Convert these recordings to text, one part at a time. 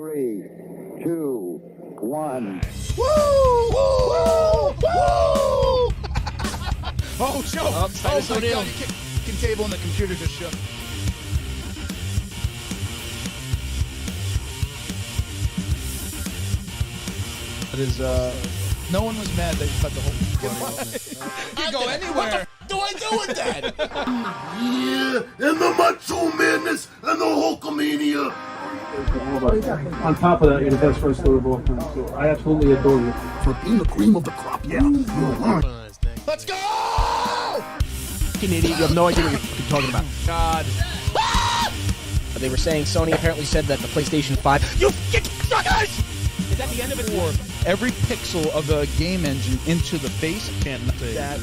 3, 2, 1. Woo! Woo! Woo! Oh, show! Oh, My so deal. God, your kitchen table and the computer just shook. It is, No one was mad that you cut the whole You can go anywhere. What the do I do with that? Yeah, and the macho madness and the Hulkamania. On top of that, you're the best wrestler of all time. So I absolutely adore you. For being the cream of the crop, yeah. Let's go! Fucking idiot, you have no idea what you're fucking talking about. God. They were saying Sony apparently said that the PlayStation 5. You fucking suckers! Is that the end of it? for every pixel of the game engine into the face. Can't say That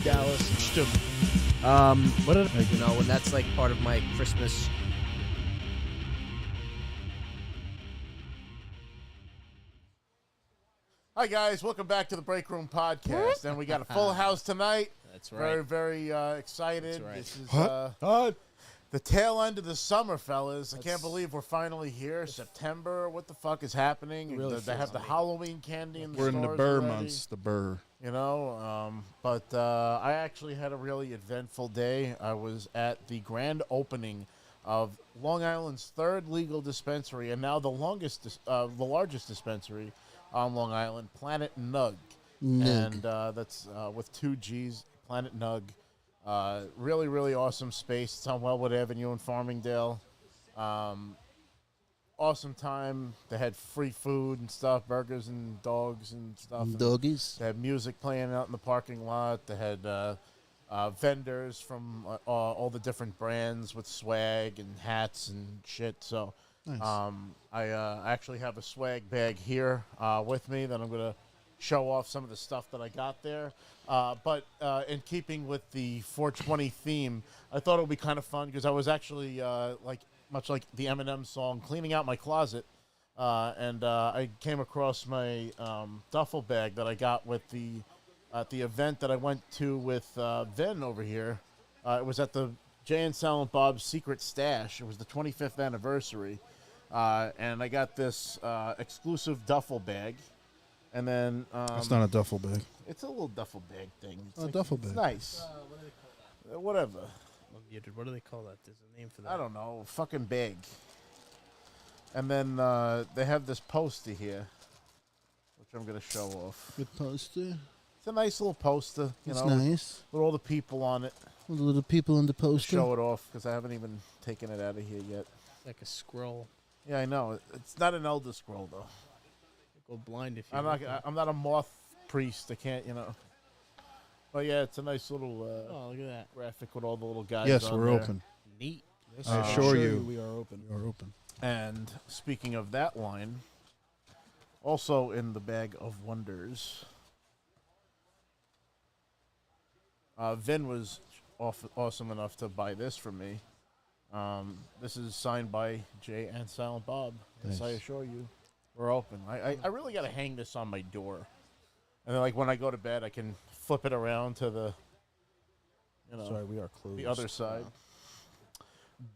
Dallas. Stupid. What did I, you know, when that's like part of my Christmas. Hi guys, welcome back to the Break Room Podcast, and we got a full house tonight. That's right. Very excited. That's right. This is the tail end of the summer, fellas. I can't believe we're finally here. September. What the fuck is happening? Really They have the Halloween candy in the We're in the stores burr already, months. The burr. You know, but I actually had a really eventful day. I was at the grand opening of Long Island's third legal dispensary, and now the largest dispensary on Long Island, Planet Nug. And that's with 2 G's, Planet Nug. Really, really awesome space. It's on Wellwood Avenue in Farmingdale. Awesome time. They had free food and stuff, burgers and dogs and stuff. Doggies. They had music playing out in the parking lot. They had vendors from all the different brands with swag and hats and shit. So Nice. I actually have a swag bag here with me that I'm going to show off some of the stuff that I got there. But in keeping with the 420 theme, I thought it would be kind of fun because I was actually, much like the Eminem song, cleaning out my closet. And I came across my duffel bag that I got with at the event that I went to with Vin over here. It was at the Jay and Silent Bob's Secret Stash. It was the 25th anniversary. And I got this exclusive duffel bag. And then... It's not a duffel bag. It's a little duffel bag thing. It's A duffel bag. It's nice. What do they call that? Whatever. What do they call that? There's a name for that. I don't know. Fucking bag. And then they have this poster here, which I'm going to show off. Good poster. It's a nice little poster, you It's know, nice. with all the people on it. All the little people in the poster. Show it off because I haven't even taken it out of here yet. It's like a scroll. Yeah, I know. It's not an Elder Scroll though. Go blind if you. I'm not a moth priest. I can't, you know. But yeah, it's a nice little Oh, look at that. graphic with all the little guys. Yes, on we're there. open. Neat. Yes, I assure you. we are open. We are open. And speaking of that line, also in the bag of wonders, Vin was awesome enough to buy this for me. This is signed by Jay and Silent Bob. Yes, I Nice. assure you, we're open. I really got to hang this on my door. And then, like, when I go to bed, I can flip it around to the, you know, Sorry, we are closed. the other side.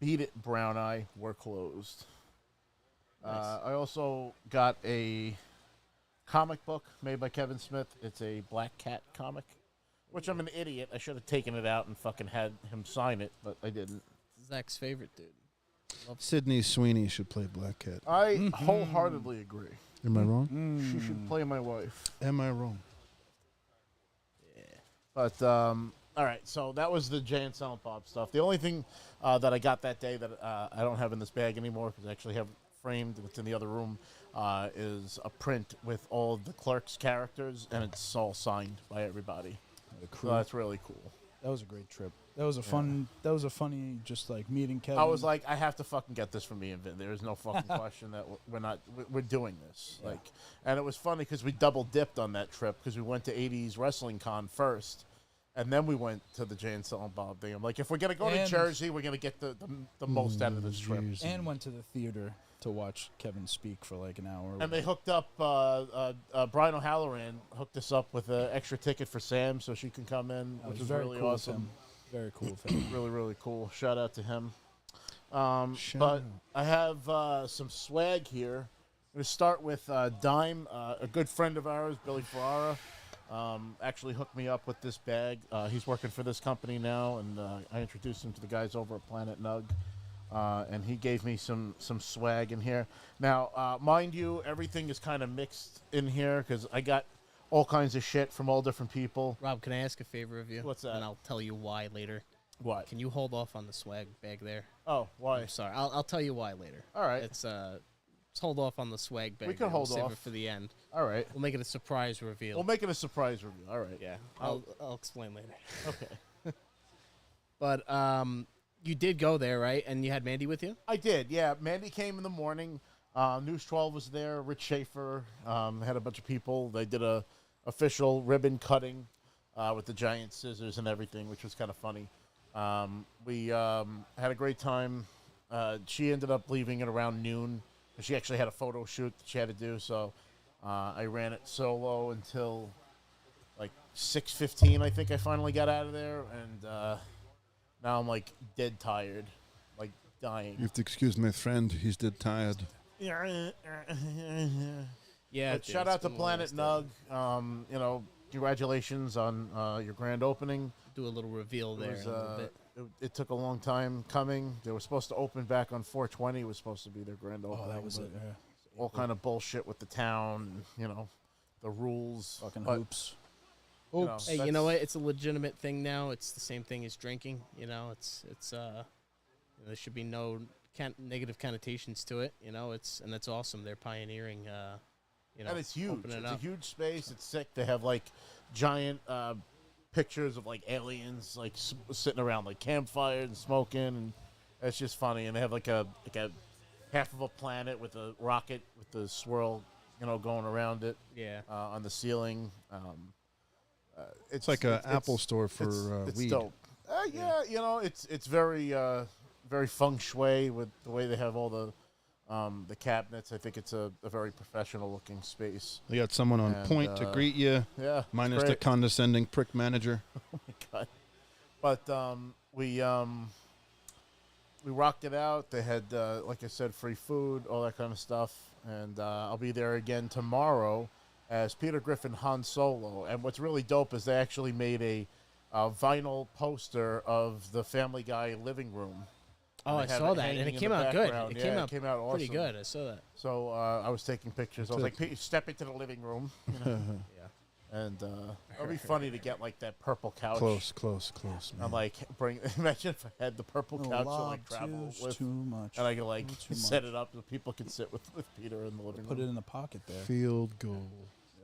Beat it, Brown Eye. We're closed. Nice. I also got a comic book made by Kevin Smith. It's a Black Cat comic, which I'm an idiot. I should have taken it out and fucking had him sign it, but I didn't. Zach's favorite dude. Sydney Sweeney should play Black Cat. I wholeheartedly agree. Am I wrong? She should play my wife. Am I wrong? But, all right, so that was the Jay and Silent Bob stuff. The only thing that I got that day that I don't have in this bag anymore, because I actually have it framed, it's in the other room, is a print with all of the Clerks characters, and it's all signed by everybody. The So crew. that's really cool. That was a great trip. That was a fun. That was a funny, just like meeting Kevin. I was like, I have to fucking get this for me and Vin. There is no fucking question that we're doing this. Yeah. Like, and it was funny because we double dipped on that trip because we went to 80s Wrestling Con first, and then we went to the Jay and Silent Bob thing. I'm like, if we're gonna go to And- Jersey, we're gonna get the most out of this trip. Jersey. and went to the theater to watch Kevin speak for like an hour. And they hooked up, Brian O'Halloran hooked us up with an extra ticket for Sam so she can come in, That which was is very really cool of awesome. him. Very cool of him. Really, really cool. Shout out to him. Shout But out. I have some swag here going to start with Dime, a good friend of ours, Billy Ferrara. Actually hooked me up with this bag. He's working for this company now, and I introduced him to the guys over at Planet Nug. And he gave me some swag in here. Now, mind you, everything is kind of mixed in here because I got all kinds of shit from all different people. Rob, can I ask a favor of you? What's that? And I'll tell you why later. What? Can you hold off on the swag bag there? Oh, why? I'm sorry. I'll tell you why later. All right. Let's hold off on the swag bag. We can hold save off it for the end. All right. We'll make it a surprise reveal. We'll make it a surprise review. All right. Yeah. I'll explain later. Okay. But you did go there, right? And you had Mandy with you? I did, yeah. Mandy came in the morning. News 12 was there. Rich Schaefer had a bunch of people. They did a official ribbon cutting with the giant scissors and everything, which was kind of funny. We had a great time. She ended up leaving at around noon. She actually had a photo shoot that she had to do, so I ran it solo until like 6:15. I think I finally got out of there, and now I'm like dead tired, like dying. You have to excuse my friend. He's dead tired. Yeah. But shout out to Planet Nug. You know, congratulations on your grand opening. Do a little reveal there. It, in a little bit. it took a long time coming. They were supposed to open back on 4/20. It was supposed to be their grand opening. Oh, that was it. Yeah. All kind of bullshit with the town. You know, the rules. Fucking But, hoops. you know, Hey, you know what? It's a legitimate thing now. It's the same thing as drinking. You know, it's there should be no negative connotations to it. You know, and that's awesome. They're pioneering. You know, and it's huge. opening It's up. a huge space. It's sick. They have like giant pictures of like aliens like sitting around like campfires and smoking, and it's just funny. And they have like a half of a planet with a rocket with the swirl, you know, going around it. Yeah. On the ceiling. It's like an Apple store for it's weed. dope. Yeah, you know, it's very very feng shui with the way they have all the cabinets. I think it's a very professional looking space. They got someone on And, point to greet you. Yeah, Minus the great. condescending prick manager. Oh my god! But we rocked it out. They had, like I said, free food, all that kind of stuff. And I'll be there again tomorrow as Peter Griffin Han Solo. And what's really dope is they actually made a vinyl poster of the Family Guy living room. Oh, I saw that, and it came out good. It came out awesome. pretty good. I saw that. So I was taking pictures. I was like, "Pete, step into the living room." You know? Yeah. And it'll be funny to get like that purple couch. Close, man. I'm like, imagine if I had the purple couch to like travel with, too much. and I could like Too set much. it up so people can sit with Peter in the living room. Put it in the pocket there. Field goal.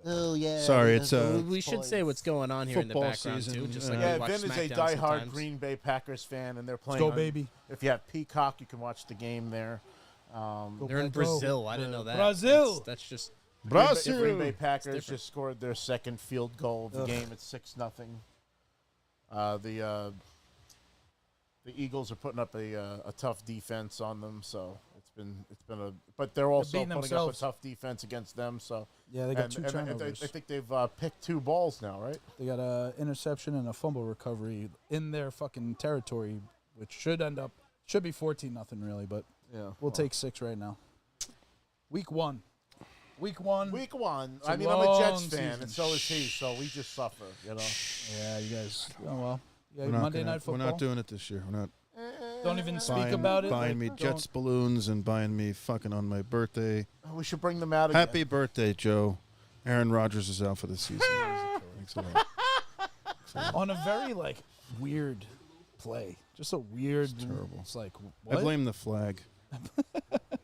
Oh yeah. Sorry, it's We should say what's going on here in the football background season, too. Just yeah. like Yeah, we watch Vin is a SmackDown diehard sometimes. Green Bay Packers fan, and they're playing. go, on- baby. If you have Peacock, you can watch the game there. They're in Brazil. I didn't know that. Brazil! That's just The Brazil. Green Bay Packers different. just scored their second field goal of the game. It's 6-0. The Eagles are putting up a tough defense on them, so it's been a. But they're also beating putting themselves. up a tough defense against them. So Yeah, they got and, two and turnovers. I think they've picked 2 balls now, right? They got a interception and a fumble recovery in their fucking territory, which should be 14-0 really, but Yeah, we'll take 6 right now. Week one. Week one. It's I a mean, I'm a Jets long fan, season. and so is he. So we just suffer, you know. Yeah, you guys. Oh well. Yeah, We're not Monday gonna- Night Football. We're not doing it this year. We're not Don't even speak buying, about it. buying like, me Jets balloons and buying me fucking on my birthday. We should bring them out again. Happy birthday, Joe. Aaron Rodgers is out for the season. Thanks a lot. on a very like weird play. Just a weird. It's terrible. It's like I what? blame the flag.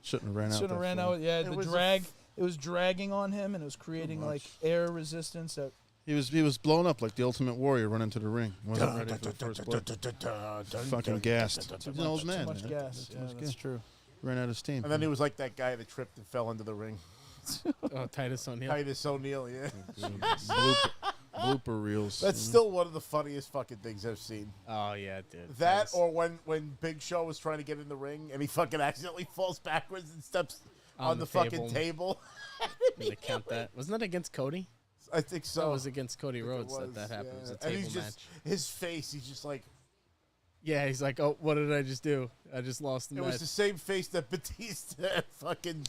Shouldn't have ran out. Shouldn't have that ran flag. out. Yeah, It the was a drag. It was dragging on him, and it was creating like air resistance. That He was blown up like the Ultimate Warrior running to the ring. Wasn't ready for the first blood. Fucking gassed. He's an old man. too much man. gas. Yeah, that's true. Ran out of steam. And then he was like that guy that tripped and fell into the ring. Oh, Titus O'Neil. Titus O'Neil, yeah. blooper reels. That's still one of the funniest fucking things I've seen. Oh yeah, dude. That or when Big Show was trying to get in the ring and he fucking accidentally falls backwards and steps on the fucking table. They count that. Wasn't that against Cody? I think so. That was against Cody I think it Rhodes was, that happened. It was a And table he's match. just his face. He's just like, Yeah, he's like, oh, what did I just do? I just lost the It match. was the same face that Batista and fucking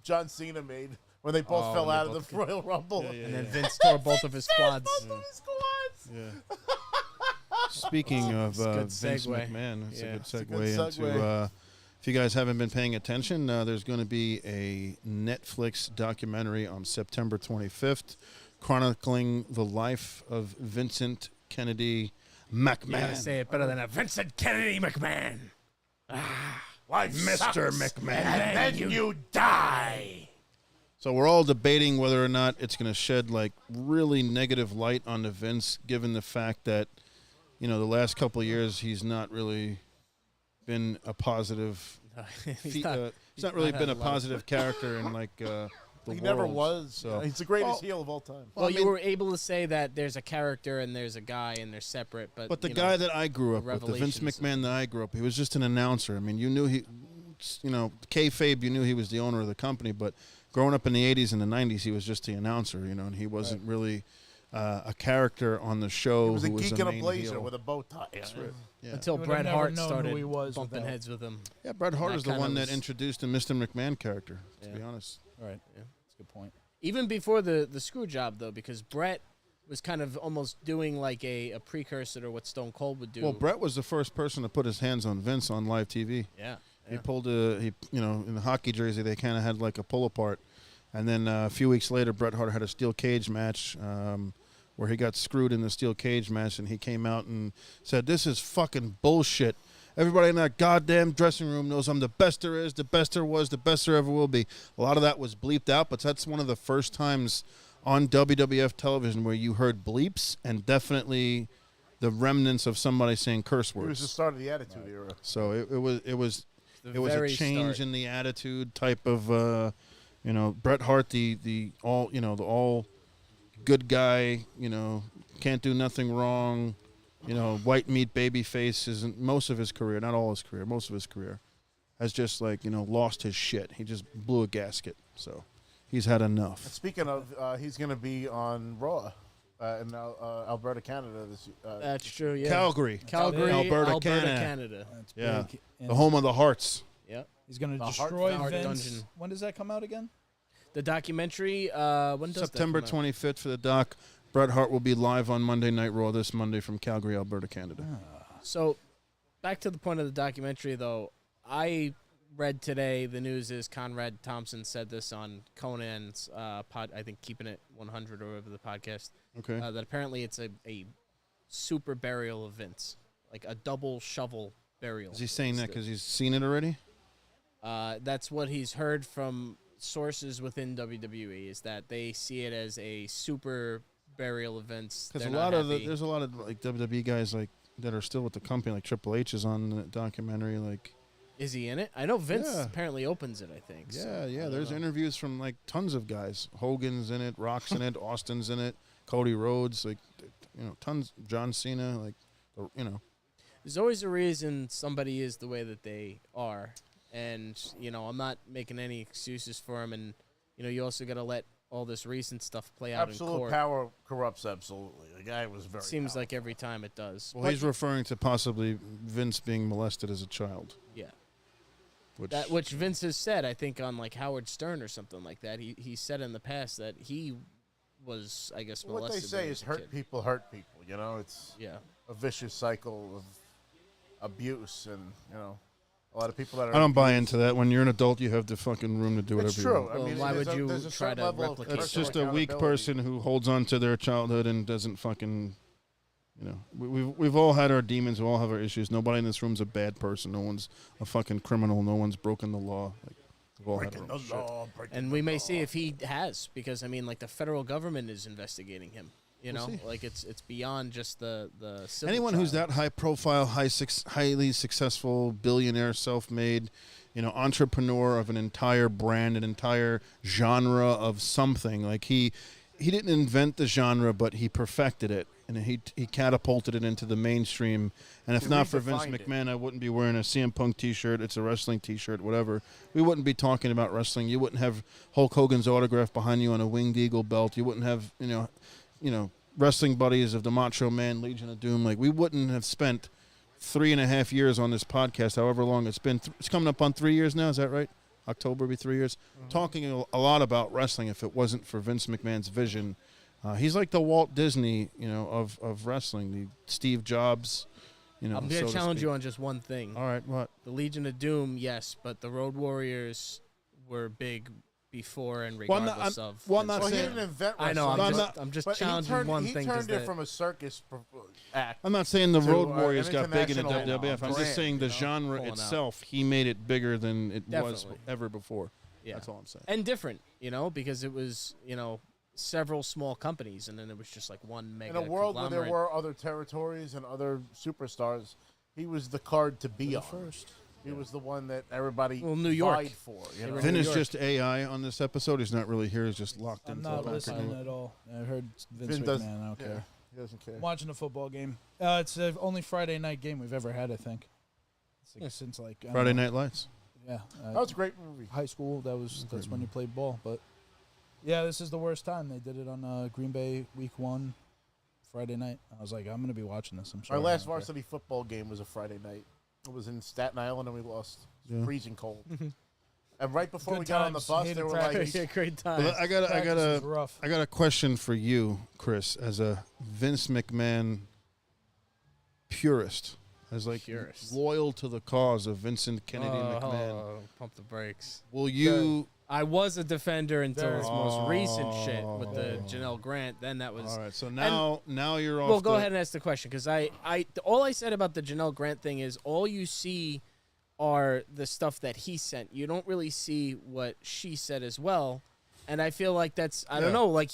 John Cena made when they both fell out of the Royal Rumble. And then Vince tore both of his quads. Both of his quads. Yeah. Speaking of good Vince segue. McMahon, it's Yeah. a good It's a segue good segue. into. If you guys haven't been paying attention, there's going to be a Netflix documentary on September 25th, chronicling the life of Vincent Kennedy You gotta McMahon. say it better than a Vincent Kennedy McMahon. Life Mr. sucks. McMahon. And then you die. So we're all debating whether or not it's going to shed like really negative light onto Vince, given the fact that, the last couple of years he's not really been a positive. He's not really been a positive character in like the He world. never was. So He's the greatest heel of all time. Well, I you mean- were able to say that there's a character and there's a guy and they're separate, but the you guy know, that I grew up with, the Vince revelations. McMahon that I grew up, he was just an announcer. I mean, you knew kayfabe, you knew he was the owner of the company, but growing up in the 80s and the 90s, he was just the announcer, and he wasn't really a character on the show. He was a who was geek in a main blazer heel. with a bow tie. Yeah. until You would've Bret never Hart known started who he was bumping without- heads with him. Yeah, Bret Hart That is the kinda one that was- introduced the Mr. McMahon character, to be Yeah. honest. Right. Yeah. That's a good point. Even before the screw job, though, because Bret was kind of almost doing like a precursor to what Stone Cold would do. Well, Bret was the first person to put his hands on Vince on live TV. Yeah. He pulled in the hockey jersey, they kind of had like a pull apart. And then a few weeks later, Bret Hart had a steel cage match where he got screwed in the steel cage match, and he came out and said, "This is fucking bullshit. Everybody in that goddamn dressing room knows I'm the best there is, the best there was, the best there ever will be." A lot of that was bleeped out, but that's one of the first times on WWF television where you heard bleeps and definitely the remnants of somebody saying curse He was words. the start of the Attitude Era. So it was The a very change start. in the attitude type of Bret Hart, the all good guy, can't do nothing wrong, white meat baby face. Isn't most of his career, not all his career, most of his career has just lost his shit. He just blew a gasket. So he's had enough. Speaking of, he's going to be on Raw in Alberta, Canada this year. That's true. Yeah. Calgary, Alberta, Canada. Canada. That's Yeah. big. And The home of the Hearts. Yep. He's going to The Heart destroy Fountain. Vince. Dungeon. When does that come out again? The documentary. When does September that come out? 25th for the doc. Bret Hart will be live on Monday Night Raw this Monday from Calgary, Alberta, Canada. So, back to the point of the documentary, though. I read today the news is Conrad Thompson said this on Conan's pod. I think Keeping It 100 or whatever the podcast. Okay. That apparently it's a super burial of Vince, like a double shovel burial. Is he saying that It's because he's seen it already? that's what he's heard from sources within WWE, is that they see it as a super burial of Vince. Because They're not happy. there's a lot of like WWE guys that are still with the company, like Triple H is on the documentary. Like, Is he in it? I know Vince Yeah. apparently opens it, I think. so I yeah. don't There's know. interviews from like tons of guys. Hogan's in it, Rock's in it, Austin's in it, Cody Rhodes, like tons. John Cena, like There's always a reason somebody is the way that they are. And, I'm not making any excuses for him. And, you also got to let all this recent stuff play out in Absolute court. power corrupts absolutely. The guy was very Seems powerful. like every time it does. Well, But- he's referring to possibly Vince being molested as a child. yeah. Which, Which Vince has said, I think, on like Howard Stern or something like that. He said in the past that he was, I guess, What molested. they say when he is was a hurt kid. people hurt people. It's Yeah. a vicious cycle of abuse, and a lot of people that are. I don't buy abused- into that. When you're an adult, you have the fucking room to do whatever It's you true. want. I Well, mean, why there's would you there's a try certain to level of replicate That's personal just a weak accountability. person who holds on to their childhood and doesn't fucking. We've all had our demons. We all have our issues. Nobody in this room's a bad person. No one's a fucking criminal. No one's broken the law. Like, we've all had Breaking our the own shit. law, breaking And the we may law. see if he has, because like the federal government is investigating him. see. Like it's beyond just the civil Anyone who's trial. that high profile, highly successful, billionaire, self-made, entrepreneur of an entire brand, an entire genre of something. Like he didn't invent the genre, but he perfected it, and he catapulted it into the mainstream. And if He not for Vince redefined it. McMahon, I wouldn't be wearing a CM Punk T-shirt. It's a wrestling T-shirt, whatever. We wouldn't be talking about wrestling. You wouldn't have Hulk Hogan's autograph behind you on a Winged Eagle belt. You wouldn't have wrestling buddies of the Macho Man, Legion of Doom. Like, we wouldn't have spent 3.5 years on this podcast, however long it's been. It's coming up on 3 years now. Is that right? October will be 3 years. Talking a lot about wrestling. If it wasn't for Vince McMahon's vision, he's like the Walt Disney, of wrestling. The Steve Jobs, I'm going to challenge you on just one thing. All right, what? The Legion of Doom, yes, but the Road Warriors were big before and Well, regardless of. I'm not Well, he saying. didn't invent I know. wrestling, I'm just but challenging one thing. He 'cause turned it that- from a circus act. I'm not saying the to, Road an Warriors got big in the international WWF. I'm just brand, saying the you know? genre Pulling out. itself, he made it bigger than it was Definitely. ever before. Yeah. That's all I'm saying. And different, because it was, several small companies, and then it was just like one mega. In a world where there conglomerate. were other territories and other superstars, he was the card to be on. First. He was the one that everybody Well, New York. vied for. You know? were Vin New is York. just AI on this episode. He's not really here. He's just locked I'm into not the listening background. at all. I heard Vince Vin does- McMahon. I don't yeah, care. he doesn't care. I'm watching a football game. It's the only Friday night game we've ever had, I think. It's like, since like I don't Friday know. Night Lights. Yeah. That was a great movie. High school. That's when you played ball. But yeah, this is the worst time. They did it on Green Bay Week 1, Friday night. I was like, I'm gonna be watching this. I'm sorry. Our I last don't care. varsity football game was a Friday night. It was in Staten Island, and we lost. It was Yeah. freezing cold. And right before Good we got on the times. bus, Hated they were practice. like, Great time. Well, I got Practice was rough. a question for you, Chris, as a Vince McMahon purist, as like Purist. loyal to the cause of Vincent Kennedy McMahon. Pump the brakes. Will you? I was a defender until Very- his most recent shit with the Oh. Janelle Grant. Then that was. All right, so now you're off. Well, go the- ahead and ask the question, because all I said about the Janelle Grant thing is all you see are the stuff that he sent. You don't really see what she said as well, and I feel like that's I don't Yeah. know. Like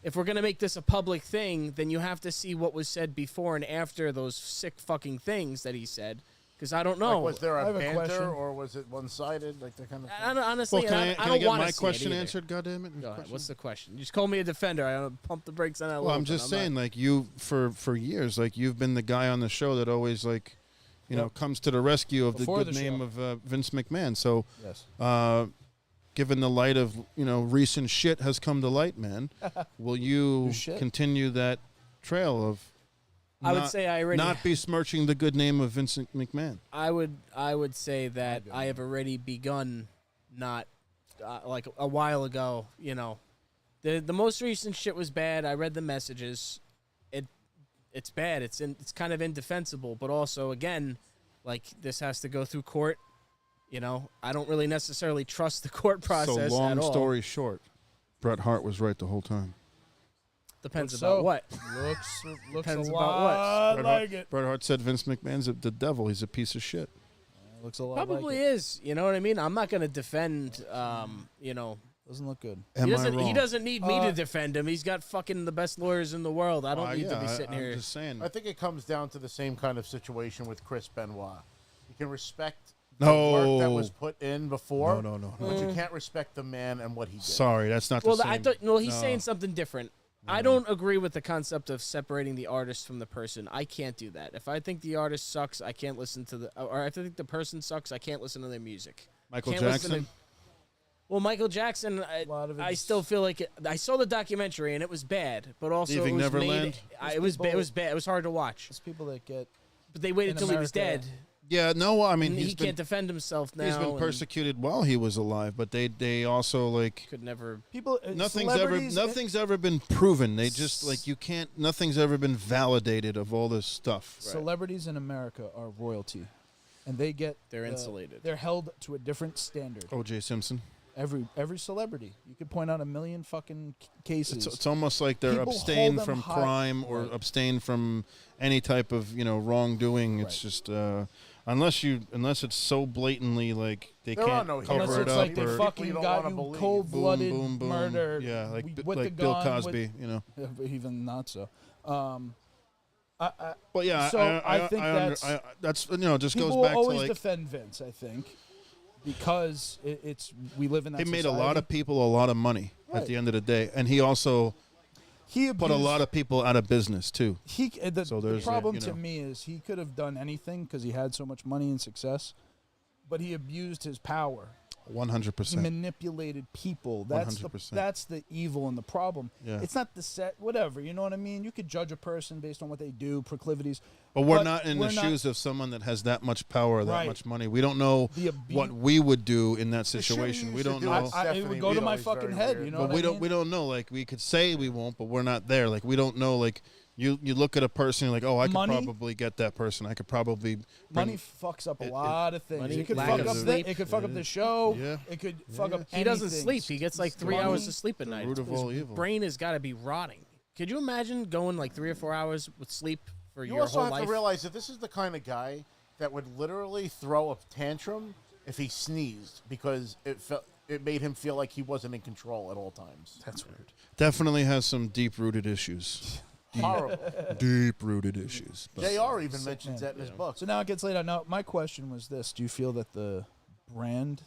if we're gonna make this a public thing, then you have to see what was said before and after those sick fucking things that he said. Because I don't know. like, was there I a have a banter question. or was it one-sided? Like that kind of thing? I don't, honestly, Well, can and I, I can I don't get want my to see question it either. answered? God damn it! Go ahead. What's the question? You just call me a defender. I don't pump the brakes on that. Well, I'm just saying, like you for years, like you've been the guy on the show that always like, comes to the rescue of Before the good the name show. of Vince McMahon. So, Yes. given the light of recent shit has come to light, man, will you New shit? continue that trail of? I would not- say I already not besmirching the good name of Vincent McMahon. I would say that I have already begun not like a while ago, The most recent shit was bad. I read the messages. It's bad. It's kind of indefensible, but also again, like this has to go through court. I don't really necessarily trust the court process So long at all. story short, Bret Hart was right the whole time. Depends Looks about so. what. Looks Depends a about lot Bret like Hart, it. Bret Hart said Vince McMahon's the devil. He's a piece of shit. Looks a lot Probably like it. is. You know what I mean? I'm not going to defend. Doesn't look good. Am I wrong? He doesn't need me to defend him. He's got fucking the best lawyers in the world. I don't need to be sitting I'm here. just saying. I think it comes down to the same kind of situation with Chris Benoit. You can respect No. the work that was put in before, No. but you can't respect the man and what he did. Sorry, that's not Well, the same. I thought no, he's No. saying something different. I don't agree with the concept of separating the artist from the person. I can't do that. If I think the artist sucks, I can't listen to or if I think the person sucks, I can't listen to their music. Michael Can't listen Jackson. to- Well, Michael Jackson, lot of I it's- still feel like I saw the documentary and it was bad, but also Leaving it was Neverland? it was people- it was bad. It was hard to watch. It's people that get. But they waited in till he was America- dead. Yeah, no, I mean And he's he been can't defend himself now. he's been and persecuted while he was alive, but they also like Could never. People. nothing's ever been proven. They just like you can't. Nothing's ever been validated of all this stuff. Celebrities in America are royalty, and they get. They're insulated. They're held to a different standard. O.J. Simpson. Every celebrity, you could point out a million fucking cases. It's almost like they're People abstained hold them from high. crime or Right. abstained from any type of wrongdoing. It's Right. just unless it's so blatantly like they There are can't no Unless cover heroes. it it's up. like they or- fucking you don't got wanna you believe. cold-blooded boom, boom, murder. Yeah, like with the Bill gun, Cosby. even not so. But yeah, So I think that's just People goes will back to always like defend Vince, I think, because we live in that. he made a society. lot of people a lot of money at Right. the end of the day, and he also He put a abused- lot of people out of business too. The So there's, problem you know. to me is he could have done anything because he had so much money and success, but he abused his power. 100%. manipulated people. That's 100%. that's the evil and the problem. Yeah. It's not the set, whatever. You know what I mean? You could judge a person based on what they do, proclivities. But we're not in we're the not- shoes of someone that has that much power, that Right. much money. We don't know The abu- what we would do in that The shit situation. we We used to don't do know. at it Stephanie would go was to my always fucking very head. weird. You know But what we I don't. mean? We don't know. Like we could say we won't, but we're not there. Like we don't know. Like you look at a person, you're like, oh, I could Money? probably get that person. I could probably Money fucks up a lot of things. money, It could lack fuck of up sleep. it could fuck up the show. Yeah. It could fuck up He doesn't anything. sleep. He gets like 3 Money, hours of sleep at night. root of His all evil. brain has got to be rotting. Could you imagine going like 3 or 4 hours with sleep for You your also whole have life? to realize that this is the kind of guy that would literally throw a tantrum if he sneezed because it made him feel like he wasn't in control at all times. That's weird. definitely has some deep-rooted issues. Horrible. Deep-rooted issues. But JR even mentions that in his book. So now it gets laid out. Now my question was this: do you feel that the brand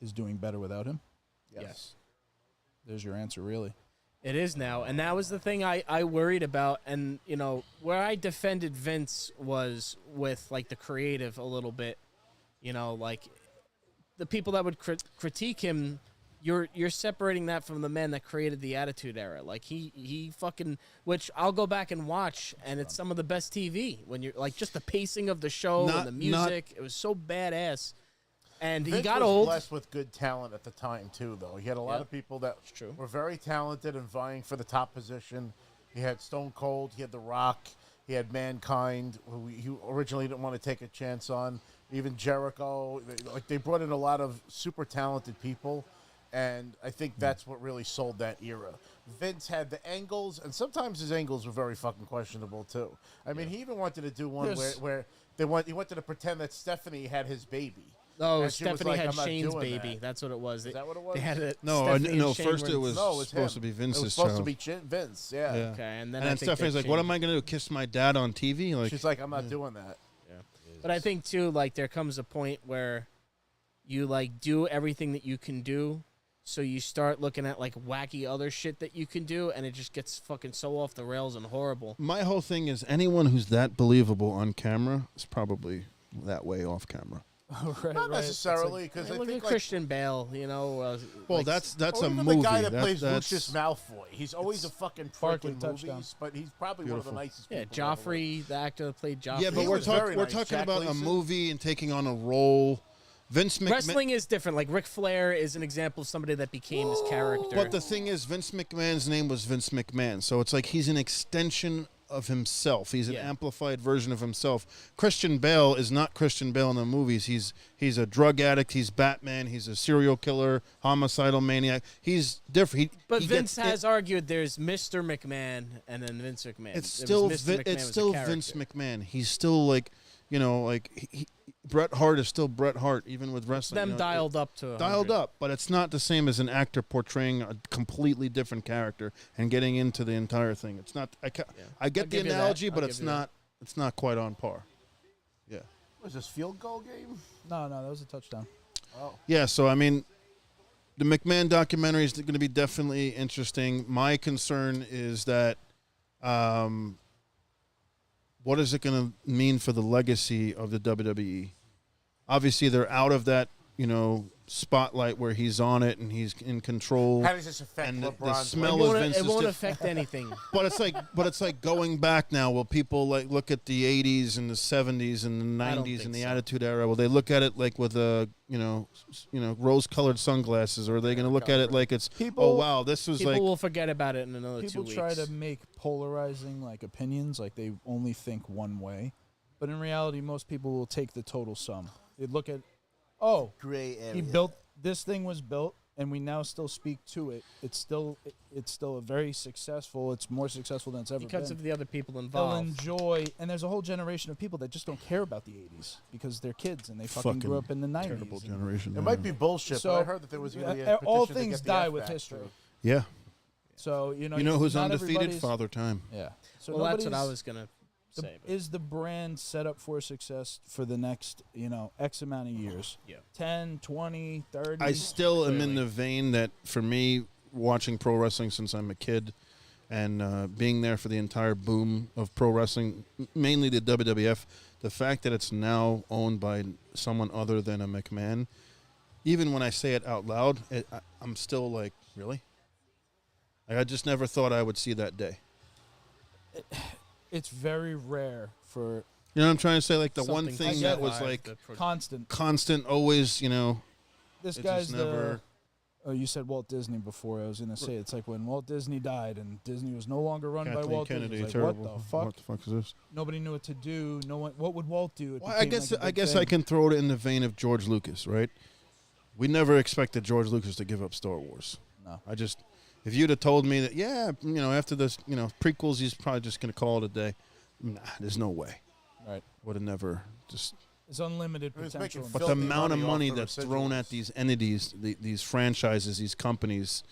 is doing better without him? Yes. There's your answer, really. It is now, and that was the thing I worried about. And you know, where I defended Vince was with like the creative a little bit. You know, like the people that would critique him. You're separating that from the man that created the Attitude Era. Like he fucking, which I'll go back and watch, and it's some of the best TV when you're like just the pacing of the show Not- and the music. It was so badass, and Vince he got was old. blessed with good talent at the time too, though. He had a lot Yeah. of people that true. were very talented and vying for the top position. He had Stone Cold, he had The Rock, he had Mankind, who he originally didn't want to take a chance on. Even Jericho, they brought in a lot of super talented people, and I think that's what really sold that era. Vince had the angles, and sometimes his angles were very fucking questionable too. I mean, he even wanted to do one Yes. where he wanted to pretend that Stephanie had his baby. Oh, And she was Stephanie like, had "I'm not Shane's doing baby. that." That's what it was. Is that what it was? They had it. No, Stephanie and no. Shane First were- it was No, it was supposed him. to be It Vince's was supposed child. to be Vince, yeah. Yeah. Okay, and then And I then think they Stephanie's like, "What am I changed. going to do? Kiss my dad on TV?" Like, She's like, I'm not doing that. But I think too, like there comes a point where you like do everything that you can do, so you start looking at like wacky other shit that you can do, and it just gets fucking so off the rails and horrible. my whole thing is anyone who's that believable on camera is probably that way off camera. right, Not necessarily, because Hey, I look think at Christian Bale, you know. Well, like, that's or a even movie. the guy that That- plays that's Lucius Malfoy. He's always a fucking prick Barkley in touchdown. movies, but he's probably one of the nicest yeah, people. ever lived. Joffrey, the actor that played Joffrey. yeah, but He we're was very talking we're nice. talking Jack about a Gleason. movie and taking on a role. Vince McMahon. Wrestling is different. Like Ric Flair is an example of somebody that became his character. But the thing is, Vince McMahon's name was Vince McMahon, so it's like he's an extension of himself. He's an Yeah. amplified version of himself. Christian Bale is not Christian Bale in the movies. He's a drug addict. He's Batman. He's a serial killer, homicidal maniac. He's different. But he Vince gets- has argued there's Mr. McMahon and then Vince McMahon. It's It still was Mr. McMahon it's was a still Vince character. McMahon. He's still like, you know, like Bret Hart is still Bret Hart, even with wrestling. Them you know, dialed up to 100. dialed up, but it's not the same as an actor portraying a completely different character and getting into the entire thing. It's not. I I'll get the give you that. analogy, I'll but give it's you that. not. It's not quite on par. Yeah. Was this field goal game? No, that was a touchdown. Oh, Yeah. So I mean, the McMahon documentary is going to be definitely interesting. My concern is that, what is it going to mean for the legacy of the WWE? Obviously, they're out of that, you know, spotlight where he's on it and he's in control. how does this affect And the LeBron's smell It of won't, Vince it is won't diff- affect anything. But it's like going back now. Will people like look at the '80s and the '70s and the I don't '90s think and the so. Attitude Era? Will they look at it like with rose-colored sunglasses, or are they going to look at it like it's People- oh wow, this was People like will forget about it in another 2 People weeks. try to make polarizing like opinions, like they only think one way, but in reality, most people will take the total sum. They look at, oh, gray area? he built this thing was built, and we now still speak to it. It's still a very successful. It's more successful than it's ever because been. of the other people They'll involved. enjoy, and there's a whole generation of people that just don't care about the '80s because they're kids and they fucking grew up in the '90s. terrible generation. It might be bullshit, So, but I heard that there was going to be a all petition to things get the die F with back, history. too. Yeah. So You know who's not undefeated? everybody's- Father Time. Yeah. So well, that's what I nobody's- was gonna say. but- Is the brand set up for success for the next, X amount of years? Yeah. 10, 20, 30? I still am in Clearly. the vein that for me, watching pro wrestling since I'm a kid, and being there for the entire boom of pro wrestling, mainly the WWF, the fact that it's now owned by someone other than a McMahon even when I say it out loud, I'm still like, really? Like, I just never thought I would see that day. It's very rare for You know what I'm trying to say? Like the one Something thing to that was survive like the constant. constant, always, you know, This it guy's just never. Oh, you said Walt Disney before. I was gonna say it's like when Walt Disney died and Disney was no longer run by Kathleen Walt Kennedy, Disney. It's terrible. like, what the fuck? What the fuck is this? Nobody knew what to do. No one. What would Walt do? It Well, I became guess like a I big guess thing. I can throw it in the vein of George Lucas, right? We never expected George Lucas to give up Star Wars. No. If you'd have told me that, yeah, you know, after this, you know, prequels, he's probably just going to call it a day. Nah, there's no way. Right. Would have never just. It's unlimited He was potential. making But the filthy amount of money off money the that's thrown residuals. at these entities, these franchises, these companies,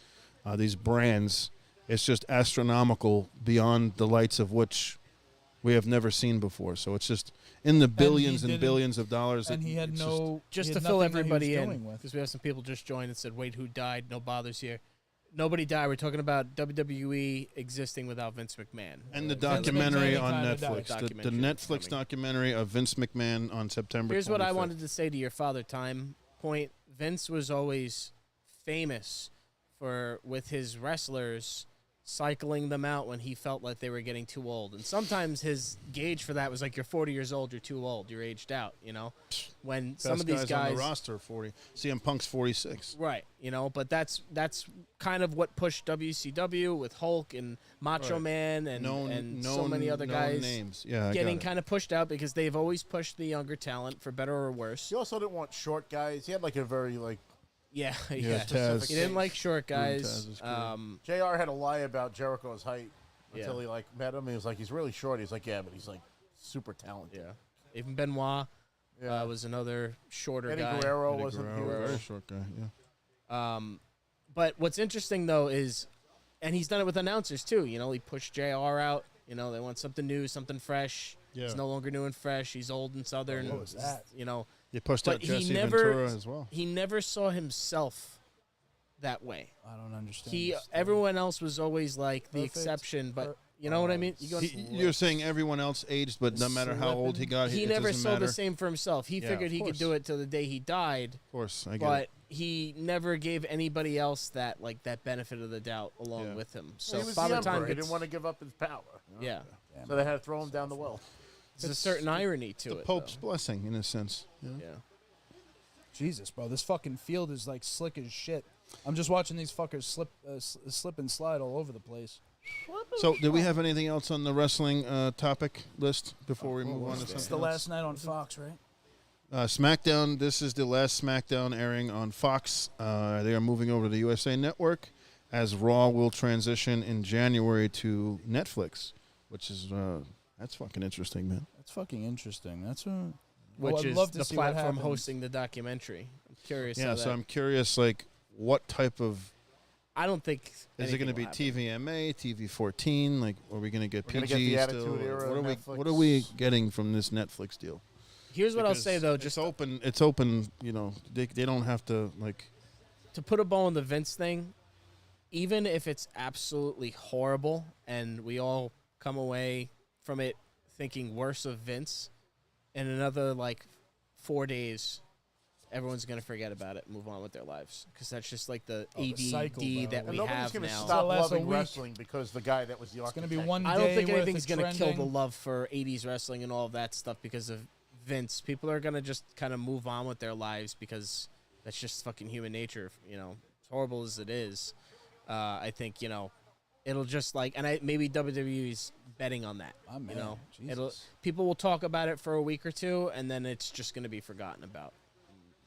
these brands, it's just astronomical beyond the lights of which we have never seen before. So it's just in the billions and didn't- billions of dollars. and he had it's no. Just he to had fill nothing that he was everybody in, going with. because we have some people just joined and said, "Wait, who died? No bothers here." Nobody died. We're talking about WWE existing without Vince McMahon. And the Vince documentary McMahon on kinda Netflix, died. the Documentary Netflix coming. documentary of Vince McMahon on September. Here's what I 25th. wanted to say to your Father Time point. Vince was always famous for, with his wrestlers, cycling them out when he felt like they were getting too old. And sometimes his gauge for that was like, you're 40 years old, you're too old, you're aged out, you know? When some Best of these on guys... the roster, 40. CM Punk's 46. Right, you know, but that's kind of what pushed WCW with Hulk and Macho Right. Man and so many other known guys names. Yeah, I getting got it. kind of pushed out because they've always pushed the younger talent, for better or worse. He also didn't want short guys. He had like a very like Yeah, Yeah, yeah. Taz. He didn't like short guys. Taz is cool. JR had to lie about Jericho's height until Yeah. he like met him. He was like, he's really short. He's like, yeah, but he's like super talented. Yeah. Even Benoit Yeah. was another shorter Eddie guy. Guerrero Eddie wasn't Guerrero, here. very short guy. Yeah. But what's interesting though is, and he's done it with announcers too. You know, he pushed JR out. You know, they want something new, something fresh. Yeah. He's no longer new and fresh. He's old and southern. What was that? You know, They pushed but out Jesse he never Ventura as well. he never saw himself that way. I don't understand. He this. everyone else was always like the Perfect. exception, but Per- you know what I mean? You go, You're saying everyone else aged, but no matter how old he got, he it never doesn't saw matter. the same for himself. He Yeah, figured of he could course. do it till the day he died, Of course, I get but it. he never gave anybody else that that benefit of the doubt along Yeah. with him. So he was Father the emperor. Time He gets, didn't want to give up his power. you know? yeah. So they had to throw him down the well. There's a certain irony to The it. Pope's blessing, in a sense. You know? though. Yeah. Jesus, bro, this fucking field is like slick as shit. I'm just watching these fuckers slip and slide all over the place. So, did we have anything else on the wrestling topic list before we move on to It's something the else? last night on Fox, right? SmackDown. This is the last SmackDown airing on Fox. They are moving over to the USA Network, as Raw will transition in January to Netflix, which is that's fucking interesting, man. That's fucking interesting. That's what. Which I'd is love to the see what platform happens. hosting the documentary. I'm curious. Yeah, how so that, I'm curious, like, what type of I don't think is it going to be TVMA, TV14? Like, are we going to get We're gonna PG get the still? Attitude Era What are we Netflix. getting from this Netflix deal? Here's what I'll Because say though, it's just open. It's open. You know, they don't have to like. to put a bow on the Vince thing, even if it's absolutely horrible and we all come away from it thinking worse of Vince, in another like 4 days, everyone's gonna forget about it and move on with their lives, because that's just like the the ADD cycle, bro. that And we nobody's have going to now. stop It'll last a loving week. wrestling because the guy that was the It's architect. gonna be one I don't day think worth anything's of gonna kill the trending. love for 80s wrestling and all of that stuff because of Vince. People are gonna just kind of move on with their lives because that's just fucking human nature. You know, as horrible as it is, I think it'll just like, and maybe WWE's betting on that. My man, You know, Jesus. people will talk about it for a week or two, and then it's just gonna be forgotten about.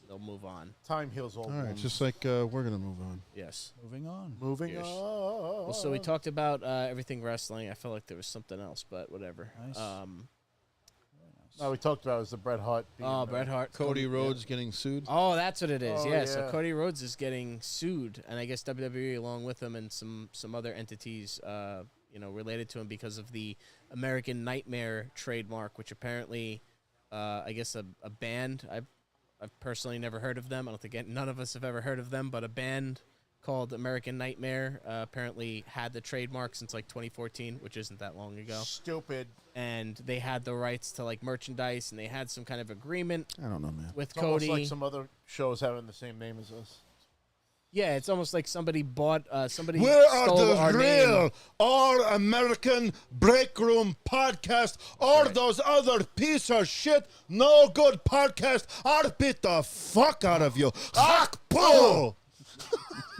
They'll move on. Time heals all All right, wounds. just like we're gonna move on. Yes. Moving on. Moving Yes. on. Well, so we talked about everything wrestling. I felt like there was something else, but whatever. Nice. No, we talked about it was the Bret Hart. being, Bret Hart. Cody Rhodes getting sued. Oh, that's what it is. Oh, yeah. So yeah. Cody Rhodes is getting sued, and I guess WWE along with him and some other entities, related to him because of the American Nightmare trademark, which apparently, I guess a band. I've personally never heard of them. I don't think none of us have ever heard of them, but a band called American Nightmare. Apparently had the trademark since like 2014, which isn't that long ago. Stupid. And they had the rights to like merchandise, and they had some kind of agreement I don't know, man. with It's almost Cody. like some other shows having the same name as us. Yeah, it's almost like somebody bought somebody Where stole are the our name. real All-American Break Room podcast? All those other piece of shit, no good podcast. I'll beat the fuck out of you. Hack pull.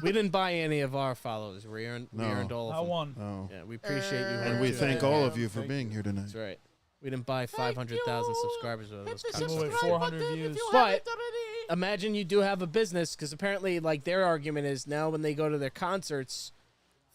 We didn't buy any of our followers. We earned all of I them. won. Oh. Yeah, we appreciate you. And we too. thank all of you for being here tonight. That's right. We didn't buy 500,000 subscribers with those. People with 400 views. But imagine you do have a business, because apparently, like, their argument is now when they go to their concerts,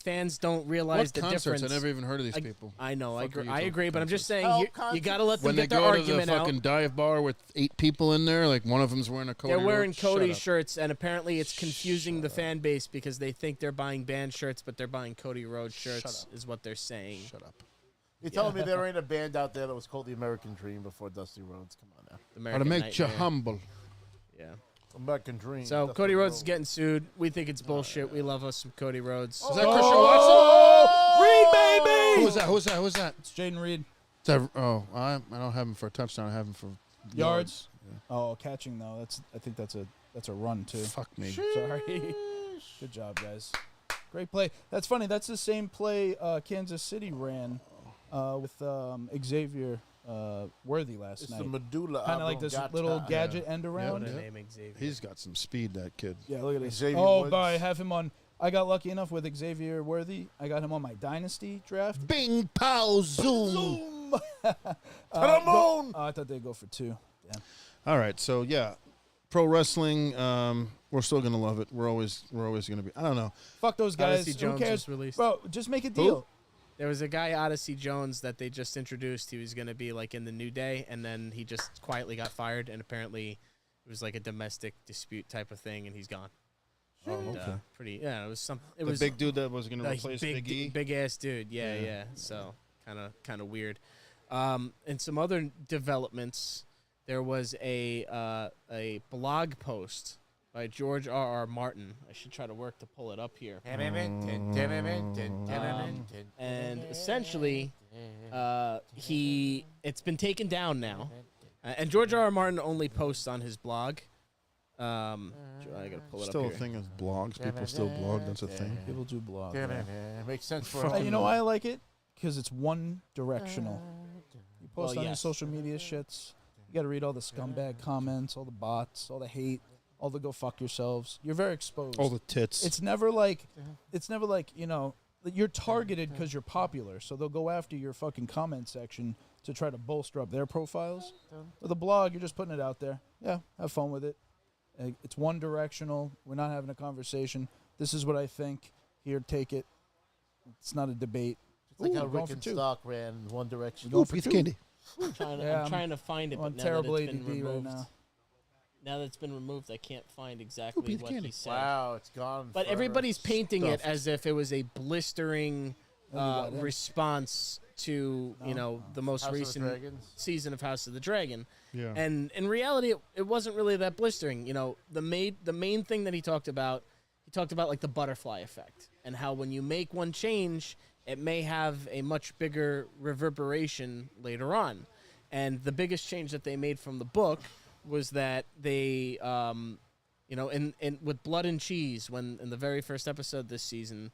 fans don't realize What the concerts? difference. I never even heard of these people. I know, I Fuck are agree, you I talking agree, but I'm just saying Oh, you got to let them When they get their go to the argument out. fucking dive bar with 8 people in there, like one of them's wearing a Cody. They're wearing Rhodes, Cody shut up. shirts, and apparently it's confusing the fan base because they think they're buying band shirts, but they're buying Cody Rhodes shirts, is what they're saying. Shut up. You're telling me there ain't a band out there that was called the American Dream before Dusty Rhodes? Come on now. The How to American make you Nightmare. humble. Yeah. American Dream. So Dusty Cody Rhodes is getting sued. We think it's bullshit. We love us some Cody Rhodes. Is that Christian Watson? Reed, baby! Who's that? Who's that? Who's that? It's Jaden Reed. Is that I don't have him for a touchdown. I have him for Yards. Oh, catching though. I think that's a run too. Fuck me. Sorry. Good job, guys. Great play. That's funny. That's the same play Kansas City ran with Xavier Worthy last It's night. the medulla. Kind of like this little gadget end What around. a name, Xavier. He's got some speed, that kid. Yeah, look at this. Xavier Oh, Woods. but I have him on. I got lucky enough with Xavier Worthy. I got him on my dynasty draft. Bing, pow, zoom. To the moon! I thought they'd go for 2. Yeah. All right, so yeah, pro wrestling. We're still gonna love it. We're always gonna be. I don't know. Fuck those guys. Odyssey Who Jones cares? was released. Bro, just make a deal. There was a guy, Odyssey Jones, that they just introduced. He was going to be like in the New Day, and then he just quietly got fired, and apparently it was like a domestic dispute type of thing, and he's gone. Oh, And, okay. pretty. Yeah, it was some. It The was big dude that was gonna like replace Big E. big ass dude. Yeah, Yeah. yeah. So kind of weird. And some other developments. There was a blog post by George R.R. Martin. I should try to work to pull it up here. And essentially, it's been taken down now. And George R.R. Martin only posts on his blog. I gotta pull it Still up a here. thing of blogs. People still blog. That's a thing. People do blog. Yeah. Makes sense for You know why I like it? Because it's one directional. You post Well, on your yes. social media shits. You got to read all the scumbag comments, all the bots, all the hate, all the go fuck yourselves. You're very exposed. All the tits. It's never like, you know, you're targeted because you're popular. So they'll go after your fucking comment section to try to bolster up their profiles. With a blog, you're just putting it out there. Yeah, have fun with it. It's one directional. We're not having a conversation. This is what I think. Here, take it. It's not a debate. It's like Ooh, how we're going Rick for and 2. Stock ran in one direction. We're going Ooh, for piece of 2. candy. I'm trying to find it, I'm on but now terrible that it's been ADD right removed, now. now that it's been removed, I can't find exactly piece of what he candy. said. Wow, it's gone. But forever. everybody's painting it Stuffed. as if it was a blistering Everybody. response to the most House of the recent Dragons. season of House of the Dragon. Yeah. And in reality, it wasn't really that blistering. You know, the main thing that he talked about like the butterfly effect and how when you make one change, it may have a much bigger reverberation later on. And the biggest change that they made from the book was that they, in with Blood and Cheese, when in the very first episode this season,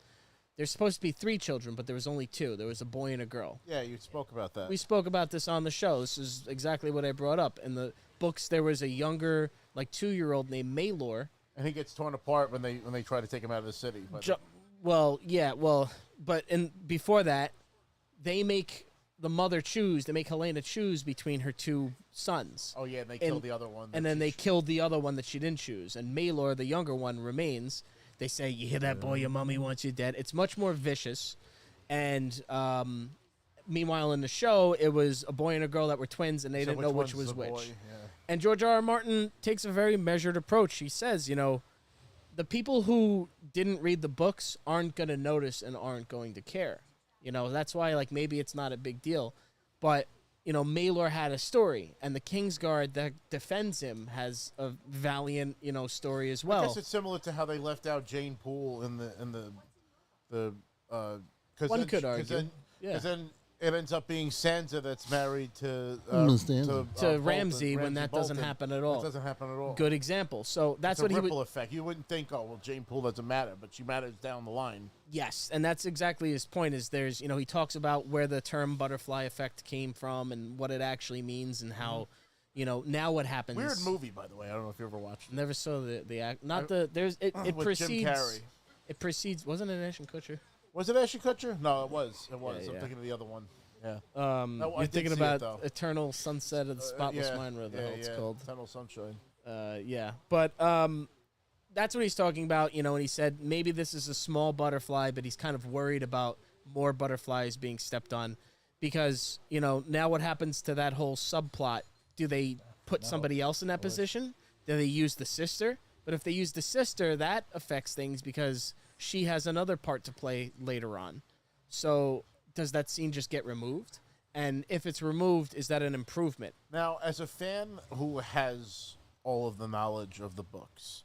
there's supposed to be 3 children, but there was only 2. There was a boy and a girl. Yeah, you spoke about that. We spoke about this on the show. This is exactly what I brought up. In the books, there was a younger, like 2-year-old named Maylor. And he gets torn apart when they try to take him out of the city. But But before that, they make the mother choose. They make Helena choose between her 2 sons. oh yeah, and they killed the other one. And then they killed the other one that she didn't choose. And Maylor, the younger one, remains. They say, "You hear that, boy? Your mommy wants you dead." It's much more vicious. And meanwhile, in the show, it was a boy and a girl that were twins, and they didn't know which was which. Boy? Yeah. And George R.R. Martin takes a very measured approach. He says, the people who didn't read the books aren't going to notice and aren't going to care. That's why, maybe it's not a big deal. But Maelor had a story, and the Kingsguard that defends him has a valiant, story as well. I guess it's similar to how they left out Jane Poole in the cause One then, could argue. Because Yeah. then it ends up being Sansa that's married to Understand. to Ramsay when that doesn't Bolton. happen at all. That doesn't happen at all. Good example. So that's It's what a he ripple would. effect. You wouldn't think, oh well, Jane Poole doesn't matter, but she matters down the line. Yes, and that's exactly his point. Is there's he talks about where the term butterfly effect came from and what it actually means and how now what happens. Weird movie, by the way. I don't know if you ever watched it. Never saw the act. Not the there's it. It With precedes. Jim Carrey. It precedes. Wasn't it Ashton Kutcher? Was it Ashton Kutcher? No, it was. It was. Yeah, I'm yeah. thinking of the other one. Yeah. You're I did thinking see it, about though. Eternal Sunset of the Spotless yeah, Mind, or the hell it's called. Eternal Sunshine. Yeah, but that's what he's talking about, and he said maybe this is a small butterfly, but he's kind of worried about more butterflies being stepped on because, now what happens to that whole subplot? Do they put somebody else in that position? Do they use the sister? But if they use the sister, that affects things because she has another part to play later on. So does that scene just get removed? And if it's removed, is that an improvement? Now, as a fan who has all of the knowledge of the books,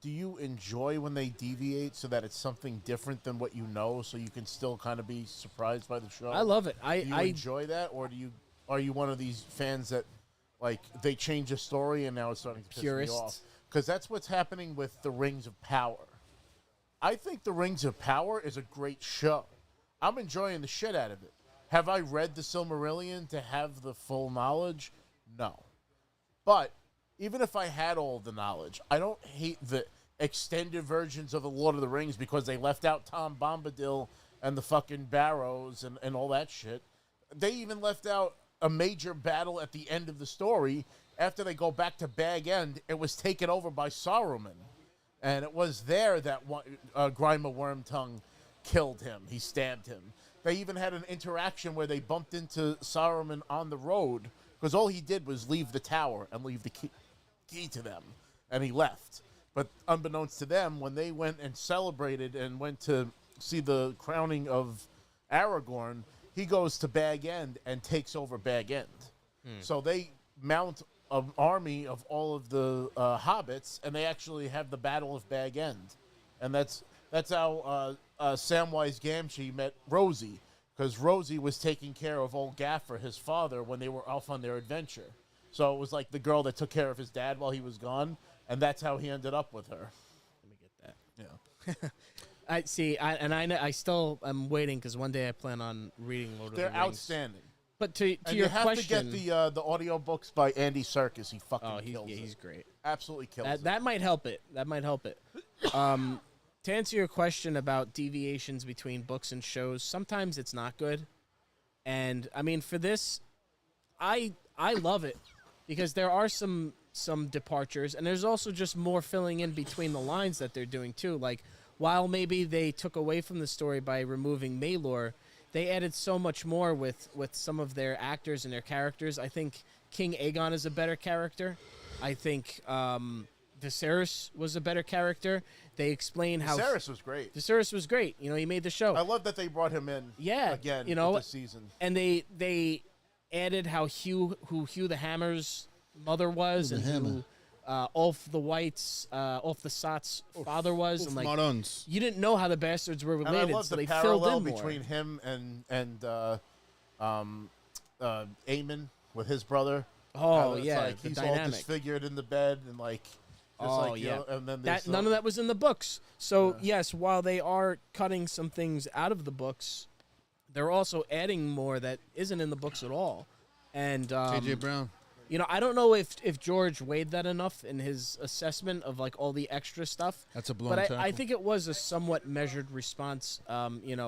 do you enjoy when they deviate so that it's something different than what you know, so you can still kind of be surprised by the show? I love it. Do you enjoy that, or are you one of these fans that like they change a story and now it's starting to piss Purists. me off? Because that's what's happening with the Rings of Power. I think the Rings of Power is a great show. I'm enjoying the shit out of it. Have I read the Silmarillion to have the full knowledge? No. But even if I had all the knowledge, I don't hate the extended versions of the Lord of the Rings because they left out Tom Bombadil and the fucking Barrows and all that shit. They even left out a major battle at the end of the story. After they go back to Bag End, it was taken over by Saruman. And it was there that Grima Wormtongue killed him. He stabbed him. They even had an interaction where they bumped into Saruman on the road because all he did was leave the tower and leave the key to them, and he left. But unbeknownst to them, when they went and celebrated and went to see the crowning of Aragorn, he goes to Bag End and takes over Bag End. So they mount an army of all of the hobbits, and they actually have the Battle of Bag End. And that's how Samwise Gamgee met Rosie, because Rosie was taking care of old Gaffer, his father, when they were off on their adventure. So it was like the girl that took care of his dad while he was gone, and that's how he ended up with her. Let me get that. Yeah. I see. I still am waiting because one day I plan on reading Lord of the They're Rings. outstanding. But to And your you have question, to get the audiobooks by Andy Serkis. He fucking kills he's it. great. Absolutely kills it. That might help it. To answer your question about deviations between books and shows, sometimes it's not good. And I mean, for this, I love it because there are some departures, and there's also just more filling in between the lines that they're doing too. Like, while maybe they took away from the story by removing Maelor, they added so much more with some of their actors and their characters. I think King Aegon is a better character. I think Viserys was a better character. They explain how Viserys was great. Viserys was great. He made the show. I love that they brought him in. Yeah, again, this season. And they added how Hugh the Hammer's mother was, and who Ulf the White's, Ulf the Sot's father was, and like Marons. you didn't know how the bastards were related, And I love so the they filled parallel in more. between him and Aemon with his brother. Oh It's yeah, like the he's all dynamic. disfigured in the bed and like. And then That none of that was in the books. So yes, while they are cutting some things out of the books, they're also adding more that isn't in the books at all. And KJ Brown. I don't know if George weighed that enough in his assessment of like all the extra stuff. That's a blown But tackle. I think it was a somewhat measured response.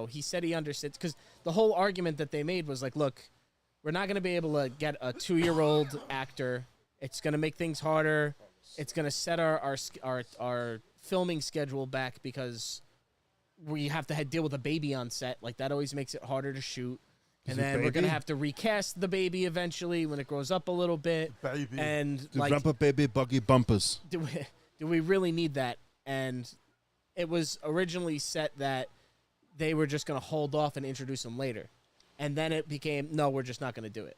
He said he understood because the whole argument that they made was like, look, we're not going to be able to get a 2-year-old actor. It's going to make things harder. It's going to set our filming schedule back because we have to deal with a baby on set. Like, that always makes it harder to shoot. And then we're going to have to recast the baby eventually when it grows up a little bit. Baby. And, The like, Grandpa Baby Buggy Bumpers. do we really need that? And it was originally set that they were just going to hold off and introduce him later. And then it became, no, we're just not going to do it.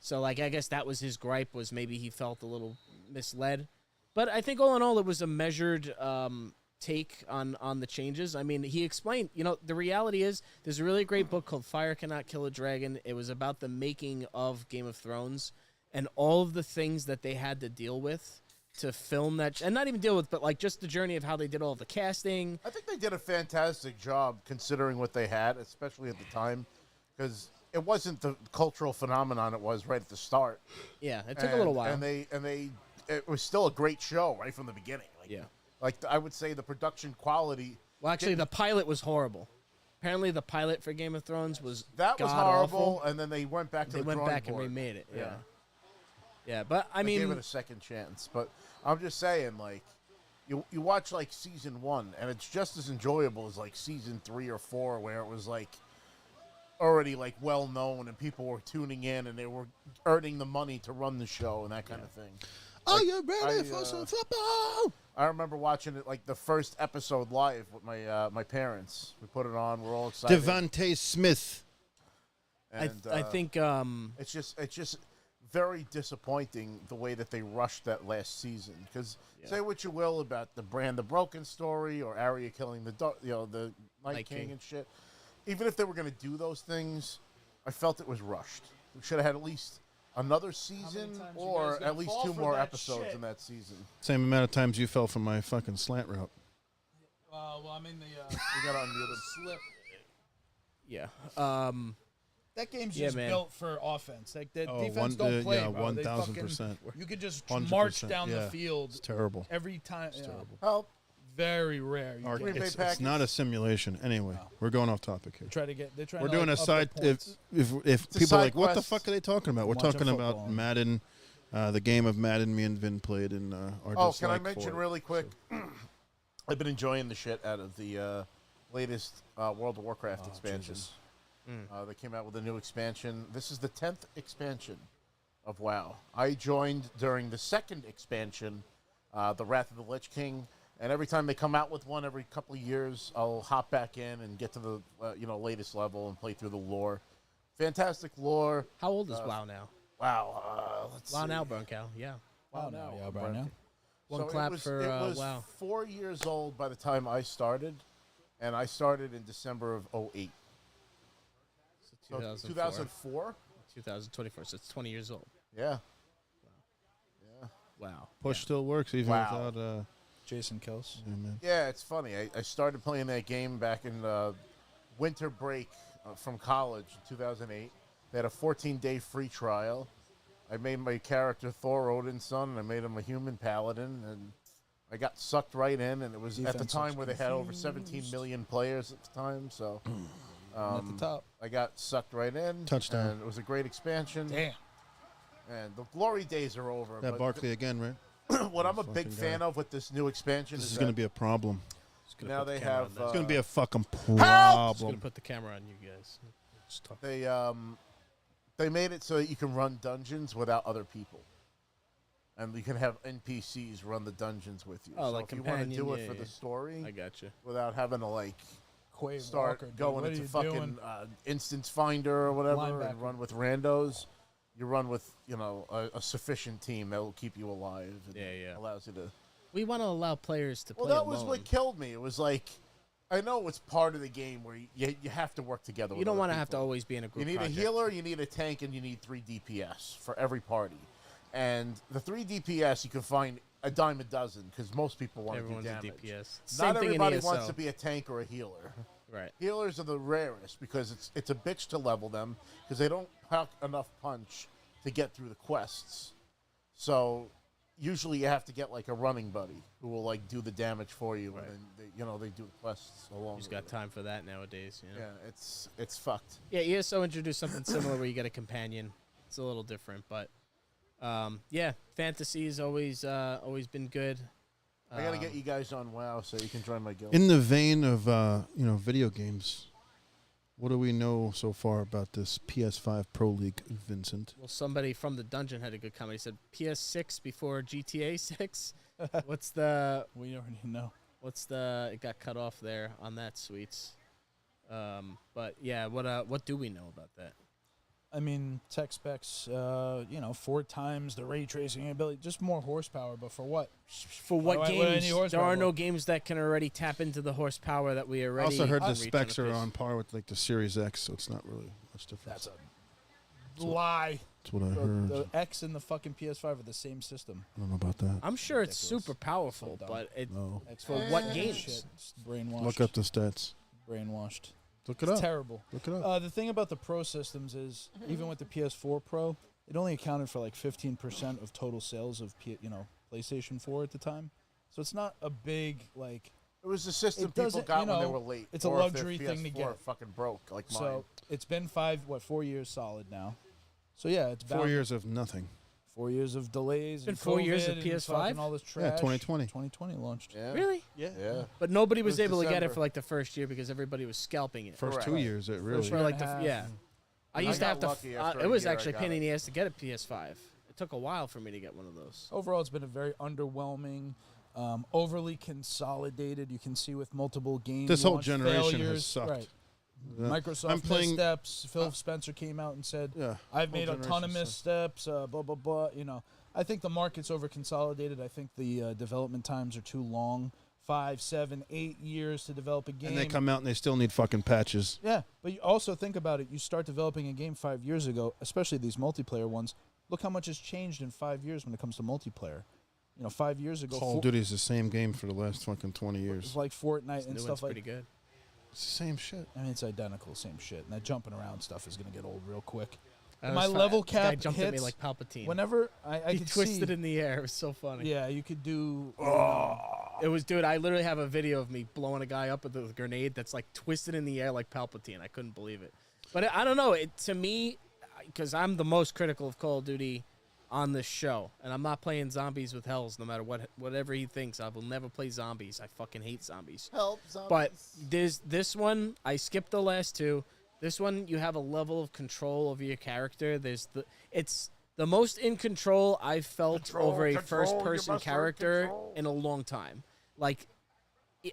So like I guess that was his gripe, was maybe he felt a little misled. But I think all in all, it was a measured take on the changes. I mean, he explained, the reality is there's a really great book called Fire Cannot Kill a Dragon. It was about the making of Game of Thrones and all of the things that they had to deal with to film that, and not even deal with, but like just the journey of how they did all the casting. I think they did a fantastic job considering what they had, especially at the time, because it wasn't the cultural phenomenon it was right at the start. Yeah, it took a little while. And it was still a great show right from the beginning. Like I would say the production quality. Well, actually, the pilot was horrible. Apparently, the pilot for Game of Thrones was horrible, and then they went back to they the went drawing back board. and remade it. Yeah, but I mean, gave it a second chance. But I'm just saying, like, you watch like season 1, and it's just as enjoyable as like season 3 or 4, where it was like already like well known and people were tuning in and they were earning the money to run the show and that kind of thing. Are you ready for some football? I remember watching it like the first episode live with my parents. We put it on. We're all excited. Devontae Smith. And, I think it's just very disappointing the way that they rushed that last season. Because say what you will about the Brand the Broken story or Arya killing the Night King and shit. Even if they were going to do those things, I felt it was rushed. We should have had at least another season or at least 2 more episodes in that season. Same amount of times you fell from my fucking slant route. Well, I mean, We got unmuted. slip. yeah. That game's just man. built for offense. Like the Oh, defense one- don't play, yeah, bro. They 1000%. fucking- You could just 100%, march down yeah. the field It's terrible. every time. It's terrible. Help. Very rare. You Our- get- it's not a simulation. Anyway, we're going off topic here. try to get. They're trying. We're to, doing like, a up side. the points. If people are side like, what the quest. fuck are they talking about? We're Watching talking about football. Madden, the game of Madden me and Vin played in our Oh, dislike can I for mention it. really quick? I've been enjoying the shit out of the latest World of Warcraft expansion. They came out with a new expansion. This is the 10th expansion of WoW. I joined during the second expansion, the Wrath of the Lich King, and every time they come out with one every couple of years, I'll hop back in and get to the latest level and play through the lore. Fantastic lore. How old is WoW now? Wow. Let's WoW see. now, Broncal. Yeah. Wow, now, yeah, right now. One So clap it was, for it was WoW. 4 years old by the time I started, and I started in December of 2008. So 2004? 2024, so it's 20 years old. Yeah. Wow. Push still works even Wow. without. Jason Kels. Yeah, man. Yeah, it's funny. I started playing that game back in winter break from college in 2008. They had a 14-day free trial. I made my character Thor Odin's son, and I made him a human paladin, and I got sucked right in, and it was at the Defense time was where they had over 17 million players at the time, so At the top. I got sucked right in. Touchdown. And it was a great expansion. Damn. And the glory days are over. That but Barkley again, right? what I'm a big fucking fan guy. of with this new expansion This is is going to that be a problem. now they have It's going to be a fucking Just gonna problem. put the camera on you guys. Just talk. they made it so that you can run dungeons without other people. And you can have NPCs run the dungeons with you. Oh, so like if you want to companion, do it yeah, for yeah. the story I got you. without having to like Quay start Walker, dude. going What are into you fucking doing? instance finder or whatever Linebacker. and run with randos. You run with a sufficient team that will keep you alive. And Yeah. allows you to. We want to allow players to Well, play that was alone. what killed me. It was like, I know it's part of the game where you have to work together. You with don't other want to have to people. always be in a group You need project. a healer, you need a tank, and you need 3 DPS for every party. And the 3 DPS you can find a dime a dozen because most people want Everyone's to a do damage. DPS. Same Not thing everybody in ESO. wants to be a tank or a healer. Right. Healers are the rarest because it's a bitch to level them because they don't pack enough punch to get through the quests. So usually you have to get like a running buddy who will like do the damage for you, and then they do the quests along. Who's with got it. time for that nowadays? You know? Yeah, it's fucked. Yeah, ESO introduced something similar where you get a companion. It's a little different, but yeah, fantasy's always been good. I gotta get you guys on WoW so you can join my guild. In the vein of video games, what do we know so far about this PS5 Pro League, Vincent? Well, somebody from the dungeon had a good comment. He said PS6 before GTA 6. What's the? We already know. It got cut off there on that, sweets. But yeah, what do we know about that? I mean, tech specs, 4 times the ray tracing ability, just more horsepower. But for what? For what What games? any There horsepower are no for? games that can already tap into the horsepower that we I already. also heard the reach specs on are the on par with like the Series X, so it's not really much different. That's a lie. That's what I heard. The X and the fucking PS5 are the same system. I don't know about that. I'm sure it's Ridiculous. super powerful, So dumb. but it No. for what Shit, games? it's brainwashed. Look up the stats. Brainwashed. Look it It's up. terrible. Look it up. The thing about the Pro systems is, even with the PS4 Pro, it only accounted for like 15% of total sales of PlayStation 4 at the time. So it's not a big like. It was the system It people doesn't- got you when they know, were late. it's a or if their luxury thing to PS4 get. fucking broke, like mine. So it's been 4 years solid now. So yeah, it's 4 bound- years of nothing. 4 years of delays. Been and 4 years COVID of and PS5? fucking all this Yeah, trash. 2020. 2020 launched. Yeah. Really? Yeah. But nobody was was able to get it December. for like the first year because everybody was scalping it. First Correct. 2 years, it really. First For year like and a half. yeah. I I used to got have to. lucky after a It was year I actually a got pain in it. the ass to get a PS5. It took a while for me to get one of those. Overall, it's been a very underwhelming, overly consolidated. You can see with multiple games. This whole generation has sucked. Right. Yeah. Microsoft I'm playing- missteps. Phil Spencer came out and said, Yeah. "I've whole made a ton of generation missteps." Blah blah blah. I think the market's over consolidated. I think the development times are too long. 5, 7, 8 years to develop a game. And they come out and they still need fucking patches. Yeah, but you also think about it. You start developing a game 5 years ago, especially these multiplayer ones. Look how much has changed in 5 years when it comes to multiplayer. 5 years ago, Call of Duty is the same game for the last fucking 20 it years. was like Fortnite This and new stuff one's like. pretty good. It's the same shit. I mean, it's identical, same shit. And that jumping around stuff is gonna get old real quick. That My was fun. level This guy cap jumped at me hits like Palpatine. Whenever I He could twisted see, in the air. It was so funny. yeah, you could do. It was, dude. I literally have a video of me blowing a guy up with a grenade that's like twisted in the air like Palpatine. I couldn't believe it. But I don't know. To me, because I'm the most critical of Call of Duty on this show, and I'm not playing zombies with Hells. No matter whatever he thinks, I will never play zombies. I fucking hate zombies. Help, zombies. But this one, I skipped the last two. This one, you have a level of control over your character. It's the most in control I've felt over a first-person character in a long time. Like,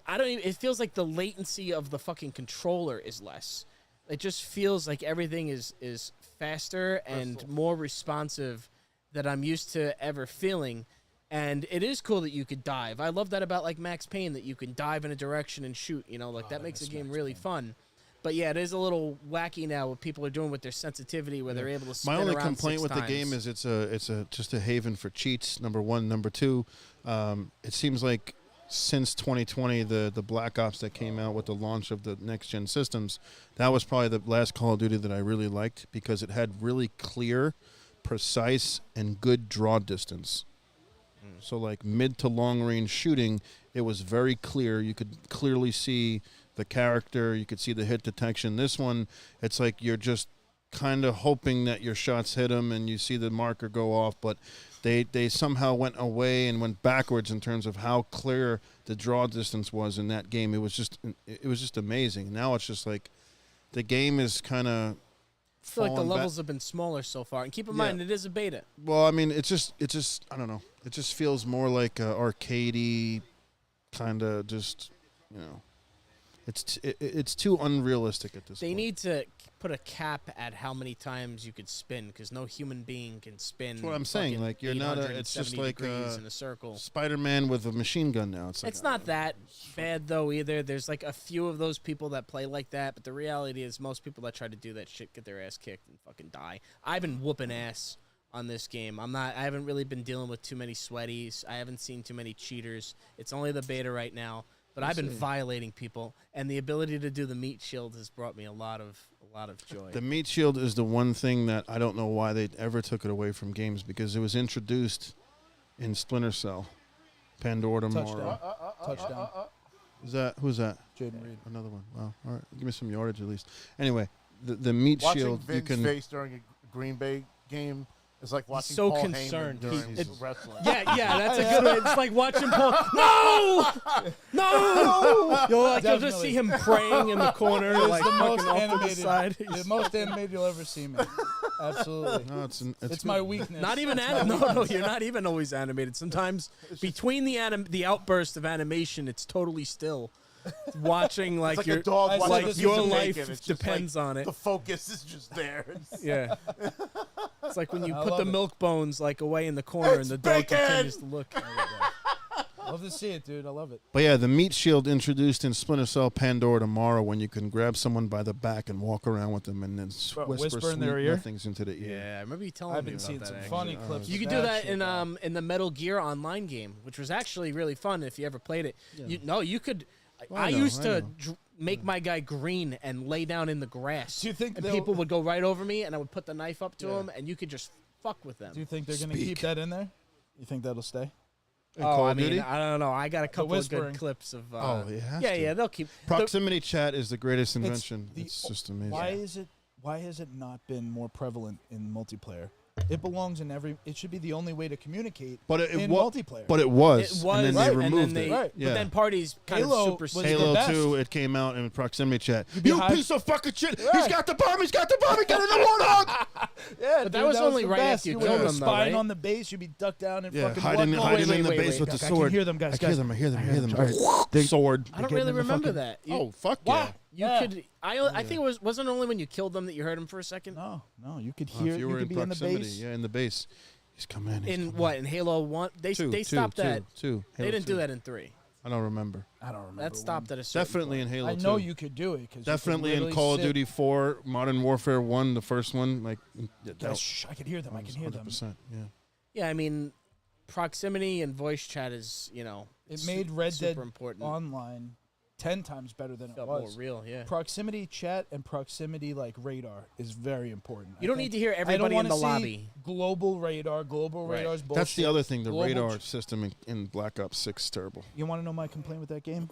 I don't even. It feels like the latency of the fucking controller is less. It just feels like everything is faster and more responsive that I'm used to ever feeling. And it is cool that you could dive. I love that about like Max Payne, that you can dive in a direction and shoot. That makes the game really fun. But yeah, it is a little wacky now what people are doing with their sensitivity, where they're able to spin My only around complaint 6 with the times. game is it's just a haven for cheats. Number one, number two, it seems like since 2020, the Black Ops that came out with the launch of the next gen systems, that was probably the last Call of Duty that I really liked because it had really clear, precise, and good draw distance. So like mid to long range shooting, it was very clear. You could clearly see the character. You could see the hit detection. This one, it's like you're just kind of hoping that your shots hit them and you see the marker go off, but they somehow went away and went backwards in terms of how clear the draw distance was in that game. It was just amazing. Now it's just like the game is kind of I feel like the levels have been smaller so far. And keep in mind, it is a beta. Well, I mean, it's just I don't know. It just feels more like arcadey, kind of just, it's too unrealistic at this They point. need to put a cap at how many times you could spin, because no human being can spin. That's what I'm saying. fucking Like, you're not a- it's 870 just like, degrees in a circle. Spider-Man with a machine gun now. It's like It's not that bad though either. There's like a few of those people that play like that, but the reality is most people that try to do that shit get their ass kicked and fucking die. I've been whooping ass on this game. I haven't really been dealing with too many sweaties. I haven't seen too many cheaters. It's only the beta right now, but I've been violating people, and the ability to do the meat shield has brought me a lot of joy. The meat shield is the one thing that I don't know why they ever took it away from games, because it was introduced in Splinter Cell, Pandora Tomorrow. Touchdown. Who's that? Jaden Reed. Another one. Wow. All right. Give me some yardage at least. Anyway, the meat Watching shield, you Vin's can. face during a Green Bay game is like watching so Paul concerned. Heyman during He- wrestling. Yeah, that's a good one. It's like watching Paul. No! You'll just Definitely. see him praying in the corner, It's like the fucking most off to the animated, side. the most animated you'll ever see me. Absolutely. No, It's my weakness. Not even no, you're not even always animated. Sometimes between the outburst of animation, it's totally still. watching like It's like your a dog I said watching this a your piece of life bacon. It's just depends like on it. The focus is just there. Yeah. It's like when you I put love the it. milk bones like away in the corner and the dog bacon! continues to look. Love to see it, dude. I love it. But yeah, the meat shield introduced in Splinter Cell Pandora tomorrow, when you can grab someone by the back and walk around with them and then whisper in their sweet ear? nothings into the ear. Yeah, I remember you telling I've me been about seeing that. some actually. funny clips. You of could do that shit, man. in the Metal Gear Online game, which was actually really fun if you ever played it. You could. I know, used I to know. make my guy green and lay down in the grass. Do you think and they'll- people would go right over me, and I would put the knife up to Yeah. him, and you could just fuck with them. Do you think they're gonna keep that in there? You think that'll stay? In Oh, Call I of mean, Duty? I don't know. I got a couple of whispering. good clips of. Oh, it has yeah, to. yeah, they'll keep. Proximity chat is the greatest invention. the- It's just amazing. Why has it not been more prevalent in multiplayer? It belongs in every. It should be the only way to communicate. But it in wa- multiplayer. But it was. It was, and then right, they and then removed they, it. Right. Yeah. But then parties kind Halo of was superseded. the Halo best. 2, it came out in proximity chat. be You high- piece of fucking shit! He's Right. got the bomb! He's got the bomb! He got in the warthog! Yeah, But that was only the right best. after you would killed be them, though, spying right? on the base. You'd be ducked down and Yeah, fucking hiding walk- in the wait, base wait, with the I sword. can hear them, guys. I hear them. I hear them. I hear them. They- Sword. I don't getting really in the remember fucking- that. Oh, fuck yeah. You Yeah. could. I think it wasn't only when you killed them that you heard them for a second. No, you could Oh, hear. if you you were could in be in the proximity, base. yeah, in the base. He's coming in. he's In coming what? In Halo 1? They stopped that. Two. They Halo didn't 2. do that in 3. I don't remember. I don't remember. That stopped at a certain Definitely in point. Halo 2. I know you could do it because Definitely in Call of Duty 4, Modern Warfare 1, the first one. Like, I could hear them. I can hear them. 100%. Yeah. Yeah, I mean, proximity and voice chat is, It made Red Dead super important. Online 10 times better than it Felt more was. real, yeah. Proximity chat and proximity radar is very important. You don't need to hear I don't everybody in wanna the see lobby. Global radar. Global Right. radar's bullshit. That's the other thing. The Global radar system in Black Ops 6 is terrible. You want to know my complaint with that game?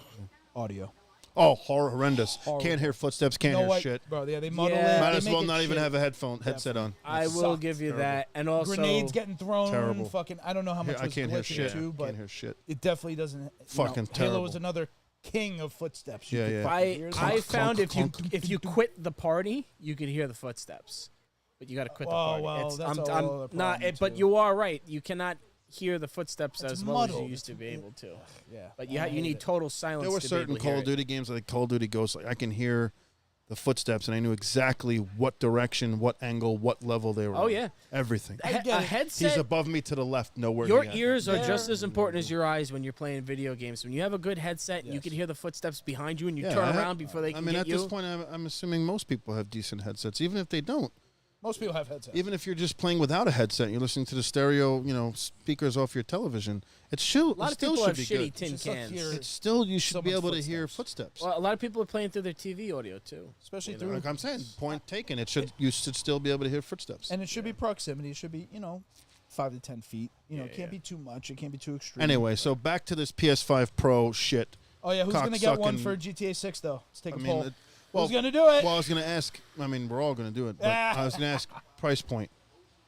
Audio. Oh, horrendous. Horrible. Can't hear footsteps, can't You know hear what, shit. bro? Yeah, they muddle Yeah. it. Might they as make well it not even shit. have a headset on. I will sucked. give you Terrible. that. And also. Grenades getting thrown. Terrible. Fucking, I don't know how much I was can't hear glitching shit. too, but Can't hear shit. it definitely doesn't. Fucking Halo terrible. was another king of footsteps. You Yeah, could yeah. fucking hear them. I found clunk, if you quit the party, you could hear the footsteps, but you got to quit the Oh, party. well, It's- that's a I'm whole other not. problem, But too. you are right. You cannot hear the footsteps It's as well as muddled. you used to be able to. Yeah, But I hate need it. total silence. There were to be certain able to Call hear of it. Duty games, like Call of Duty Ghosts, like I can hear the footsteps and I knew exactly what direction, what angle, what level they were Oh on. yeah, Everything. I get a it. headset. He's above me to the left, nowhere. Your he at. ears are Yeah. just as important as your eyes when you're playing video games. When you have a good headset, and you Yes. can hear the footsteps behind you, and you Yeah, turn I have- around before they can I mean, get at you. this point, I'm assuming most people have decent headsets. Even if they don't, Most people have headsets. even if you're just playing without a headset, you're listening to the stereo, speakers off your television. It's still, a lot it of still people should have be shitty good. tin Just like cans. here- It's still, you should be Someone's able to hear footsteps. footsteps. Well, a lot of people are playing through their TV audio too. Especially You through. Like I'm saying, point taken. You should still be able to hear footsteps. And it should be proximity. It should be 5 to 10 feet. It can't be too much. It can't be too extreme. Anyway, so back to this PS5 Pro shit. Oh yeah, who's gonna get one cocksucking- for GTA 6 though? Let's take I a mean, poll. well, Who's gonna do it? Well, I was going to ask. I mean, we're all going to do it. But I was going to ask price point: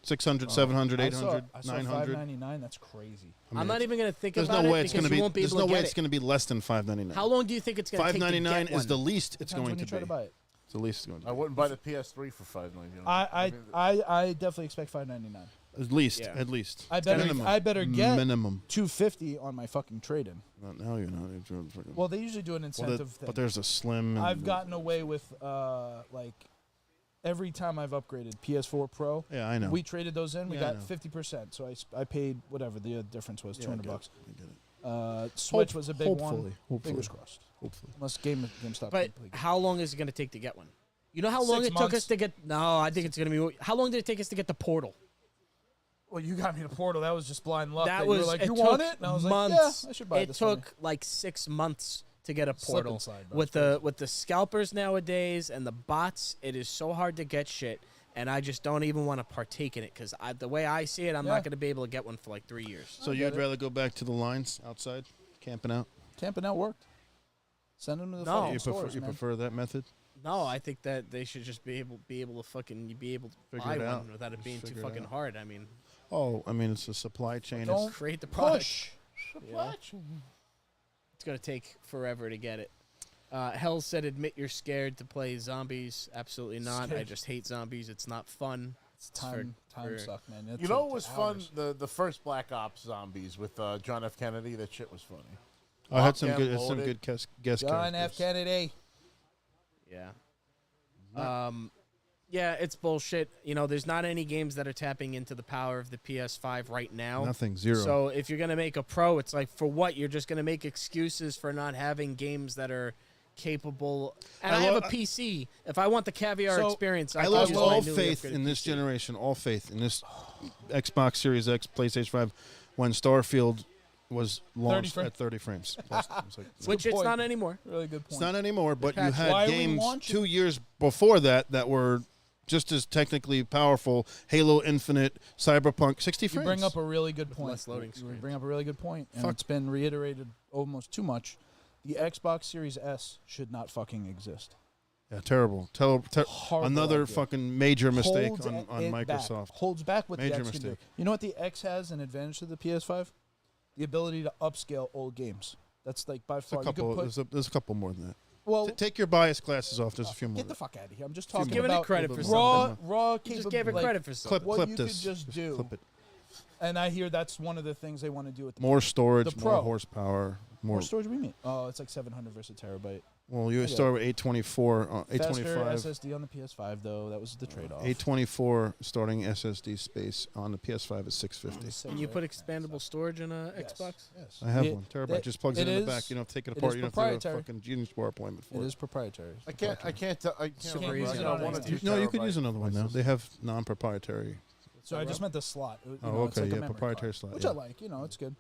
600, 700, 800, I saw 900. $599. That's crazy. I mean, I'm not even going to think There's about no it way it's because going to you be. won't be There's able no to way get it's it. going to be less than $599. How long do you think it's going to take to $599 get is one? the least it's Depends going when to you try to be. buy it. It's the least it's going to I be. wouldn't buy the PS3 for $5.99. I definitely expect $599. At least, Yeah. at least. I better Minimum. I better get minimum. $250 on my fucking trade-in. Not now you're not. You're fucking- Well, they usually do an Well, incentive thing. but there's a slim. and- I've gotten away with every time I've upgraded PS4 Pro. Yeah, I know. We traded those in. We Yeah, I got know. 50%. So I paid whatever the difference was, Yeah, I $200 get bucks. it, I get it. Switch was a big hopefully, one. Fingers crossed. Hopefully. Unless GameStop. But completely. how long is it going to take to get one? You know how long 6 it took us months. to get? No, I think it's going to be. How long did it take us to get the Portal? Well, you got me the Portal. That was just blind luck. That you was were like, it you took want it? And I was months. like, yeah, I should buy It this. for me. took like 6 months to get a Slip Portal. and slide, bro. With It's the scalpers nowadays and the bots, it is so hard to get shit, and I just don't even want to partake in it because the way I see it, I'm Yeah. not going to be able to get one for like 3 years. So you'd rather go back to the lines outside, camping out? Camping out worked. Send them to the No. fucking You stores, man. prefer that method? No, I think that they should just be able to fucking be able to Figure buy it one out. without it Just being too figure it fucking out. hard. I mean, Oh, I mean, it's a supply chain. Don't create the product. push. It's gonna take forever to get it. Hell said, "Admit you're scared to play zombies." Absolutely not. I Scared. just hate zombies. It's not fun. It's time for- suck, man. It You know took what was fun? hours. The first Black Ops zombies with John F. Kennedy. That shit was funny. I had some Lockdown good loaded. guest John F. characters. Kennedy. Yeah. Yeah, it's bullshit. You know, there's not any games that are tapping into the power of the PS5 right now. Nothing, zero. So if you're gonna make a Pro, it's like, for what? You're just gonna make excuses for not having games that are capable. And I have a PC. If I want the caviar So, experience, I can lost use all my newly faith upgraded in this PC. generation, all faith in this Xbox Series X, PlayStation 5, when Starfield was launched 30 at 30 frames. Plus, I was like, Which it's point. not anymore. Really good point. it's not anymore, but you Patch, had why are we games launching- 2 years before that were just as technically powerful. Halo Infinite, Cyberpunk, 60 You frames. bring up a really good point. less loading You screens. bring up a really good point, and Fuck. it's been reiterated almost too much. The Xbox Series S should not fucking exist. Yeah, terrible. Horrible Another idea. fucking major mistake Holds on it Microsoft. Back. Holds back what Major the X can do. mistake. You know what the X has an advantage to the PS5? The ability to upscale old games. That's like by There's far. a couple. You could put, There's a couple more than that. well, Take your bias glasses off. There's a few more. get the fuck out of here. I'm just talking Giving it about credit for raw, something. raw You capability. just gave it credit for something. what clip you this. could just do. Clip it. And I hear that's one of the things they want to do with the More storage, The more Pro. horsepower, more. More storage. What do you mean? Oh, it's like 700 versus a terabyte. Well, you Yeah. start with 824, Faster 825, SSD on the PS5 though. That was the trade-off. 824 starting SSD space on the PS5 is 650. Can you put expandable storage in a Yes. Xbox? Yes. I have It- one terabyte. it- Just plugs it in is- the back. You don't have to take it it apart. is You don't have to do a proprietary. fucking Genius Bar appointment for It it. is proprietary. I can't Super remember. easy I on don't an want to external. do No, you could terabyte use another one now. places. They have non-proprietary. So I just meant the slot. You Oh, know, it's okay, like a yeah, memory proprietary card, slot, which yeah. I like. You know, it's good.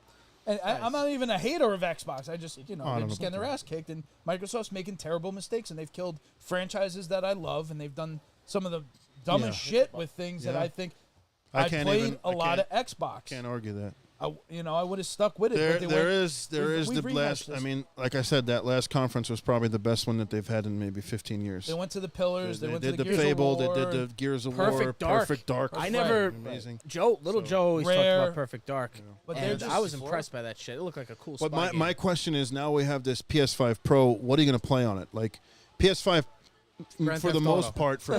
And I'm not even a hater of Xbox. I just, I they're don't just know getting their about ass kicked, and Microsoft's making terrible mistakes, and they've killed franchises that I love, and they've done some of the dumbest shit with things that Yeah. I think. I I can't played even- a I lot of can't- Xbox. Can't argue that. I would have stuck with it. There but they went, is the we've last. rehashed I this. mean, like I said, that last conference was probably the best one that they've had in maybe 15 years. They went to the Pillars. They, went did to the Gears Fable. of War. They did the Gears of Perfect War. Dark. Perfect Dark. I was never. amazing. Little Joe always talked Rare. about Perfect Dark. But they're And just I was impressed by that shit. It looked like a cool But spy game. my question is, now we have this PS5 Pro. What are you going to play on it? Like PS5, Grand for the Theft most Auto. part, for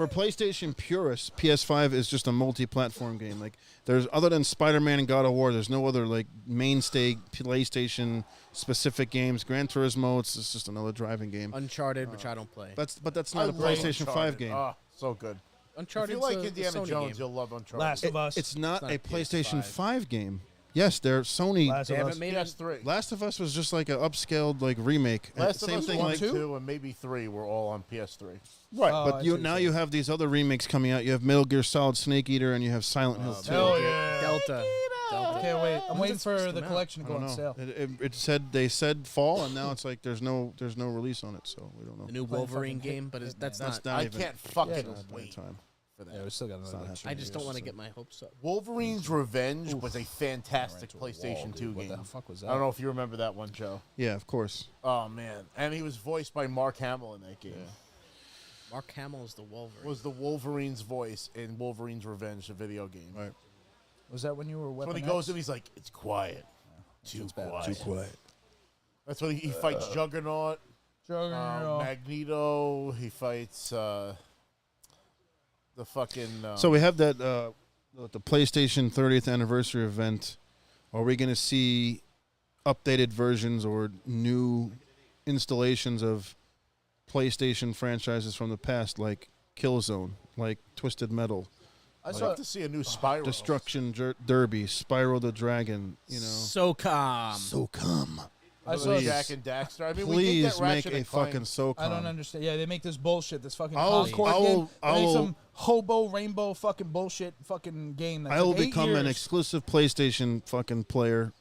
PlayStation purists, PS5 is just a multi-platform game. Like there's other than Spider-Man and God of War, there's no other like mainstay PlayStation specific games. Gran Turismo, it's just another driving game. Uncharted, which I don't play. But that's I not a love PlayStation 5 Uncharted. game. Oh, so good. If Uncharted. you like Indiana Jones, you'll love Uncharted. Last of Us. It's not It's not a a PlayStation PS5. 5 game. Yes, they're Sony. Last They of haven't Us. made PS3. Last of Us was just like an upscaled like remake. Last of Same Us thing 1 like and 2 and maybe 3 were all on PS3. right, Oh, I but see you what now you're you saying. have these other remakes coming out. You have Metal Gear Solid Snake Eater and you have Silent Hill 2. Hell yeah. Delta. Can't wait. I'm When's waiting it for supposed to the come out? collection I to go don't on know. sale. They said fall, and now it's like there's no release on it, so we don't know. The new Playing Wolverine fucking game, but that's That's not. not I even can't fucking Yeah, not wait time. for that. Yeah, we still got not another. happening. I just don't want to get my hopes up. Wolverine's Revenge was a fantastic Ran into a PlayStation wall, 2 dude. What game. the fuck was that? I don't know if you remember that one, Joe. Yeah, of course. Oh man, and he was voiced by Mark Hamill in that game. Mark Hamill is the Wolverine. Was the Wolverine's voice in Wolverine's Revenge, the video game? Right. Was that when you were So Weapon when he X? goes in, he's like, "It's quiet, too It's bad. quiet." Too quiet. That's when he fights Juggernaut, Juggernaut. Magneto. He fights the fucking. So we have that the PlayStation 30th anniversary event. Are we going to see updated versions or new installations of PlayStation franchises from the past, like Killzone, like Twisted Metal, I'd love to see a new Spyro. Destruction Derby, Spyro the Dragon? You know, So calm. come. I I saw Jack and Daxter. I mean, we did get Please make Ratchet a and Clank. fucking SOCOM. I don't understand. Yeah, they make this bullshit. This fucking I'll- Concord I'll- game. They make I'll- some hobo rainbow fucking bullshit fucking game. That's I will like 8 become an years. exclusive PlayStation fucking player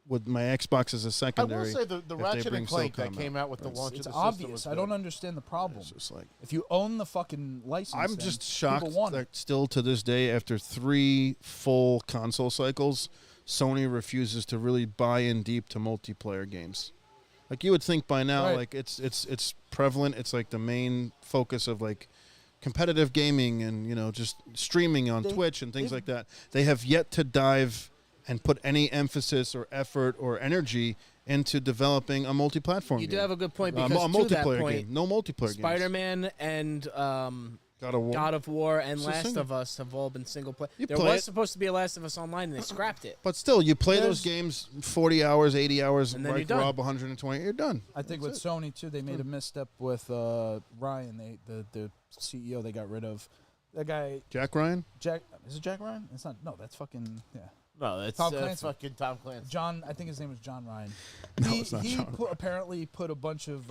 with my Xbox as a I secondary. will say the if they Ratchet bring and Clank that SOCOM came out with the launch It's of the system obvious. was I don't good. understand the problem. It's just like If you own the fucking license, I'm then just people shocked want it. that still to this day, after 3 full console cycles, Sony refuses to really buy in deep to multiplayer games. Like you would think by now, Right. like it's prevalent. It's like the main focus of like competitive gaming and just streaming on Twitch and things like that. They have yet to dive and put any emphasis or effort or energy into developing a multi-platform You game. do have a good point a because to that multiplayer point, game. No multiplayer games. Spider-Man and God God of War, and It's a Last single- of Us have all been single player. You There play was it. supposed to be a Last of Us Online, and they scrapped it. But still, you play There's- those games 40 hours, 80 hours, And then like you're done. Rob 120, you're done. I think with Sony too, they made a misstep with Ryan, the CEO. They got rid of that guy. Jack Ryan? Jack, is it Jack Ryan? It's not. No, that's fucking No, that's Tom Clancy. fucking Tom Clancy. John. I think his name was John Ryan. No, he it's not he John apparently put a bunch of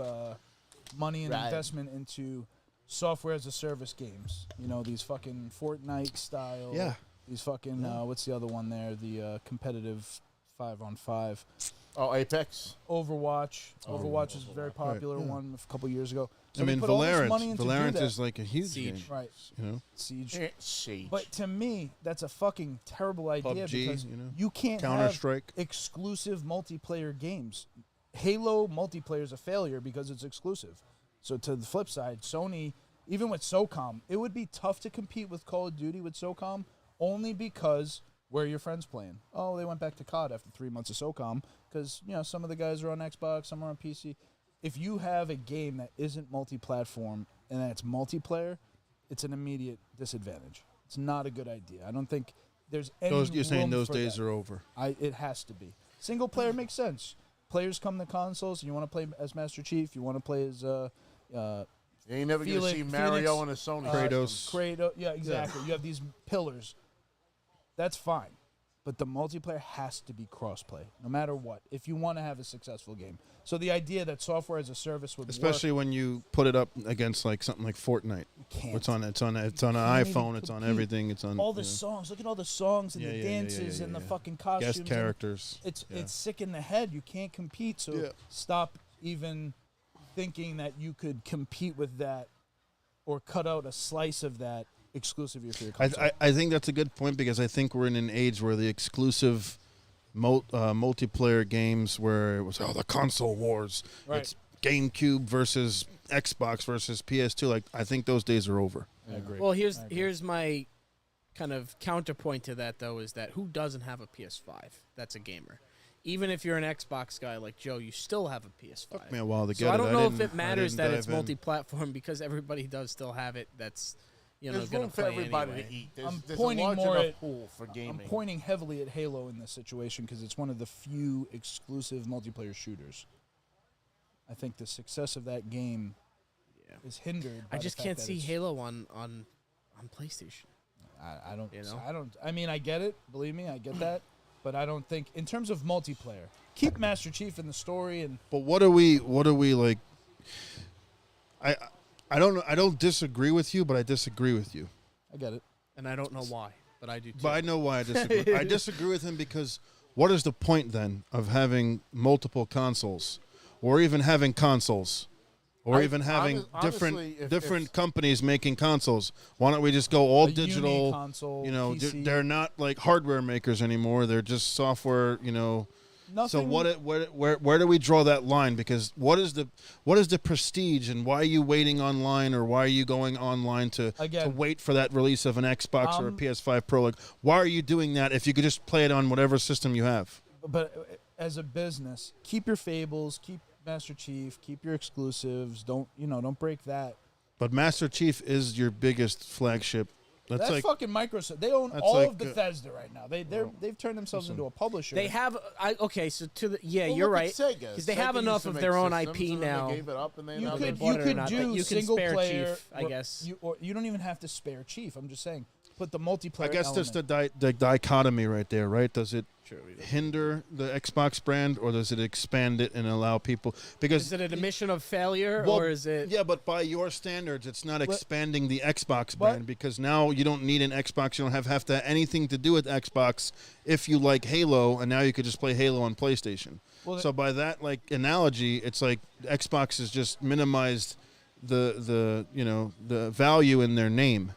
money and Right. investment into software as a service games. You know, these fucking Fortnite style. Yeah. These fucking what's the other one there? The competitive 5-on-5. Oh, Apex. Overwatch. Overwatch is a very popular yeah. one a couple years ago. So I they mean, put all this money Valorant. into do Valorant that. is like a huge Siege. game. Right. You know, Siege. Siege. But to me, that's a fucking terrible idea PUBG, because you know, you can't Counter have Strike. exclusive multiplayer games. Halo multiplayer is a failure because it's exclusive. So to the flip side, Sony, even with SOCOM, it would be tough to compete with Call of Duty with SOCOM only because where are your friends playing? Oh, they went back to COD after 3 months of SOCOM because, you know, some of the guys are on Xbox, some are on PC. If you have a game that isn't multi-platform and that's multiplayer, it's an immediate disadvantage. It's not a good idea. I don't think there's any You're saying room those for days that. are over. It has to be. Single player makes sense. Players come to consoles, and you want to play as Master Chief, you want to play as You ain't never going to see Felix- Mario in a Sony. Kratos. Kratos. Yeah, exactly. You have these pillars. That's fine. But the multiplayer has to be crossplay, no matter what, if you want to have a successful game. So the idea that software as a service would Especially work, when you put it up against like something like Fortnite. can't. It's on an Can't iPhone, even it's on compete. everything, it's on all the you know, songs. Look at all the songs and Yeah, the yeah, yeah, dances yeah, and the yeah. fucking costumes. guest and- characters. It's Yeah. it's sick in the head. You can't compete. So Yeah. stop even thinking that you could compete with that or cut out a slice of that exclusively for your console. I think that's a good point because I think we're in an age where the exclusive multiplayer games where it was the console wars. Right. It's GameCube versus Xbox versus PS2. Like I think those days are over. I agree. Well, here's I agree. here's my kind of counterpoint to that, though, is that who doesn't have a PS5 that's a gamer? Even if you're an Xbox guy like Joe, you still have a PS5. Took me a while to So get I don't it. know if didn't- it I matters didn't that it's dive in. multi-platform because everybody does still have it. That's There's going room to for play everybody anyway. to eat. I'm There's pointing a large more enough at- pool for gaming. I'm pointing heavily at Halo in this situation because it's one of the few exclusive multiplayer shooters. I think the success of that game Yeah. is hindered. By I just the fact can't that see it's- Halo on PlayStation. I don't. You know? I don't. I mean, I get it. Believe me, I get that. But I don't think, in terms of multiplayer, keep Master Chief in the story and But what are we like? I don't know. I don't disagree with you, but I disagree with you. I get it. And I don't know why, but I do too. But I know why I disagree. I disagree with him because what is the point then of having multiple consoles, or even having consoles, or even having honestly, different companies making consoles? Why don't we just go all A digital? console, You know, PC. they're not like hardware makers anymore. They're just software. You know. Nothing. So where do we draw that line? Because what is the prestige, and why are you waiting online, or why are you going online to Again, wait for that release of an Xbox or a Um, PS5 Pro? Like, why are you doing that if you could just play it on whatever system you have? But as a business, keep your fables, keep Master Chief, keep your exclusives. Don't break that. But Master Chief is your biggest flagship. That's like fucking Microsoft. They own that's all like, of Bethesda right now. They've turned themselves into a publisher. They have okay. So Well, you're look at right Sega. because they Sega have used enough to of make their own systems, IP and then now. They gave it up, and they you now could bought it or you could not, do that you can single spare player. Chief, I guess. You don't even have to spare Chief. I'm just saying, put the multiplayer. I guess that's element. the dichotomy right there, right? Does it Sure, we do. hinder the Xbox brand, or does it expand it and allow people? Because Is it an admission of failure, Well, or is it? Yeah, but by your standards, it's not expanding the Xbox But- brand because now you don't need an Xbox. You don't have to have anything to do with Xbox if you like Halo, and now you could just play Halo on PlayStation. Well, So by that analogy, it's like Xbox has just minimized the value in their name.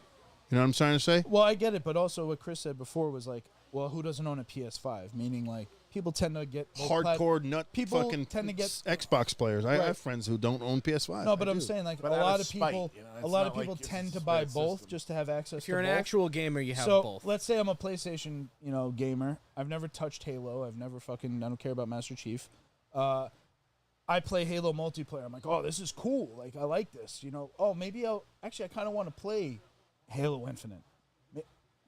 You know what I'm trying to say? Well, I get it, but also what Chris said before was like, well, who doesn't own a PS5? Meaning, like, people tend to get both Hardcore nut people fucking tend to get- Xbox players. I Right. have friends who don't own PS5. No, but I I'm do. saying like But a out lot of of spite, people, you know, a it's lot not of people like it's tend a to buy bad both system. just to have access. If you're to an both. actual gamer, you have so both. let's say I'm a PlayStation, gamer. I've never touched Halo. I don't care about Master Chief. I play Halo multiplayer. I'm like, oh, this is cool. Like, I like this. Oh, maybe I kind of want to play Halo Infinite.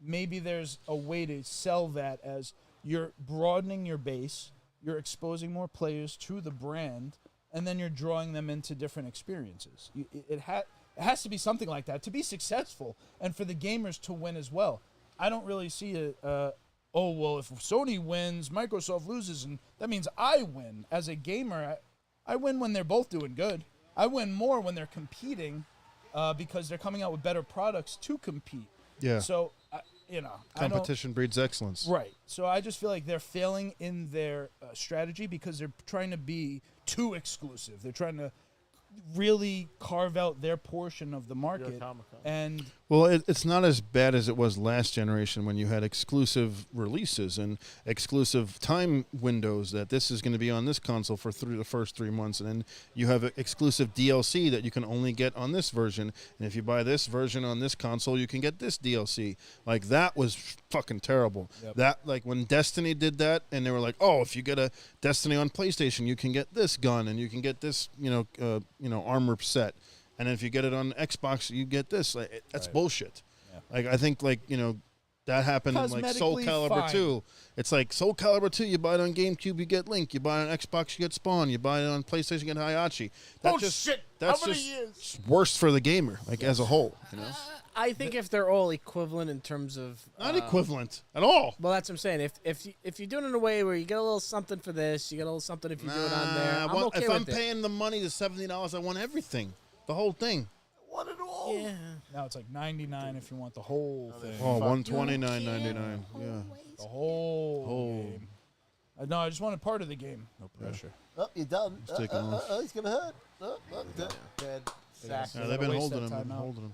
Maybe there's a way to sell that as you're broadening your base, you're exposing more players to the brand, and then you're drawing them into different experiences. It has to be something like that to be successful and for the gamers to win as well. I don't really see it. Oh, well, if Sony wins, Microsoft loses, and that means I win. As a gamer, I win when they're both doing good. I win more when they're competing because they're coming out with better products to compete. Yeah. So, Competition breeds excellence. Right. So I just feel like they're failing in their strategy because they're trying to be too exclusive. They're trying to really carve out their portion of the market. And Well, it's not as bad as it was last generation when you had exclusive releases and exclusive time windows that this is going to be on this console for the first 3 months, and then you have exclusive DLC that you can only get on this version, and if you buy this version on this console, you can get this DLC. Like, that was fucking terrible. Yep. That, like, when Destiny did that, and they were like, oh, if you get a Destiny on PlayStation, you can get this gun, and you can get this, armor set. And if you get it on Xbox, you get this. Like, that's bullshit. Yeah. Like, I think, that happened in, Soul Calibur 2. It's like, Soul Calibur 2, you buy it on GameCube, you get Link. You buy it on Xbox, you get Spawn. You buy it on PlayStation, you get Hayachi. Shit! That's How many just years? worse for the gamer, as a whole. I think if they're all equivalent in terms of Not equivalent at all. well, that's what I'm saying. If you're doing it in a way where you get a little something for this, you get a little something if you do it on there. I'm okay if with I'm it. paying the money, the $70, I want everything. The whole thing. Want it all? Yeah. now it's like $99 if you want the whole thing. Oh, $129.99. Yeah. The whole Oh. game. No, I just wanted part of the game. No pressure. Oh, you're done. It's taking off. He's gonna hurt. Dead. Sack. Yeah, they've been waste holding that him. timeout. Holding him.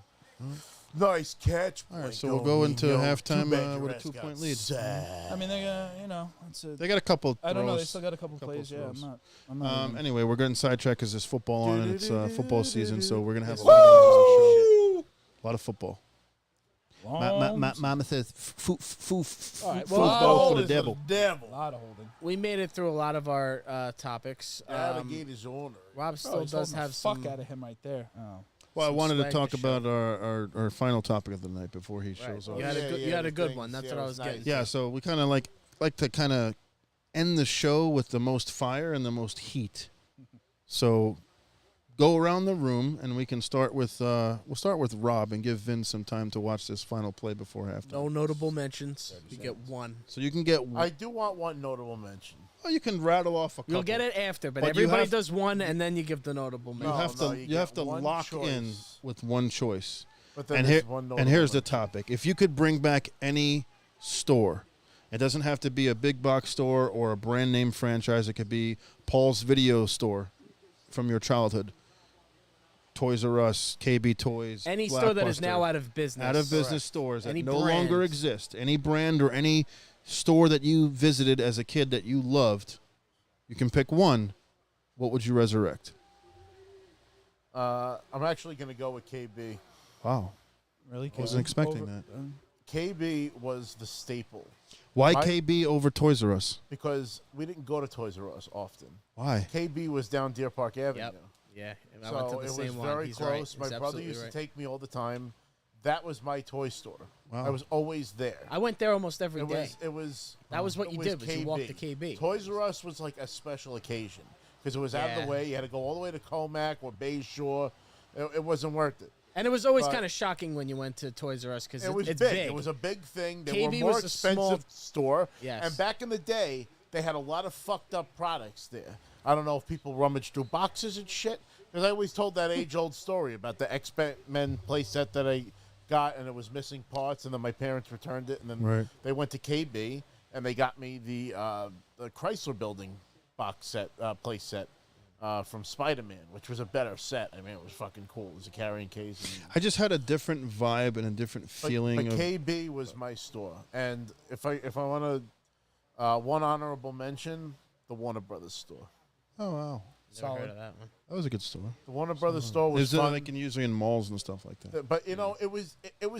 Nice catch. All right, boy. so we'll go into Yo, halftime too bad with your a ass 2-point got lead. sad. I mean, they're gonna, it's a. They got a couple. I don't know. They throws. still got a couple plays. Yeah, throws. I'm not. even- Anyway, we're getting sidetracked because there's football on and it's football season, so we're gonna have a Woo! lot of football. Long Mama says, All right, football well, for the devil. a lot of holding. we made it through a lot of our topics. Alligator's owner. Rob Bro, still he's does holding the have fuck some. out of him right there. Oh. Well, I Some wanted to swag talk to show. about our final topic of the night before he Right. shows up. You had a good, you had a good one. That's what I was getting. Yeah, so we kind of like to kind of end the show with the most fire and the most heat. So go around the room, and we can start with we'll start with Rob and give Vin some time to watch this final play before halftime. No notable mentions. You get one. So you can get. I do want one notable mention. Oh, you can rattle off a couple. You'll get it after, but But you everybody have- does one, and then you give the notable You mention. have No, to you you have get to one lock choice. in with one choice. But then And there's here one and notable here's the mention. topic. If you could bring back any store, it doesn't have to be a big box store or a brand name franchise. It could be Paul's Video Store from your childhood. Toys R Us, KB Toys, Any store that is Blockbuster. now out of business. Out of business stores that Any no longer brand. exist. Any brand or any store that you visited as a kid that you loved, you can pick one. What would you resurrect? I'm actually going to go with KB. Wow. Really? Wasn't expecting that. KB was the staple Why My- KB over Toys R Us? because we didn't go to Toys R Us often. Why? KB was down Deer Park Avenue. Yep. Yeah, and I went to So the it was same one. very He's close. right. He's My brother absolutely used right. to take me all the time. That was my toy store. Wow. I was always there. I went there almost every day. It was. That was what it you was did, was you walked to KB. Toys R Us was like a special occasion because it was out of Yeah. the way. You had to go all the way to Comac or Bayshore. It wasn't worth it. And it was always But- kind of shocking when you went to Toys R Us because It was it's big. big. It was a big thing. They KB were more was a expensive small- store. Yes. And back in the day, they had a lot of fucked up products there. I don't know if people rummaged through boxes and shit. Because I always told that age-old story about the X-Men playset that I got, and it was missing parts, and then my parents returned it, and then Right. they went to KB, and they got me the Chrysler Building box set, playset from Spider-Man, which was a better set. I mean, it was fucking cool. It was a carrying case. And, I just had a different vibe and a different feeling but of. KB was my store, and if I want to one honorable mention, the Warner Brothers store. Oh wow, Never heard of that one. that was a good store. The Warner Brothers store was Is it fun. like usually in malls and stuff like that? But you know, it was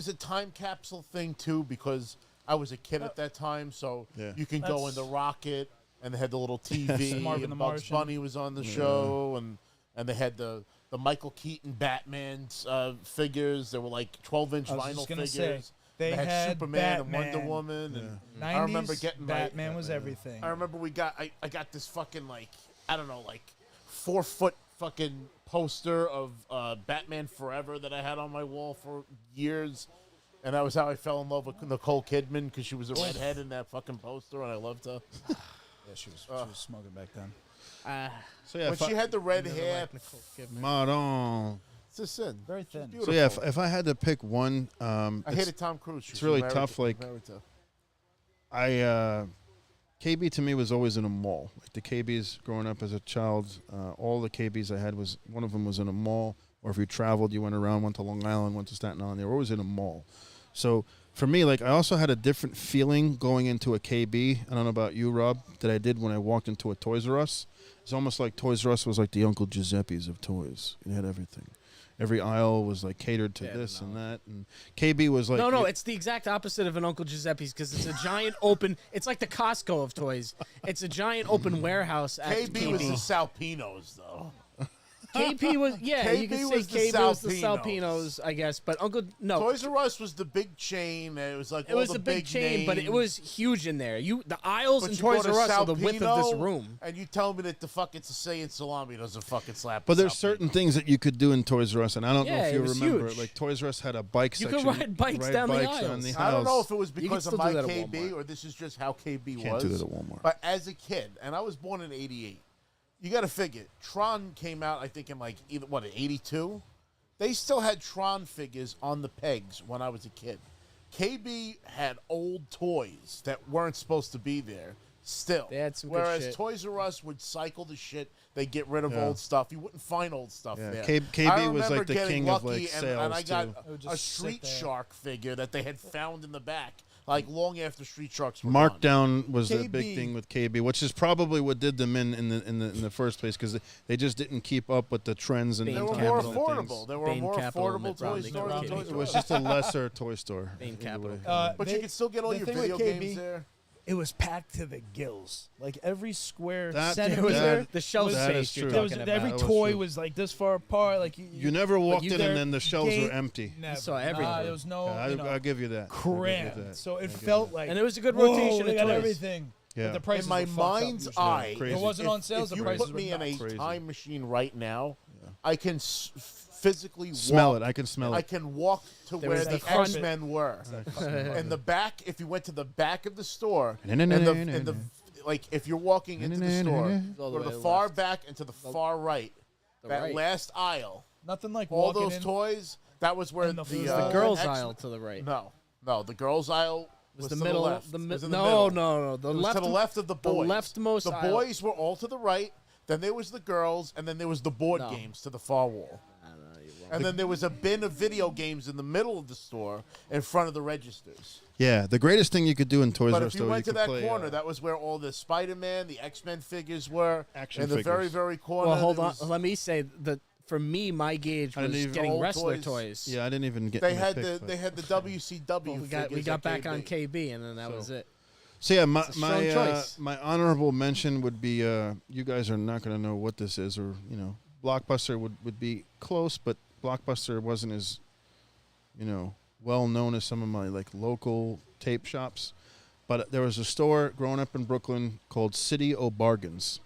a time capsule thing too because I was a kid at that time, so Yeah. you can go in the rocket and they had the little TV. Marvin and the Bugs Martian. Bunny was on the show, and they had the the Michael Keaton Batman's figures. There were like 12-inch I was vinyl just gonna figures. say, they had had Superman Batman. and Wonder Woman. And 90s, I remember getting Batman was everything. I remember I got this fucking like, I don't know, like 4-foot fucking poster of Batman Forever that I had on my wall for years. And that was how I fell in love with Nicole Kidman, because she was a redhead in that fucking poster, and I loved her. Yeah, she was smoking back then. So yeah, When she had the red hair, Madon. it's a sin. Very thin. So yeah, if I had to pick one, I hated Tom Cruise. it's really tough. Like KB to me was always in a mall. Like the KBs growing up as a child, all the KBs I had was one of them was in a mall. Or if you traveled, you went around, went to Long Island, went to Staten Island. They were always in a mall. So for me, like I also had a different feeling going into a KB. I don't know about you, Rob, that I did when I walked into a Toys R Us. It's almost like Toys R Us was like the Uncle Giuseppe's of toys. It had everything. Every aisle was like catered to this and that, and KB was like No, it's the exact opposite of an Uncle Giuseppe's, because it's a giant open. It's like the Costco of toys. It's a giant open warehouse. At KB was the Salpinos, though. KP was you KB could say was the KB was the Salpinos. Salpinos, I guess. But no, Toys R Us was the big chain. It was like it all was the a big chain, names. but it was huge in there. The aisles But in you go Toys to R Us are the width of this Salpino, room. And you tell me that the fucking Sicilian salami doesn't fucking slap. But the there's Salpino. certain things that you could do in Toys R Us, and I don't know Yeah, if it you was remember. huge. Like Toys R Us had a bike You section. could ride bikes down the bikes on aisles. the I don't know aisles. if it was You can because of still do my that at KB Walmart. or this is just how KB Can't was. do that at Walmart. But as a kid, and I was born in '88, you got to figure Tron came out, I think, in like either in '82. They still had Tron figures on the pegs when I was a kid. KB had old toys that weren't supposed to be there still. They had some good Whereas shit. Toys R Us would cycle the shit. They get rid of Yeah. old stuff. You wouldn't find old stuff Yeah, there. KB I was remember like the getting king of, lucky like, and I sales, got too. It would a just sit Street there. Shark figure that they had found in the back, like long after Street Sharks were gone. Markdown was the big KB. thing with KB, which is probably what did them in the first place, because they just didn't keep up with the trends and Bain They were more Capital. affordable. They were a Bain more Capital affordable and toy Romney store than Capital. Toys It R was Us. just a lesser toy store. Bain either Capital. way. But you could still get all the your thing video with KB, games there. It was packed to the gills. Like every square That- centimeter. The shelf That is space you're true. There was, talking every about. That was toy true. was like this far apart. Like You never walked you in there- and then the shelves gate- were empty. Never. saw everything. There was no, I'll give you that. I'll give you cramped. that. So I'll it give you felt that. like, And it was a good whoa, rotation they of got toys. everything. Yeah. But the prices In my were fucked up mind's usually. eye, crazy. If it wasn't on sales, if the you prices put me were in a nuts. Crazy. time machine right now, I can physically Smell walk. it. I can smell I it. can walk to There where was the the front- X-Men were. In the back, if you went to the back of the store, No, no, and no, the, no, and the no. like, if you're walking into the store, All go the to the way far left. back and to the far right, that right. last aisle, Nothing like all walking those in. toys. That was where And the the, food. The girls' X- aisle to the right. No, the girls' aisle was the to middle. The left. The was in no, the middle. no. The It was left to the left of the boys. The leftmost The aisle. boys were all to the right. Then there was the girls, and then there was the board No. games to the far wall. And then there was a bin of video games in the middle of the store in front of the registers. Yeah, the greatest thing you could do in Toys But R if Us, you though, went to could that play, corner, that was where all the Spider-Man, the X-Men figures were. Action in the very, figures. very corner. Well, hold there on. was- Let me say that for me, my gauge I didn't was even- getting Old wrestler toys. toys. Yeah, I didn't even get. They my had pick, the but- they had the WCW. Well, we figures got at back KB. on KB, and then that was it. So yeah, my It's a strong choice. my honorable mention would be you guys are not going to know what this is, or Blockbuster would be close, but Blockbuster wasn't as well known as some of my like local tape shops. But there was a store growing up in Brooklyn called City O Bargains.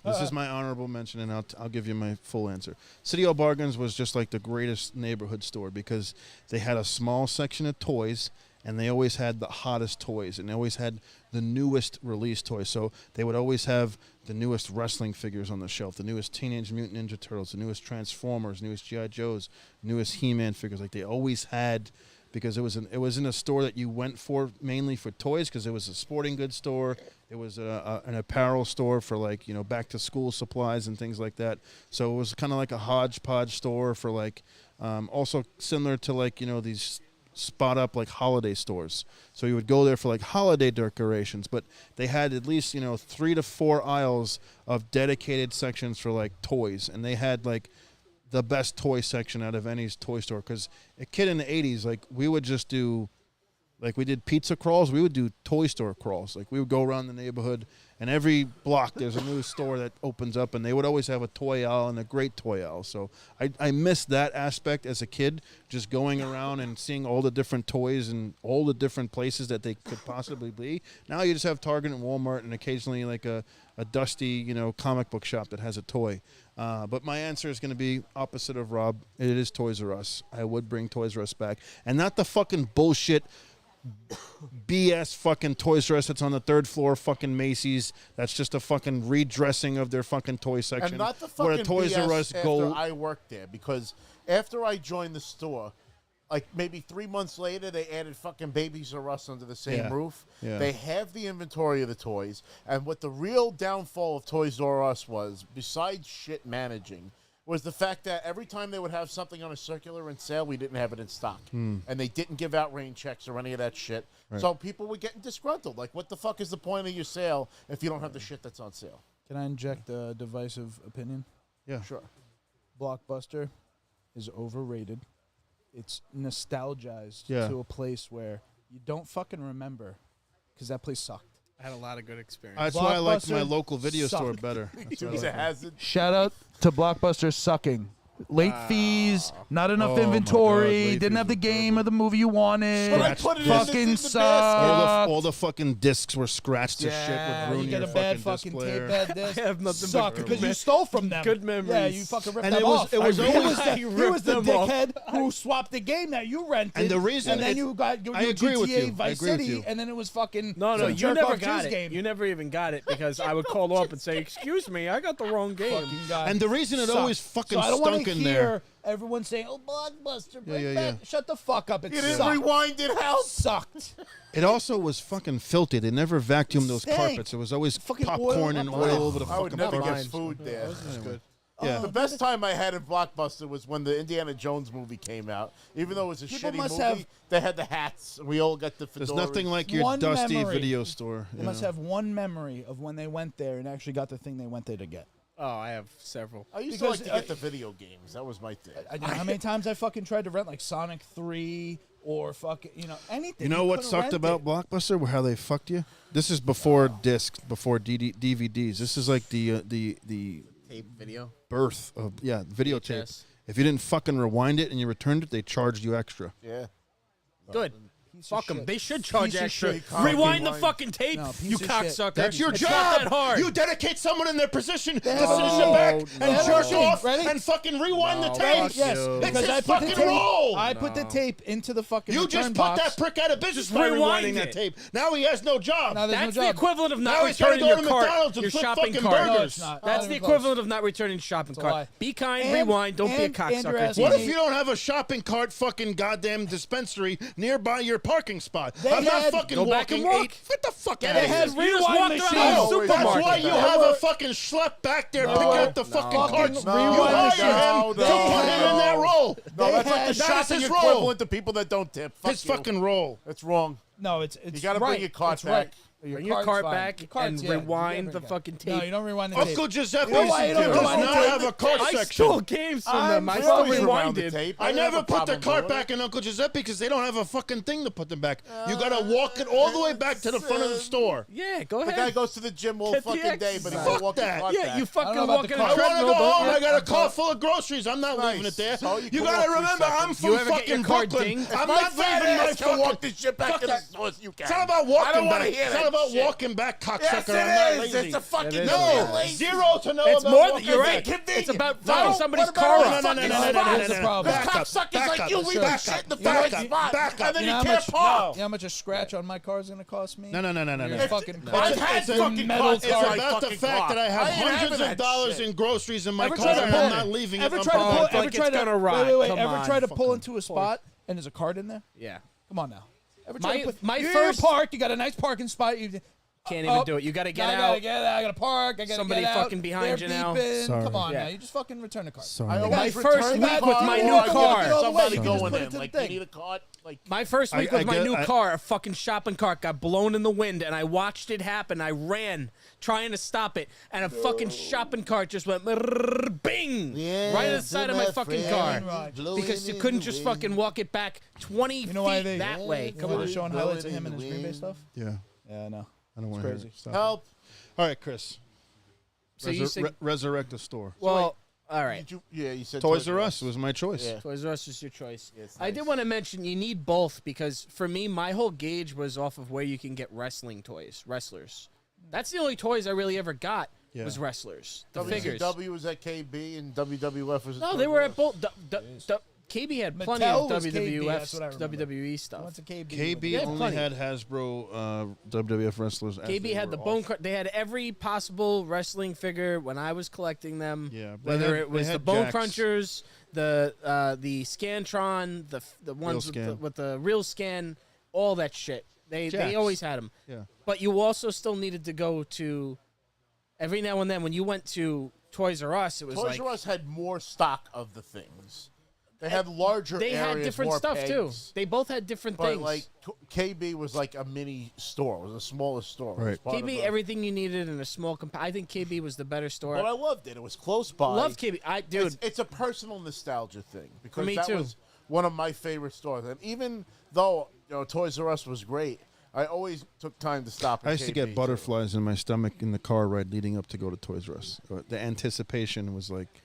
This is my honorable mention, and I'll give you my full answer. City O Bargains was just like the greatest neighborhood store because they had a small section of toys, and they always had the hottest toys, and they always had the newest release toys. So they would always have the newest wrestling figures on the shelf, the newest Teenage Mutant Ninja Turtles, the newest Transformers, newest G.I. Joes, newest He-Man figures. Like they always had, because it was in a store that you went for mainly for toys, because it was a sporting goods store. It was an apparel store for like back to school supplies and things like that. So it was kind of like a hodgepodge store for like also similar to like these spot up like holiday stores. So you would go there for like holiday decorations, but they had at least 3 to 4 aisles of dedicated sections for like toys, and they had like the best toy section out of any toy store. Because a kid in the 80s, like we would just do Like we did pizza crawls, we would do toy store crawls. Like we would go around the neighborhood, and every block there's a new store that opens up, and they would always have a toy aisle and a great toy aisle. So I missed that aspect as a kid, just going around and seeing all the different toys and all the different places that they could possibly be. Now you just have Target and Walmart and occasionally like a dusty, comic book shop that has a toy. But my answer is going to be opposite of Rob. It is Toys R Us. I would bring Toys R Us back. And not the fucking bullshit BS fucking Toys R Us that's on the third floor fucking Macy's. That's just a fucking redressing of their fucking toy section. And not the where fucking Toys BS R Us after go. I worked there, because after I joined the store, like maybe 3 months later, they added fucking Babies R Us under the same roof. Yeah. They have the inventory of the toys. And what the real downfall of Toys R Us was, besides shit managing, was the fact that every time they would have something on a circular in sale, we didn't have it in stock. And they didn't give out rain checks or any of that shit. Right. So people were getting disgruntled. Like, what the fuck is the point of your sale if you don't have the shit that's on sale? Can I inject a divisive opinion? Yeah. Sure. Blockbuster is overrated. It's nostalgized Yeah. to a place where you don't fucking remember because that place sucked. I had a lot of good experience. That's why I like my Blockbuster local video store sucked. better. That's why I Use like a it. hazard. Shout out to Blockbuster sucking. Late fees, not enough Oh my God, inventory, late didn't fees have the were game or the movie you wanted. But I put it in the fucking basket. sucked. All the fucking discs were scratched to shit Yeah, with you ruin get your a bad fucking fucking disc tape, player. bad disc. I have nothing but Sucked good because you mem- stole from them. good Yeah, memories. you fucking ripped And them it was- off. it was He always- was the, I he ripped was the them off. dickhead who swapped the game that you rented. And the reason and then it- you got your I agree with GTA you. I Vice agree with City, you. and then it was fucking No, some you jerk never off got Jizz it. game. You never even got it because I would call up and say, "Excuse me, I got the wrong game." Fucking guy. And the reason it Sucked. always fucking so I don't wanna stunk in hear there. everyone saying, "Oh, Blockbuster, bring yeah, back." yeah. Shut the fuck up. It You didn't sucked. rewind it, Hal? Sucked. It also was fucking filthy. They never vacuumed those Stank. carpets. It was always Fucking popcorn oil and up oil there. over the I would fucking never carpets. get food there. Yeah. The best time I had at Blockbuster was when the Indiana Jones movie came out. Even though it was a People shitty must movie, have- they had the hats. We all got the fedoras. There's nothing like your One dusty memory. video store. They must have one memory of when they went there and actually got the thing they went there to get. Oh, I have several. I used Because, to like to get the video games. That was my thing. You know how many times I fucking tried to rent like Sonic 3 or fucking, anything. You know what couldn't sucked rent about it. Blockbuster? How they fucked you? This is before discs, before DVDs. This is like the Tape video. birth of videotape. VHS. If you didn't fucking rewind it and you returned it, they charged you extra. Yeah. Good. Piece of Fuck them. shit. They should charge Piece of extra. shit. Rewind the Rewind. fucking tape, No, piece you of shit. cocksucker. That's your It's job. not that hard. You dedicate someone in their position to sit in Oh, the back no. and jerk Ready? off Ready? and fucking rewind the No, tape. fuck Yes, you. It's because his I put the fucking tape. role. I put the tape into the fucking You return just put box. that prick out of business Just by rewind rewinding that it. tape. Now he has no job. Now there's That's no the job. equivalent of Now not he's gotta returning go your to cart, McDonald's and your flip shopping fucking cart. No, burgers. it's not. That's Not the even close. equivalent of not returning your shopping a cart. lie. Be kind, And- rewind, don't be a and Andrew cocksucker. asked What me- if you don't have a shopping cart fucking goddamn dispensary nearby your parking spot? They I'm not had- fucking Go back and walking walk. Get the fuck out They of had here. You just rewind walked machines. around the No, supermarket. That's why you They have were- a fucking schlep back there No. picking up the fucking Fucking carts. No. You rewind hire machines. him to No. put him in that role. No, They that's like the had- That's shopping his role. equivalent to people that don't tip. Fuck His you. fucking role. That's wrong. No, it's You gotta bring right. your cart It's right. back. Bring your cart's cart fine. back Your cart's- and yeah, you rewind gotta the bring it. fucking No, tape. you don't rewind the Uncle tape. Giuseppe You know why you don't does rewind the not tape? have a cart I section. stole games from them. I We still always rewind the it. tape. I didn't have never a put the problem cart doing back it. in Uncle Giuseppe because they don't have a fucking thing to put them back. You gotta walk it all the way back to the front of the store. Yeah, go The ahead. guy goes to the gym all Get the fucking day, but he exercise. won't walk the Fuck cart Yeah, back. you fucking about walk the in a cart. I want to treadmill. go don't home. you? I got a car full of groceries. I'm not leaving it there. So you You can gotta walk 3 remember, I'm seconds. from You ever get your fucking car Brooklyn. dinged? I'm My not fat leaving my ass can walk fucking. this shit back Fuck to the that. stores. You can. It's not about I walking don't wanna back. hear It's that not about shit. walking back, Yes, cocksucker. I'm not it lazy. is. It's a fucking It is. No, 0 to no. It's about more than walking you're back. right. Convenient. It's about No, finding somebody's what about car all up. the fucking spots? That's the problem. Back up, Cocksuckers back like up, you leave back shit up, in the back fucking up, spot, back up. and then You know you how can't much? park. You know how much a scratch on my car is going to cost me? No. Your fucking car. I've had It's a fucking metal carts in It's car. my about the fucking fact car. that I have ain't hundreds having of that dollars shit. in groceries in my Ever car, try to and pull- I'm not leaving it Ever on try to pull? purpose. like Ever it's try to? gonna rot. Wait. Come Ever on. try to pull into a spot and there's a cart in there? Yeah. Come on now. Ever My- try to put, my you're first- parked. You got a nice parking spot. You Can't even do it. You got to get I out. gotta get out. I gotta park. I gotta Somebody get out. fucking behind They're you now. beeping. Sorry. Come on Yeah. now. You just fucking return the car. Sorry. I My always first return week the with car my or new I give car. it to Somebody You just going put it in. to the Like, thing. you need a cart? Like, My first week with my get- new car, a fucking shopping cart got blown in the wind, and I watched it happen. I ran trying to stop it, and a fucking shopping cart just went bing right at the side of my fucking car because you couldn't just fucking walk it back 20 You know why feet they that way. Come on, showing highlights of him and his Green Bay stuff. Yeah. Yeah, I know. I don't want to hear it. Stop. help. All right, Chris. So you said, Resurrect the store. well, all right. You said Toys R Us was my choice. Yeah. Toys R Us is your choice. Yeah, it's I did nice. want to mention you need both because for me, my whole gauge was off of where you can get wrestling toys, wrestlers. That's the only toys I really ever got Yeah. was wrestlers, the figures. WCW was at KB and WWF was at No, Toys they were R at Us. both. KB had plenty Mattel of was KB, that's what I WWF, remember. WWE stuff. What's a KB? KB They had only plenty. had Hasbro WWF wrestlers. as KB they had were the off. bone. They had every possible wrestling figure when I was collecting them. Yeah, they whether had- it was they the had Bone Jax. Crunchers, the Scantron, the ones scan. with the real scan, all that shit. They Jax. always had them. Yeah. But you also still needed to go to every now and then when you went to Toys R Us. It was Toys like R Us had more stock of the things. They had larger they areas, had different more stuff too. pegs. They both had different But things. like KB was like a mini store. It was the smallest store. It was Right. part of KB, the- everything you needed in a small. I think KB was the better store. But I loved it. It was close by. Love KB. Dude, It's a personal nostalgia thing because me that too. was one of my favorite stores. And even though Toys R Us was great, I always took time to stop. At I used to KB get too. butterflies in my stomach in the car ride leading up to go to Toys R Us. The anticipation was like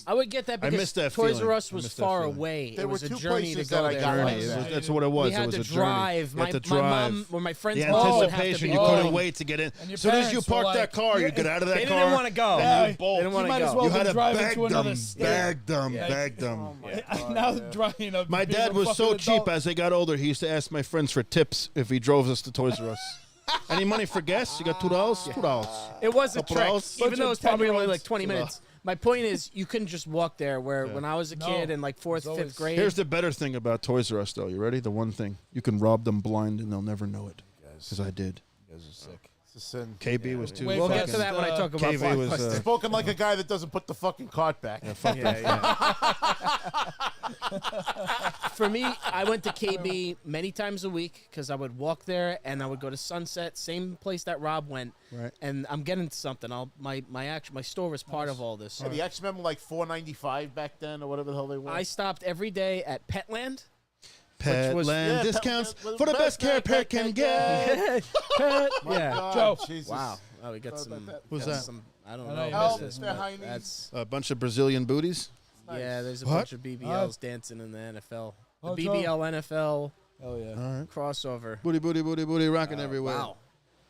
I would get that I because missed that Toys feeling. R Us I was missed that far feeling. away. There It was were a two journey to places go that I there. got journey. like It that. was, that's what it was. We had it was to a drive. journey. You had to My drive. mom or my friend's The mom would have to anticipation, be you going. couldn't wait to get in. And your As soon as you parents were parked that like- car, you get out of that They car. didn't want to go. and you bolt. They didn't want You to might go. as well You be had to driving bag to another them, state. bag them, Yeah. bag them. Now driving. My dad was so cheap as they got older, he used to ask my friends for tips if he drove us to Toys R Us. Any money for gas? You got $2? $2. It was a Couple trick, hours. even Bunch though of it's probably only 10-year-olds. like 20 minutes. My point is, you couldn't just walk there. Where Yeah. when I was a No. kid in like fourth, It's always- fifth grade, Here's the better thing about Toys R Us, though. You ready? The one thing. You can rob them blind and they'll never know it. Because I did. It's a sin. KB was too. Way we'll get past to that when I talk about KV was, Blockbuster. Spoken like a guy that doesn't put the fucking cart back. For me, I went to KB many times a week because I would walk there and I would go to Sunset, same place that Rob went. Right. And I'm getting to something. My store was part of all this. The X-Men were like $4.95 back then, or whatever the hell they were. I stopped every day at Petland. Petland was- Yeah, discounts Petland- for the best care pet can get. Yeah. Joe. Jesus. Wow. Oh, we got some. Who's got that? Some, I don't I know know. you what missed it this, is, they're but heinies. That's A bunch of Brazilian booties. yeah. There's a What? bunch of BBLs dancing in the NFL. The Oh, Joe. BBL NFL Oh yeah. All right. crossover. Booty, booty, booty, booty, rocking everywhere. Wow.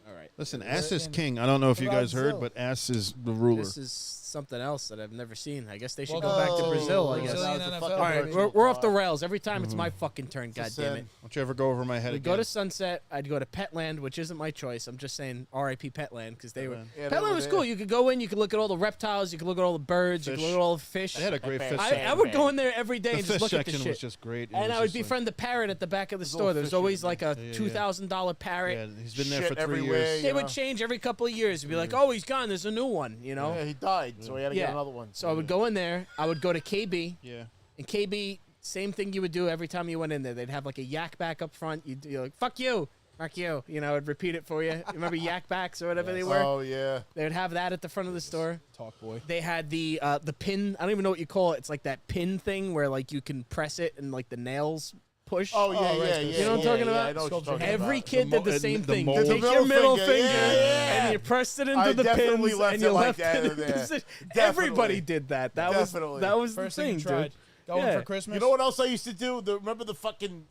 All right. Listen, ass is king. I don't know if you guys heard, Brazil. but ass is the ruler. This is something else that I've never seen. I guess they should Welcome go back to Oh, Brazil. I guess. Brazilian That was a NFL. fucking All right, virtual we're off the car. rails. Every time it's my fucking turn. God damn it. Don't you ever go over my head We again. go to Sunset. I'd go to Petland, which isn't my choice. I'm just saying R.I.P. Petland because they were. Yeah, they Petland were was there. cool. You could go in. You could look at all the reptiles. You could look at all the birds. You Fish. could look at all the fish. I had a great fish I section. would go in there every day The and just fish look at the section shit. was just great. It And was I would just like- befriend the parrot at the back of the There's store. all There's fishy always in like a Yeah, yeah. $2,000 parrot. Yeah, he's been there Shit for 3 everywhere, years. you They would know? change every couple of years. You'd be like, oh, he's gone. There's a new one, you know? Yeah, he died, so we had to get another one. So I would go in there. I would go to KB. Yeah. And KB, same thing you would do every time you went in there. They'd have like a yak back up front. You're like, fuck you, you. You know, I'd repeat it for you. Remember yak backs or whatever they were? Oh yeah. They would have that at the front of the store. Talk boy. They had the pin. I don't even know what you call it. It's like that pin thing where like you can press it and like the nails push. Oh yeah, right, yeah, so- yeah. You know what I'm talking yeah, about? I know what you're talking Every about. kid did the The same the thing. You mold. take The your middle finger, finger yeah. and you pressed it into I the definitely pins left and it you like left that it in in there. position. Definitely. Everybody did that. Definitely. That was First the thing thing, you tried. dude. Going Yeah. for Christmas. You know what else I used to do? Remember the fucking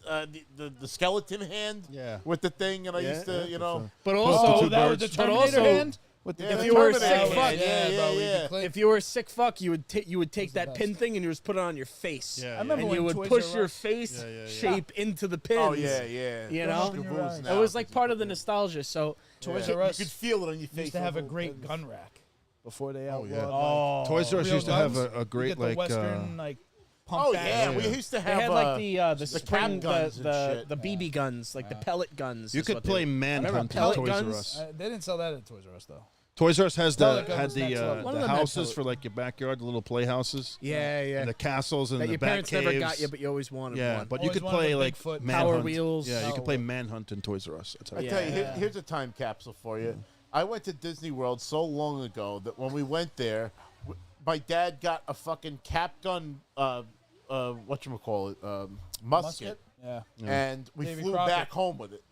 the skeleton hand? Yeah. With the thing, and I Yeah, used to, yeah, you for know. sure. But Oh, also, that was the but Terminator also, hand with the Yeah, if the you were a Terminator sick hand, fuck, yeah. if you were a sick fuck, you would take that best. pin thing and you just put it on your face. Yeah, I remember And when you would Toys push R your Us- face Yeah, yeah, yeah. shape into the pins. Oh yeah, yeah. You Don't know? open your eyes. It was like part of the nostalgia. So Toys Yeah. R Us You could feel it on your face. used to have a those great pins. gun rack before they outlawed. yeah. like, Toys R Us real used to have guns. a great you get the like Western like pump Oh back. yeah, we used to They have had like the the spring, cap guns and shit. the BB guns, like the pellet guns. You is could what they play were. Manhunt Remember in pellet Toys guns? R Us. They didn't sell that at Toys R Us though. Toys R Us has Pellet the guns next level. One of the them had houses pellet. for like your backyard, the little playhouses. Yeah, yeah. And the castles and That the your bat parents caves. never got you, but you always wanted Yeah, one. but you Always could wanted play the like Bigfoot Manhunt. Power Wheels. Yeah, you Power could play Wheel. Manhunt in Toys R Us. That's how I you tell you, Yeah. here's a time capsule for you. I went to Disney World so long ago that when we went there, my dad got a fucking cap gun, whatchamacallit, musket, Yeah. and we Davy flew Crockett. back home with it.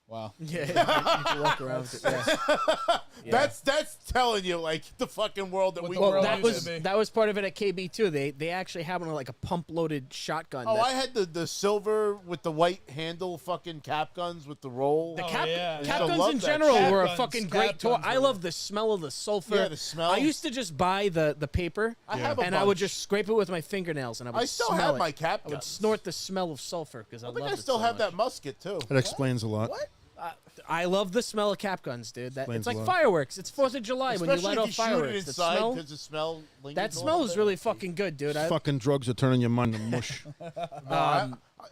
Wow. Yeah, you can walk around with it. Yeah. That's telling you like the fucking world that What we the grew world up that in. used was to be. that was part of it at KB too. They actually had one like a pump loaded shotgun. Oh, that- I had the silver with the white handle fucking cap guns with the roll. The Oh, cap, yeah. cap I used to guns love in that general shit. were a Cap fucking guns, great cap toy. guns I were- love the smell of the sulfur. Yeah, the smell. I used to just buy the paper I have a and I would bunch. just scrape it with my fingernails and I would I still smell have it. my cap I would guns. snort the smell of sulfur because I I think love I it still so have much. that musket too. That explains a lot. What? I love the smell of cap guns, dude. That, Explains it's like a lot. fireworks. It's 4th of July when you Especially light if off you shoot it fireworks. The inside smell, because the smell lingers that a little smell is bit. really fucking good, dude. Fucking drugs are turning your mind to mush.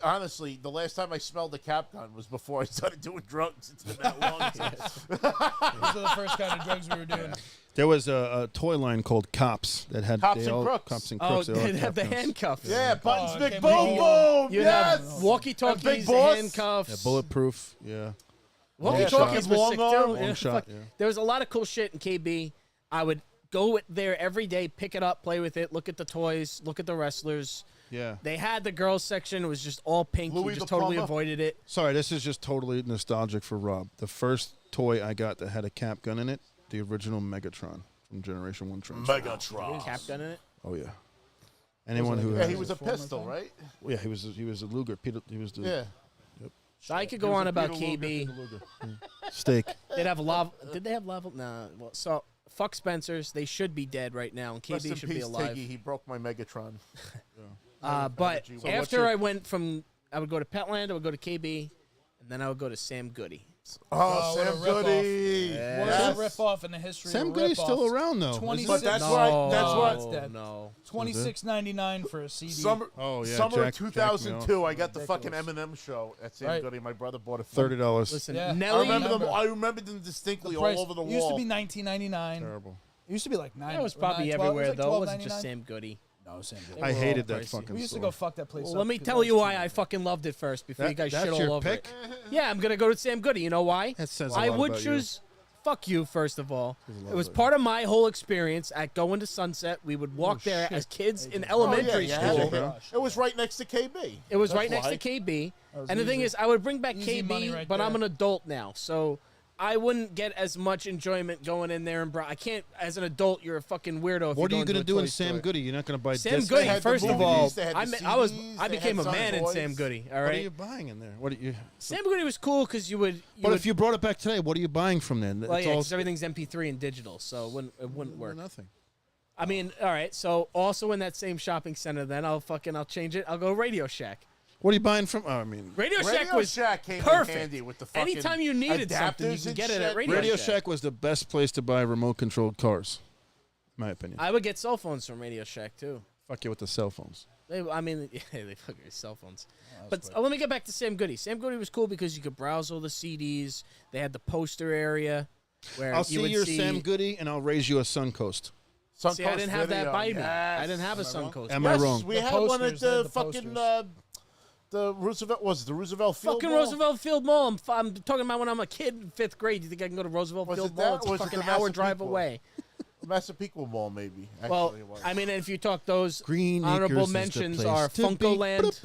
Honestly, the last time I smelled a cap gun was before I started doing drugs. It's been that long. Those are the first kind of drugs we were doing. There was a toy line called Cops that had Cops they and all- Crooks. Cops and Oh, Crooks. they all they'd have the cap guns. handcuffs. Yeah, buttons, Oh, big okay, boom, but boom. You'd Yes. have walkie-talkies, Big boss. handcuffs. Yeah, bulletproof. Yeah. Walkie-talkies Long was sick arm. too. Long Yeah, shot, fuck. yeah. There was a lot of cool shit in KB. I would go there every day, pick it up, play with it, look at the toys, look at the wrestlers. Yeah. They had the girls section. It was just all pink. Louis You just the totally Plumber. avoided it. Sorry, this is just totally nostalgic for Rob. The first toy I got that had a cap gun in it, the original Megatron from Generation 1 Transformers. Megatron. Cap gun in it. Oh yeah. Anyone who Yeah, has he was a pistol, right? yeah, he was a Luger. Peter, he was the Yeah. So I could go on about Peter Luger. KB. steak. They'd have lava. Did they have lava? Nah. Well, so fuck Spencers. They should be dead right now, and Rest KB in should peace, be alive. Tiggy. He broke my Megatron. But So what's after your- I went from, I would go to Petland, I would go to KB, and then I would go to Sam Goody. Oh, what a Sam rip-off. Goody. Worst rip-off in the history Sam of Goody's rip-offs. still around though. 26 But that's No, right. That's No, right. it's dead. No. $26.99 for a CD. Summer, Oh, yeah, summer Jack- of Jack 2002, I got the Ridiculous. fucking Eminem show at Sam Right. Goody. My brother bought it for me. $30. Listen, Yeah. Nelly. I remember them. Remember. I remember them distinctly Price all over the wall. used to be $19.99. Terrible. It used to be like $9. That was probably 12, everywhere it was like though. It wasn't $12.99. just Sam Goody. No, Sam Goody. I were all hated that pricey. fucking We used to store. go fuck that place Well, up let me because tell that you was why too I much. fucking loved it first before you guys that's shit your all over pick? it. Yeah, I'm gonna go to Sam Goody. You know why? That says a I lot would about you. choose. Fuck you, first of all. a lot It was about part of my whole experience at going to Sunset. We would walk there as kids in Oh, elementary yeah, school. yeah. It was right next to KB. It was That's right next why. to KB. was And the thing easy. is, I would bring back Easy money KB, right but I'm there. an adult now. So I wouldn't get as much enjoyment going in there. And I can't, as an adult, you're a fucking weirdo. If What are you you going gonna to do a in toy Sam store. Goody? You're not gonna buy Sam discs? Goody, had the first of movies, all, they had the I CDs, became they a had man in toys. Sam Goody. All What are right, you buying in there? What are you? Sam Goody was cool because you would. But if you brought it back today, what are you buying from there? well, It's yeah, all 'cause everything's MP3 and digital, so it wouldn't work. nothing. I mean, all right. So also in that same shopping center, then I'll change it. I'll go Radio Shack. What are you buying from? Oh, I mean, Radio Shack Radio was Shack came in perfect. handy with the fucking Anytime you needed something, you adapters can and get it at shit. Radio, Radio Shack. Shack was the best place to buy remote-controlled cars, in my opinion. I would get cell phones from Radio Shack too. Fuck you with the cell phones. I mean, yeah, they fuck your cell phones. But let me get back to Sam Goody. Sam Goody was cool because you could browse all the CDs. They had the poster area where I'll you see would your see. Sam Goody, and I'll raise you a Suncoast. See, I didn't have that by me. I Yes. didn't have a Suncoast. Am I wrong? We The had one at posters, they had the the fucking posters. the Roosevelt. Was it the Roosevelt Field Fucking Mall? Roosevelt Field Mall. I'm talking about when I'm a kid in 5th grade. You think I can go to Roosevelt Was Field it Mall? that, It's or a was it fucking the hour drive Massapequa? away. Massapequa Mall, maybe. Actually, Well, it was. I mean, if you talk those Green honorable Acres is the mentions place are to be. Funkoland,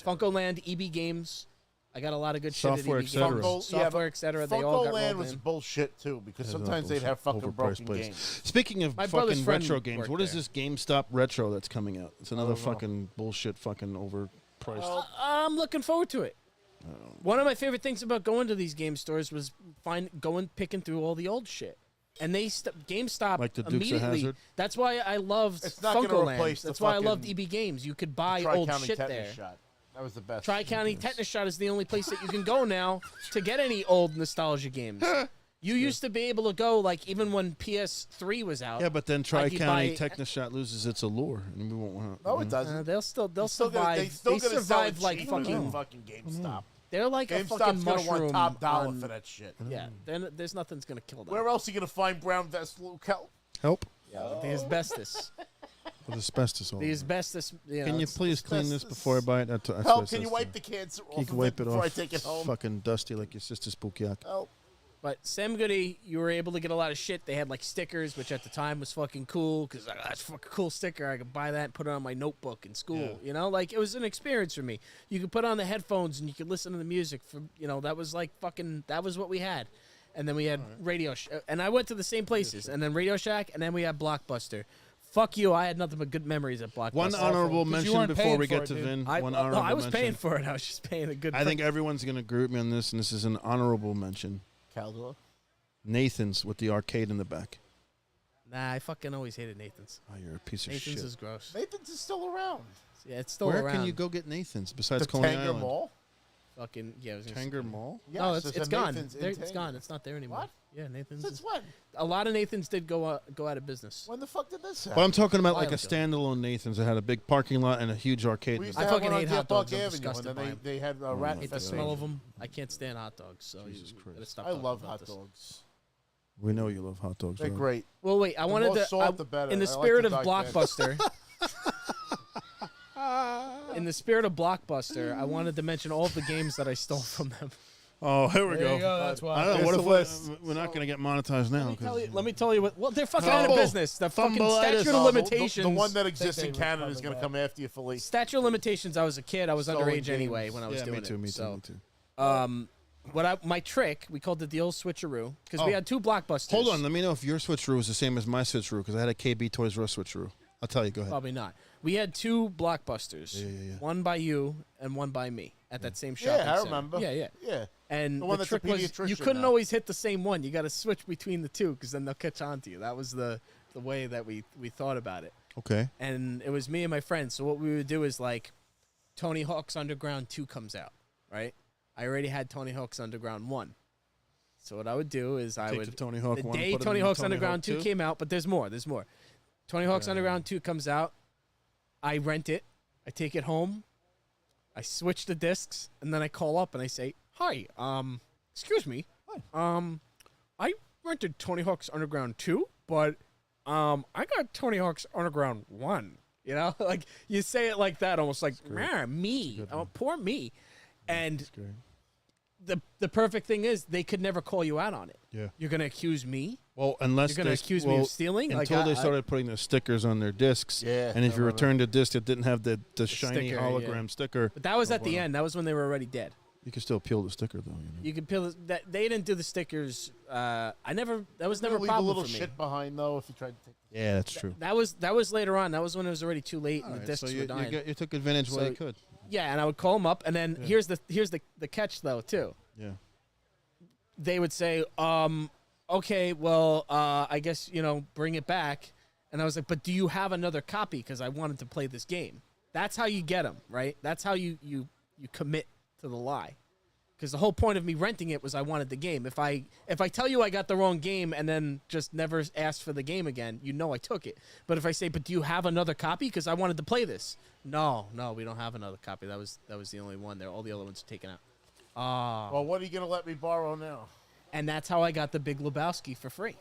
Funkoland, EB Games. I got a lot of good Software, shit at EB etc. Games. Software, etc. They all got Funko Land rolled was in. bullshit too because That's not sometimes they'd bullshit. have fucking Overpriced broken place. games. Speaking of My brother's fucking friend retro games, worked what is there. this GameStop retro that's coming out? It's another don't know. fucking bullshit, fucking overpriced. I'm looking forward to it. One of my favorite things about going to these game stores was picking through all the old shit. And GameStop Like the Dukes of immediately. Hazzard? That's why I loved It's not gonna Funkoland. replace the That's why I fucking loved EB Games. You could buy Tri old County shit tetanus there. shot. That was the best. Tri-County Tetanus Shot is the only place that you can go now to get any old nostalgia games. You used to be able to go like even when PS3 was out. Yeah, but then Like, you Tri-County buy- Technoshot loses its allure, and we won't want. No, it doesn't. they'll They survive. still They gonna survive sell it like cheaper than fucking. GameStop. They're like a GameStop's fucking gonna mushroom. want top dollar on- for that shit. Yeah, there's nothing's gonna kill them. Where else are you gonna find brown vest, Luke? Help. Help The asbestos. with asbestos. All The over. asbestos. You know, Can you it's- please clean this before I buy it? That's Help. what Can you says wipe to- the cancer Can off you of wipe it it before off? I take it home? Fucking dusty like your sister's spooky. Help. But Sam Goody, you were able to get a lot of shit. They had like stickers, which at the time was fucking cool because that's a fucking cool sticker. I could buy that and put it on my notebook in school. You know, like it was an experience for me. You could put on the headphones and you could listen to the music. That was like fucking. That was what we had. And then we had and I went to the same places. And then Radio Shack, and then we had Blockbuster. Fuck you! I had nothing but good memories at Blockbuster. One honorable 'Cause you mention weren't before paying we for get it, to dude. Vin. I One no, honorable I was mention. paying for it. I was just paying a good. I think everyone's going to agree with me on this, and this is an honorable mention. Caldor. Nathan's with the arcade in the back. Nah, I fucking always hated Nathan's. Oh, you're a piece of Nathan's shit. is gross. Nathan's is still around. Yeah, it's still Where around. can you go get Nathan's besides The Coney Tanger Island? Mall. Fucking yeah. I was gonna say- Tanger Mall? No, Yes, it's there's a gone. Nathan's in It's Tanger. gone. It's not there anymore. What? Yeah, Nathan's. Since Is, when? a lot of Nathan's did go out of business. When the fuck did this happen? Well, I'm talking about While like a ago. standalone Nathan's that had a big parking lot and a huge arcade. We in used the to I have fucking one on hate Deer hot Park dogs. I'm Avenue, and disgusted then by 'em. they had my rat I hate the infestation. smell of them. I can't stand hot dogs. So Jesus you Christ. gotta stop I talking love about hot this. dogs. We know you love hot dogs. They're right? great. Well, wait. I wanted more to. salt, the better. In the I like spirit the of dark Blockbuster. In the spirit of Blockbuster, I wanted to mention all of the games that I stole from them. Oh, here we There go. you go. That's I why. don't know. What Here's if the list. we're not going to get monetized now? Let me tell you what. Well, they're fucking out of Fumble. business. The fucking Fumbleitis. statute of The limitations. one that exists they in were Canada is probably going to bad. come after you for least. statute of limitations. I was a kid. I was Stolen underage games. anyway when I was Yeah, doing me too. it. Me too. So, Me too. my trick, we called it the old switcheroo because we Oh. had two Blockbusters. Hold on. Let me know if your switcheroo was the same as my switcheroo because I had a KB Toys R Us switcheroo. I'll tell you. Go ahead. Probably not. We had two Blockbusters. Yeah. One by you and one by me at that same Yeah, shopping I center. remember. Yeah. Yeah. And The one the that's a trick was you pediatrician couldn't now. always hit the same one. You got to switch between the two because then they'll catch on to you. That was the way that we thought about it. Okay. And it was me and my friends. So what we would do is like Tony Hawk's Underground 2 comes out, right? I already had Tony Hawk's Underground 1. So what I would do is I Take would the Tony Hawk the one, day put it Tony in the Hawk's Tony Underground Hawk 2 2? came out, but there's more. Tony Hawk's Underground 2 comes out. I rent it. I take it home. I switch the discs, and then I call up and I say, "Hi, excuse me, I rented Tony Hawk's Underground 2, but I got Tony Hawk's Underground 1." You know, like you say it like that, almost like me, poor me. And the perfect thing is they could never call you out on it. Yeah. You're gonna accuse me. Well, unless You're gonna they- accuse me of stealing? Like, until I- they started putting the stickers on their discs. Yeah, And if I you remember. returned a disc that didn't have the shiny sticker, hologram yeah. sticker, But that was at the end. That was when they were already dead. you could still peel the sticker though. You know? You could peel that. They didn't do the stickers. That was never a Leave problem a little for me. shit behind though if you tried to take. Yeah, that's true. That was later on. That was when it was already too late and the Alright, discs so were dying. you took advantage while So- you could. Yeah, and I would call them up, and then here's the catch though too. Yeah. They would say, okay, well, I guess bring it back, and I was like, but do you have another copy? Because I wanted to play this game. That's how you get them, right? That's how you commit to the lie. Because the whole point of me renting it was I wanted the game. If I tell you I got the wrong game and then just never asked for the game again, I took it. But if I say, but do you have another copy? Because I wanted to play this. No, we don't have another copy. That was the only one there. All the other ones are taken out. Well, what are you gonna let me borrow now? And that's how I got the Big Lebowski for free.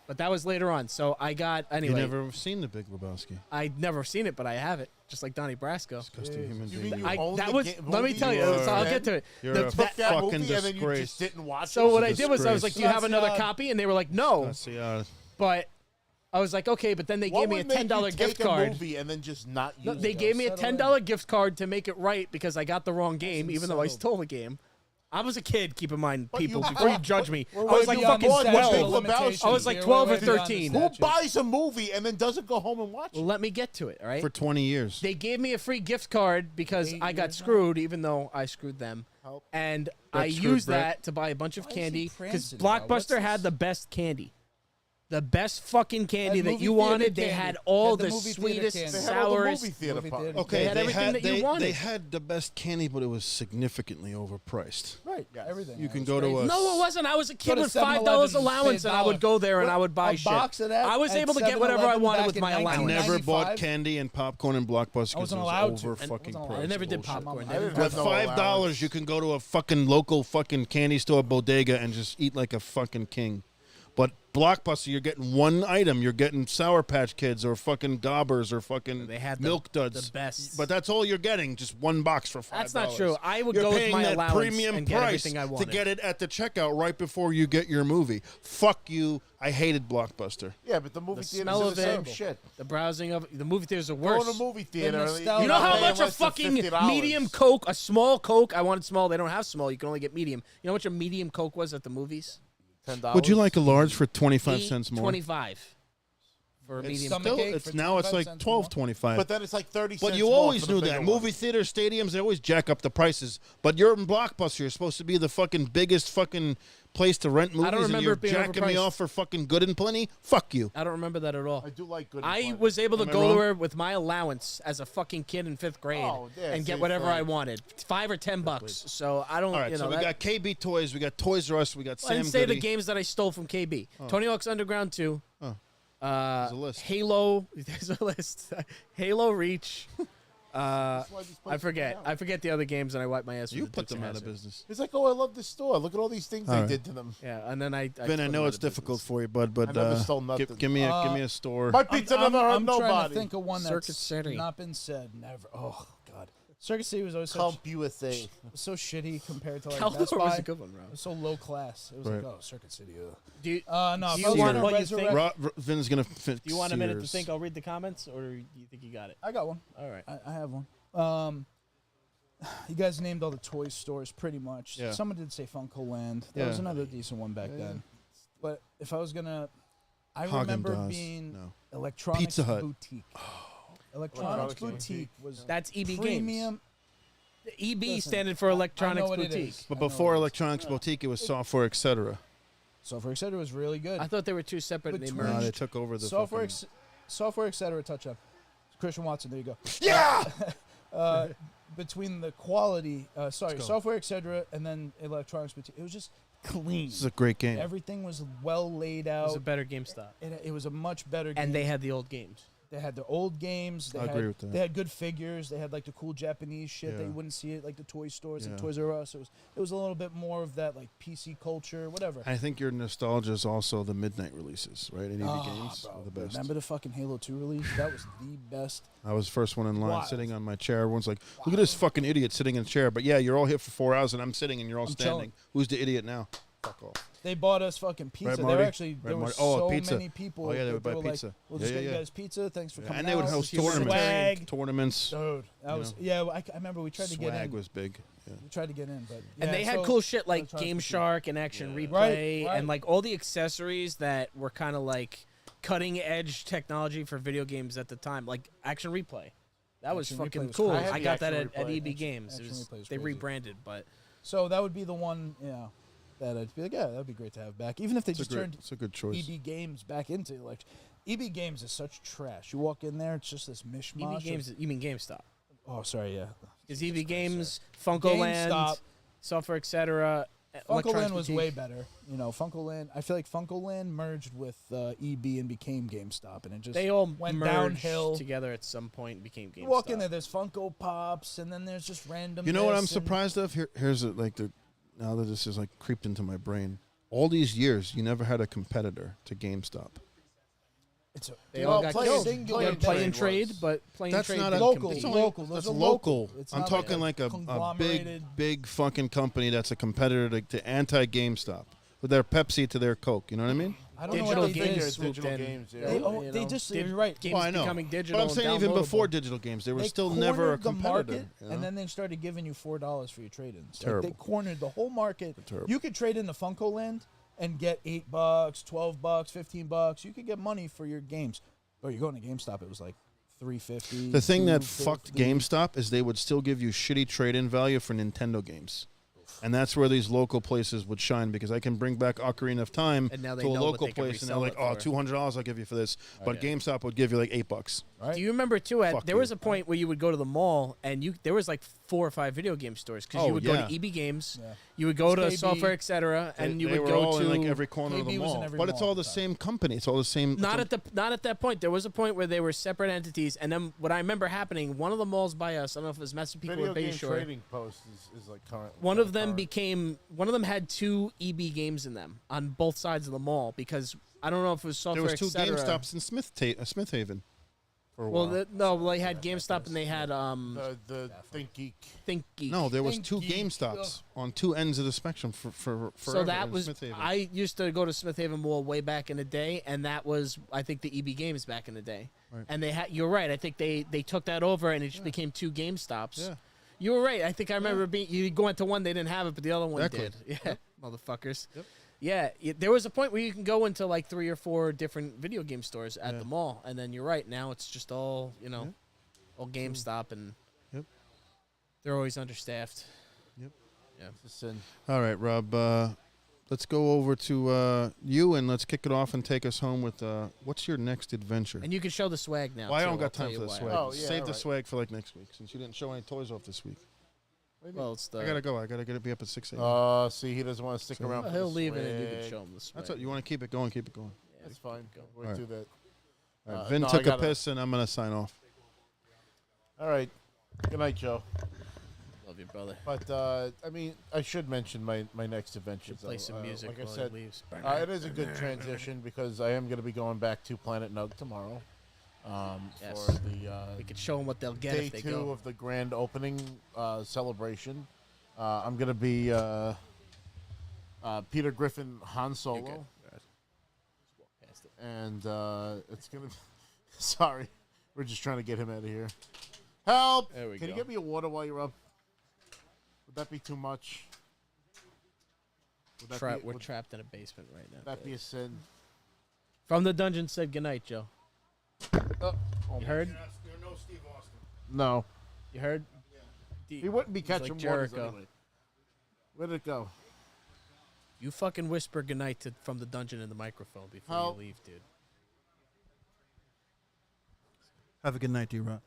But that was later on. So I got anyway. You never seen the Big Lebowski? I'd never seen it, but I have it, just like Donnie Brasco. Disgusting human You being. mean you I, owned that the was. ga- Let me movie tell you. and So I'll then get to it. You're The- a Took that fucking movie and then you disgrace. just didn't watch so it. what a I did was I was like, disgrace. "Do you have That's another not- copy?" And they were like, "No." That's But I was like, "Okay." But then they What gave me a would make $10 you gift take a card. movie and then just not use No, they it? gave me a settle $10 gift card to make it right because I got the wrong game, Hasn't even though I settled. stole the game. I was a kid. Keep in mind, But people, you- before you judge me, I We're was way like beyond fucking the statute of 12. limitations I was like here. 12 We're or way beyond the 13. Who statute. buys a movie and then doesn't go home and watch it? Well, let me get to it. All right. for 20 years. They gave me a free gift card because 8 I got years screwed, even though I screwed them. Help. And Brett I screwed used Brett. that to buy a bunch of Why is he candy because prancing about? What's Blockbuster had this? the best candy. the best fucking candy At that movie you theater wanted. They candy. had all At the the movie theater sweetest, candy. They had all the sourest. movie theater Movie part. theater. Okay, They had everything that you wanted. They had the best candy, but it was significantly overpriced. Right. Everything. You can was go to crazy. a No, it wasn't. I was a kid to with 7-Eleven $5 and allowance, pay and I would $1. go there and I What? would buy A shit. box of that I was at able to get whatever I 7-Eleven wanted back with in my I 1995? allowance. never bought candy and popcorn and Blockbuster I because it wasn't was allowed to. over And fucking wasn't allowed priced. I never did Bullshit. popcorn. I didn't Never have did no With $5, allowance. you can go to a fucking local fucking candy store bodega and just eat like a fucking king. But Blockbuster, you're getting one item. You're getting Sour Patch Kids or fucking Gobbers or fucking They had the- Milk Duds. the best. But that's all you're getting, just one box for $5. That's not true. I would You're go with paying my that allowance premium and get price everything I to wanted. get it at the checkout right before you get your movie. Fuck you. I hated Blockbuster. Yeah, but the movie The theaters smell are of the same it, shit. the browsing of the movie theaters are Go worse. to a movie theater. nostalgia. You know how paying much a less than fucking $50. medium Coke, a small Coke, I wanted small, they don't have small, you can only get medium. You know how much a medium Coke was at the movies? $10. Would you like a large for 25 cents more? 25 for a It's medium stomach Coke. ache it's for now it's 25 like cents more? $12.25. But then it's like 30 But cents you more always for the knew bigger that. one. Movie theater stadiums, they always jack up the prices. But you're in Blockbuster. You're supposed to be the fucking biggest fucking place to rent movies, and remember you're it being jacking me overpriced. off for fucking Good and Plenty? Fuck you. I don't remember that at all. I do like good. and I plenty. was able to Am I go wrong? there with my allowance as a fucking kid in 5th grade Oh, yeah, and get see, whatever I Frank. wanted, $5 or $10. So I don't, All right, you know, so we that, got KB Toys, we got Toys R Us, we got I Sam didn't say the Goody. games that I stole from KB. Tony Hawk's Underground 2. There's a list. Halo. There's a list. Halo Reach. That's why these I places forget. are I forget the other games, and I wipe my ass. You with the put Dukes them of out of Hazzard. business. It's like, oh, I love this store. Look at all these things All they right. did to them. Yeah, and then I. Vin, I put know them it's out of difficult business. for you, bud, but I never stole nothing. give me a store. My pizza never hurt I'm trying nobody. to think of one Circuit that's City. not been said. Never. Oh God. Circuit City was always Comp USA. so shitty compared to like Caldor Best was Buy. a good one, bro. It was so low class. It was Right. like, oh, Circuit City. Do you, No, Do if you I was want gonna what you resurrect- think? Vin's gonna fix do you want a minute to Sears. think? I'll read the comments, or you think you got it? I got one. All right. I have one. You guys named all the toy stores pretty much. Yeah. Someone did say Funko Land. That was Yeah. another decent one back then. But if I was gonna, I Haagen-Dazs. remember being No. Electronics Pizza Hut. Boutique. Electronics Electronics Boutique was That's EB Games. premium. The EB Listen, standing for I Electronics know what it Boutique. is. But I know before what it is. Electronics Boutique, it was Software, etc. Software Etc. was really good. I thought they were two separate. And they Between- No, merged. they took over the Software, fucking- Software Etc. Touch up. Christian Watson. There you go. Yeah. Between the quality, go. Software Etc. and then Electronics Boutique, it was just clean. This is a great game. Everything was well laid It was out. a better GameStop, It was a much better game. and they had the old games. They had their old games. They I had, agree with that. They had good figures. They had like the cool Japanese shit that Yeah. you wouldn't see at like the toy stores and Yeah. Toys R Us. It was a little bit more of that like PC culture, whatever. I think your nostalgia is also the midnight releases, right? ADV Oh, games bro, are the best. Remember the fucking Halo 2 release? That was the best. I was the first one in line, Wild. sitting on my chair. Everyone's like, "Look at this fucking idiot sitting in a chair." But yeah, you're all here for 4 hours, and I'm sitting, and you're all I'm standing. chilling. Who's the idiot now? Fuck off. They bought us fucking pizza. Right, There Marty? were actually Right, there were Marty? Oh, so pizza. many people. Oh, yeah, they that would buy were pizza. Like, we'll Yeah, just yeah, get you yeah. guys pizza. Thanks for coming And they would out. host Here's your tournaments. swag. Tournaments. Dude, that was I remember we tried to get Swag in. was big. Yeah. We tried to get in, but And yeah, they had so- cool shit like Electronics Game Boutique. Shark and Action Replay, Right. and like all the accessories that were kind of like cutting edge technology for video games at the time, like Action Replay. That was Action Replay fucking was cool. crazy. I got that Action at Replay. EB Games. Action It was, Replay was they crazy. rebranded, but So that would be the one, that I'd be like, yeah, that'd be great to have back. Even if they just turned It's a good choice. EB Games back into like EB Games is such trash. You walk in there, it's just this mishmash. EB of- Games. You mean GameStop? oh, sorry, yeah. Because EB Games, Funko Land, GameStop. Software, etc. Funko Land was way better. Funko Land. I feel like Funko Land merged with EB and became GameStop, and it just They all went merged downhill. together at some point and became GameStop. You walk in there, there's Funko Pops, and then there's just random. You know what I'm this and- surprised of? Here's now that this is like creeped into my brain. All these years, you never had a competitor to GameStop. It's They Well, all got play- killed. single You and had play and trade trade, was- but play and That's trade not didn't a local. compete. Local. Those That's are local. local. It's I'm not talking like like a conglomerated- big fucking company that's a competitor to anti GameStop with their Pepsi to their Coke. You know what I mean? I don't know Digital what they games did. swooped Digital in. games, yeah. They, You they know, just did- you're right. Games Well, I know. becoming digital. But I'm saying and even before downloadable. digital games, they were They still never a cornered the competitor. market, you know? and then they started giving you $4 for your trade-ins. Like, Terrible. they cornered the whole market. Terrible. You could trade into Funko Land and get $8, $12, $15. You could get money for your games. But you're going to GameStop, it was like $3.50. The thing that $2.50. fucked GameStop is they would still give you shitty trade-in value for Nintendo games. And that's where these local places would shine because I can bring back Ocarina of Time And now they to a know what local they can place, and they're resell like, it "Oh, for." $200 I'll give you for this," but yeah. GameStop would give you like $8. Do you remember too? Fuck There you. was a point where you would go to the mall and there was like 4 or 5 video game stores because you would go yeah. to EB Games, Yeah. you would go to KB. Software Etc. and you they would were go all to in like every corner of KB the was in mall, every but it's mall all at the the time. same company. It's all the same. not at that point. There was a point where they were separate entities, and then what I remember happening, one of the malls by us, I don't know if it was Massapequa Video or game Bayshore. trading post is like current. One of them current. one of them had 2 EB games in them on both sides of the mall because I don't know if it was There Software was 2 Etc. GameStops in Smith Haven. For a Well, while. no, they had GameStop and they had The Think Geek. Think Geek. No, there was Thank 2 you. GameStops on 2 ends of the spectrum for So forever that in was Smith Haven. I used to go to Smith Haven Mall way back in the day, and that was I think the EB Games back in the day. Right. And they had you're right. I think they took that over and it just became 2 GameStops. Yeah. You were right. I think I remember you go into one they didn't have it, but the other one Exactly. did. Yeah, motherfuckers. Yep. Yeah, there was a point where you can go into like 3 or 4 different video game stores at Yeah. the mall, and then you're right. Now it's just all all GameStop, and Yep. they're always understaffed. It's a sin. All right, Rob. Let's go over to you and let's kick it off and take us home with what's your next adventure? And you can show the swag now. Well, I too, don't I'll got tell time you for the why. swag. Oh, yeah, Save all the right. swag for like next week since you didn't show any toys off this week. Well, it's the I gotta go. I gotta get it be up at 6 a.m. See, he doesn't want to stick So- around. Well, for he'll the leave it and you can swag. show him the swag. That's what you want to keep it going. Keep it going. That's fine. We'll All right. do that. All right, Vin no, I took a gotta- piss and I'm gonna sign off. All right. Good night, Joe. Love you, brother. But I mean, I should mention my next adventure. Should play some music Like I while said, he leaves. it is a good transition because I am going to be going back to Planet Nug tomorrow. Yes. For the We could show them what they'll get day if they 2 go. of the grand opening celebration. I'm going to be Peter Griffin Han Solo. You're good. All right. Just walk past it. And it's going to be... Sorry. We're just trying to get him out of here. Help! There we Can you go. get me a water while you're up? Would that be too much? Would that We're would trapped in a basement right now. that be a sin? From the dungeon said goodnight, Joe. Oh, You heard? no. You heard? He wouldn't be He's like catching waters Jericho. anyway. Where did it go? You fucking whisper goodnight from the dungeon in the microphone before Help. you leave, dude. Have a good night, D-Rock.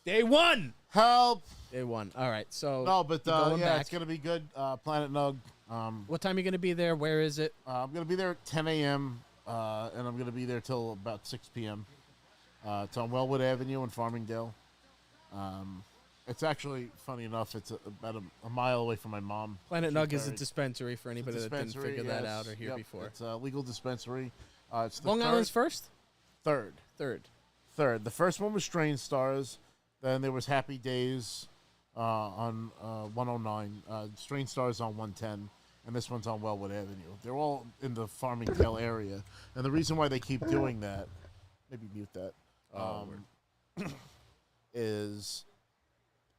Day 1! Help! Day 1. All right, so No, but you're going yeah, back. it's gonna be good. Planet Nug. What time are you going to be there? Where is it? I'm gonna be there at 10 a.m. And I'm gonna be there till about 6 p.m. It's on Wellwood Avenue in Farmingdale. It's actually funny enough. It's about a mile away from my mom. Planet She's Nug is a buried. dispensary for anybody that didn't Dispensary, figure that yes. out or hear Yep, before. It's a legal dispensary. It's the Long Island's first? third. Third. The first one was Strange Stars. Then there was Happy Days on 109. Strange Stars on 110. And this one's on Wellwood Avenue. They're all in the Farmingdale area. And the reason why they keep doing that, maybe mute that, is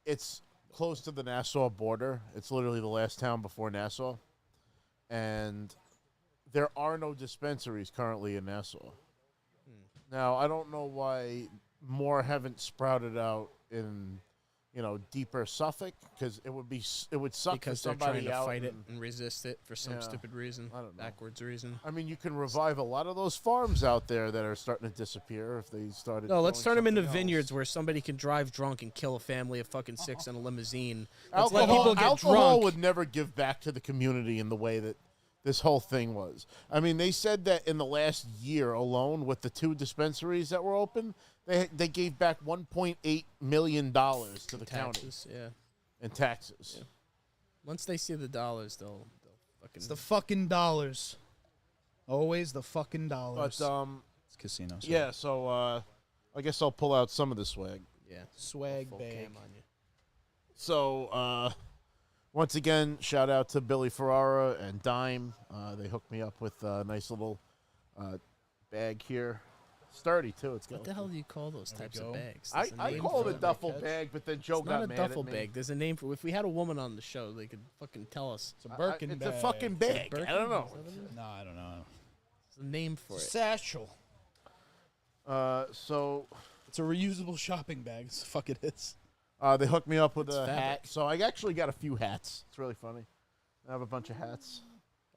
it's close to the Nassau border. It's literally the last town before Nassau. And there are no dispensaries currently in Nassau. Now, I don't know why more haven't sprouted out in, deeper Suffolk, because it would suck Because for they're somebody trying to out fight it and- and resist it for some Yeah, stupid reason. I don't know. Backwards reason. I mean, you can revive a lot of those farms out there that are starting to disappear if they started. No, let's growing turn them into something else. vineyards where somebody can drive drunk and kill a family of fucking 6 in a limousine. Let's Alcohol, let people get alcohol drunk. would never give back to the community in the way that this whole thing was. I mean, they said that in the last year alone, with the 2 dispensaries that were open, they gave back $1.8 million to the county Taxes, yeah. in taxes. Once they see the dollars, they'll fucking. It's the fucking dollars. Always the fucking dollars. But It's casinos. yeah, so I guess I'll pull out some of the swag. yeah. Swag Full bag. cam on you. So, once again, shout out to Billy Ferrara and Dime. They hooked me up with a nice little bag here. Sturdy, too. It's got What the hell do you call those types go. of bags? I There's a name call for it a it. duffel bag, but then Joe It's got not a mad duffel at me. bag. There's a name for. If we had a woman on the show, they could fucking tell us. It's a Birkin It's bag. a fucking bag. I don't know. No, I don't know. There's a name for it. Satchel. So It's a reusable shopping bag. It's the fuck it is. They hooked me up with It's a hat. fabric. So I actually got a few hats. It's really funny. I have a bunch of hats.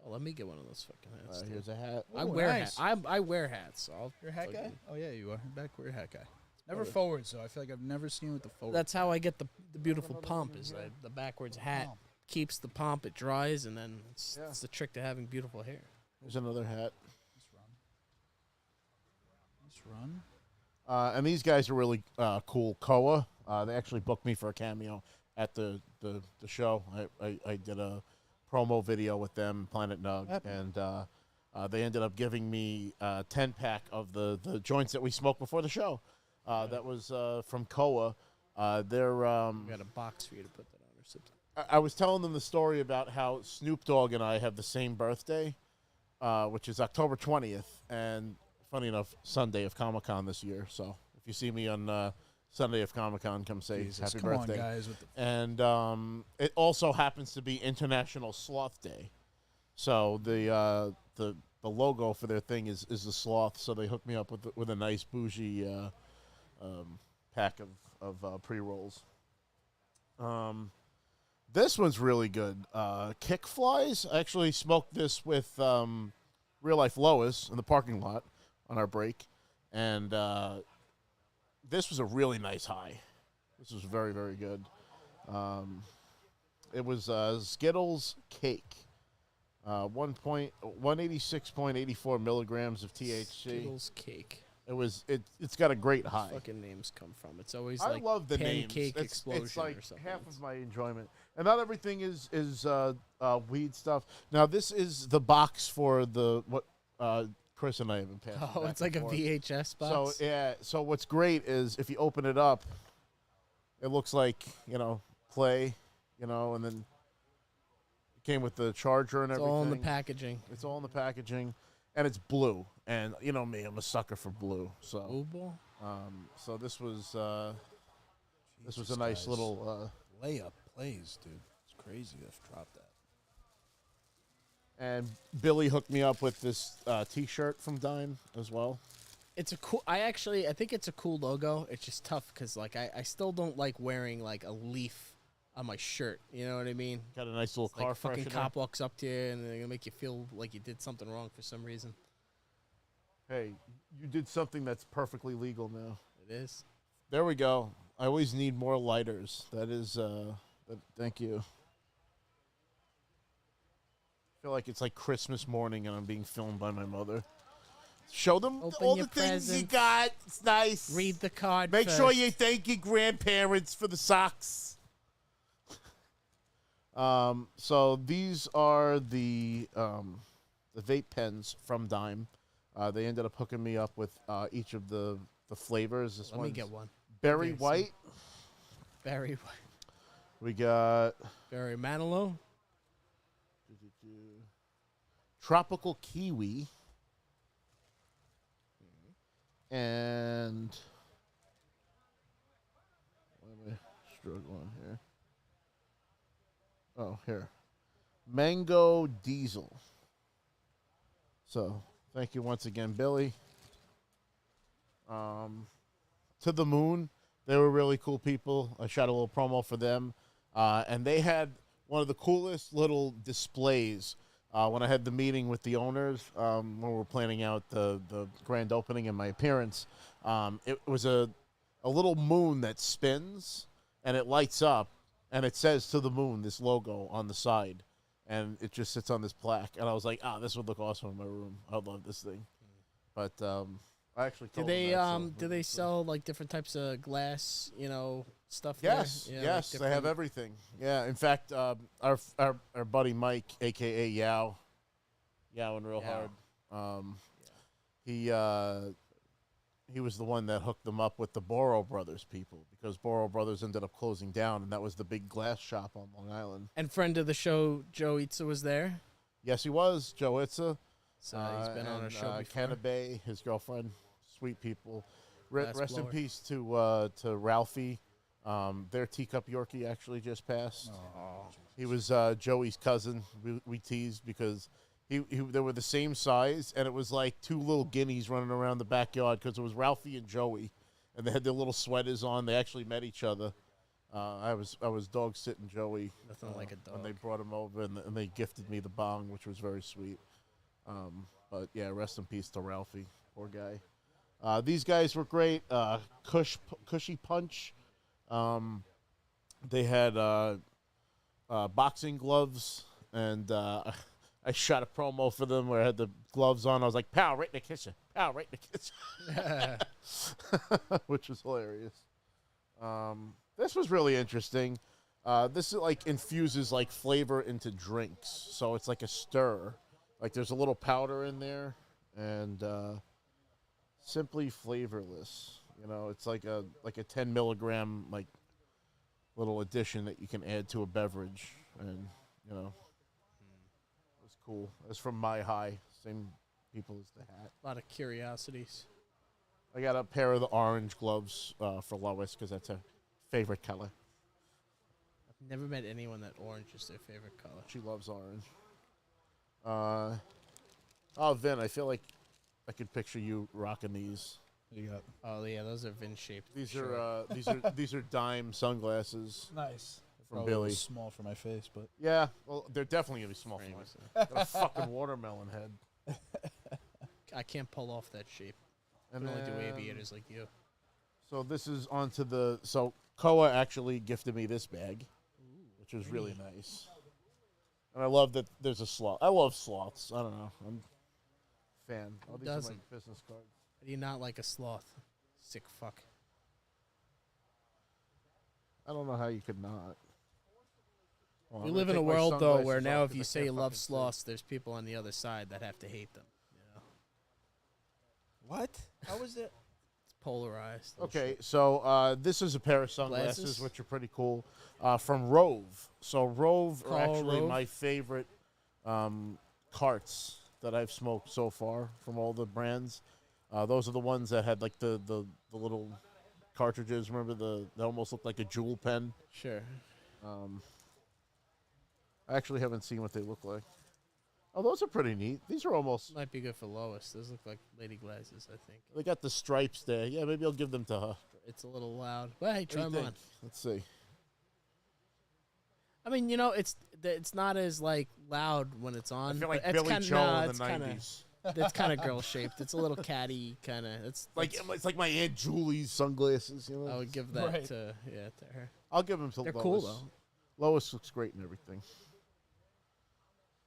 Oh, let me get one of those fucking hats. dude. Here's a hat. I Ooh, wear nice. I wear hats. So You're a hat guy? fucking- Oh, yeah, you are. Backward hat guy. Never forwards, though. I feel like I've never seen you with the forward. That's how I get the beautiful pomp. Is the backwards hat keeps the pomp. It dries, and then it's the trick to having beautiful hair. Here's another hat. Nice run. And these guys are really cool. Koa. They actually booked me for a cameo at the show. I did a promo video with them, Planet Nug, and they ended up giving me a 10-pack of the joints that we smoked before the show. That was from Koa. They're We got a box for you to put that on or something. I was telling them the story about how Snoop Dogg and I have the same birthday, which is October 20th, and funny enough, Sunday of Comic-Con this year. So if you see me on Sunday of Comic-Con, come say Jesus, happy come birthday. on, guys. With the And it also happens to be International Sloth Day. So the logo for their thing is the sloth. So they hooked me up with a nice bougie pack of pre-rolls. This one's really good. Kick Flies. I actually smoked this with Real Life Lois in the parking lot on our break. And this was a really nice high. This was very, very good. It was Skittles Cake. 186.84 milligrams of THC. Skittles cake. It's got a great high. Fucking names come from. It's always I like love the names. pancake It's explosion like or something. half of my enjoyment, and not everything is weed stuff. Now this is the box for the what Chris and I have been passing. Oh, back it's like a and forth. VHS box. So yeah, so what's great is if you open it up, it looks like clay, and then it came with the charger and It's everything. all in the packaging. It's all in the packaging, and it's blue. And you know me, I'm a sucker for blue. So Blue ball. so this was a Jesus, nice guys. little. layup plays, dude. It's crazy to drop that. And Billy hooked me up with this T-shirt from Dime as well. It's a cool. I think it's a cool logo. It's just tough because like I still don't like wearing like a leaf on my shirt. You know what I mean? Got a nice little It's car like fucking freshener. cop walks up to you and they're gonna make you feel like you did something wrong for some reason. Hey, you did something that's perfectly legal now. It is. There we go. I always need more lighters. That is. Thank you. I feel like it's like Christmas morning and I'm being filmed by my mother. Show them Open all your the things you presents. got. It's nice. Read the card. Make sure first. you thank your grandparents for the socks. So these are the vape pens from Dime. They ended up hooking me up with each of the flavors. This Let me one's get one. berry Give me white. Berry. We got Berry Manilow. tropical kiwi. And why am I struggling here? Oh, here. Mango diesel. So, thank you once again, Billy. To the Moon. They were really cool people. I shot a little promo for them. And they had one of the coolest little displays when I had the meeting with the owners, when we were planning out the grand opening and my appearance. It was a little moon that spins, and it lights up, and it says "To the Moon," this logo on the side. And it just sits on this plaque. And I was like, this would look awesome in my room. I'd love this thing. But I actually Do told they them that, so- do they sell like different types of glass, stuff Yes, there? Yeah, yes, like they have different- everything. Yeah, in fact, our buddy Mike, a.k.a. Yao and Real Yao. Hard, he was the one that hooked them up with the Boro Brothers people because Boro Brothers ended up closing down, and that was the big glass shop on Long Island. And friend of the show, Joe Itza was there. Yes, he was, Joe Itza. So he's been on our show before. Canna Bay, his girlfriend, sweet people. Glass Rest in blower. peace to Ralphie. Their teacup Yorkie actually just passed. He was Joey's cousin. We teased because they were the same size, and it was like two little guineas running around the backyard because it was Ralphie and Joey, and they had their little sweaters on. They actually met each other, I was dog sitting Joey. Nothing like a dog. When they brought him over and they gifted me the bong, which was very sweet. But yeah, rest in peace to Ralphie, poor guy. These guys were great. Cushy Punch. They had boxing gloves, and I shot a promo for them where I had the gloves on. I was like, "Pow, right in the kitchen! Pow, right in the kitchen!" Which was hilarious. This was really interesting. This is like infuses like flavor into drinks, so it's like a stir. Like there's a little powder in there, and simply flavorless. You know, it's like a 10 milligram like little addition that you can add to a beverage, and you know, it was cool. It's from My High, same people as the hat. A lot of curiosities. I got a pair of the orange gloves for Lois because that's her favorite color. I've never met anyone that orange is their favorite color. She loves orange. Oh, Vin, I feel like I could picture you rocking these. You got Oh yeah, those are Vin shaped. These are dime sunglasses nice. from Probably a little Billy. small for my face, but Yeah, well, they're definitely gonna be small for me. Frames. Got a fucking watermelon head. I can't pull off that shape. I And can only do then- aviators like you. So this is onto the. So Koa actually gifted me this bag, which was really nice. And I love that there's a sloth. I love sloths. I don't know. I'm a fan. Who Oh, these are my doesn't? business cards. How do you not like a sloth? Sick fuck. I don't know how you could not. Well, We I'm live gonna in a take my world though where sunglasses now off if you 'cause I say you can't love fucking see. sloths, there's people on the other side that have to hate them. You know? what? How was that? It's polarized. Okay, so this is a pair of sunglasses, Glasses? which are pretty cool, from Rove. So Rove are Carl actually Rove? my favorite carts that I've smoked so far from all the brands. Those are the ones that had like the little cartridges. Remember they almost looked like a jewel pen. Sure. I actually haven't seen what they look like. Oh, those are pretty neat. These are almost. Might be good for Lois. Those look like lady glasses, I think. They got the stripes there. Yeah, maybe I'll give them to her. It's a little loud. But hey, What do try you them on. think? Let's see. I mean, you know, it's not as like loud when it's on. I feel but like it's Billy kinda, Joel nah, in it's the kinda- 90s. It's kind of girl shaped. It's a little catty kind of. It's It's like my Aunt Julie's sunglasses. You know. I would give that Right. to her. I'll give them to They're Lois. cool though. Lois looks great and everything.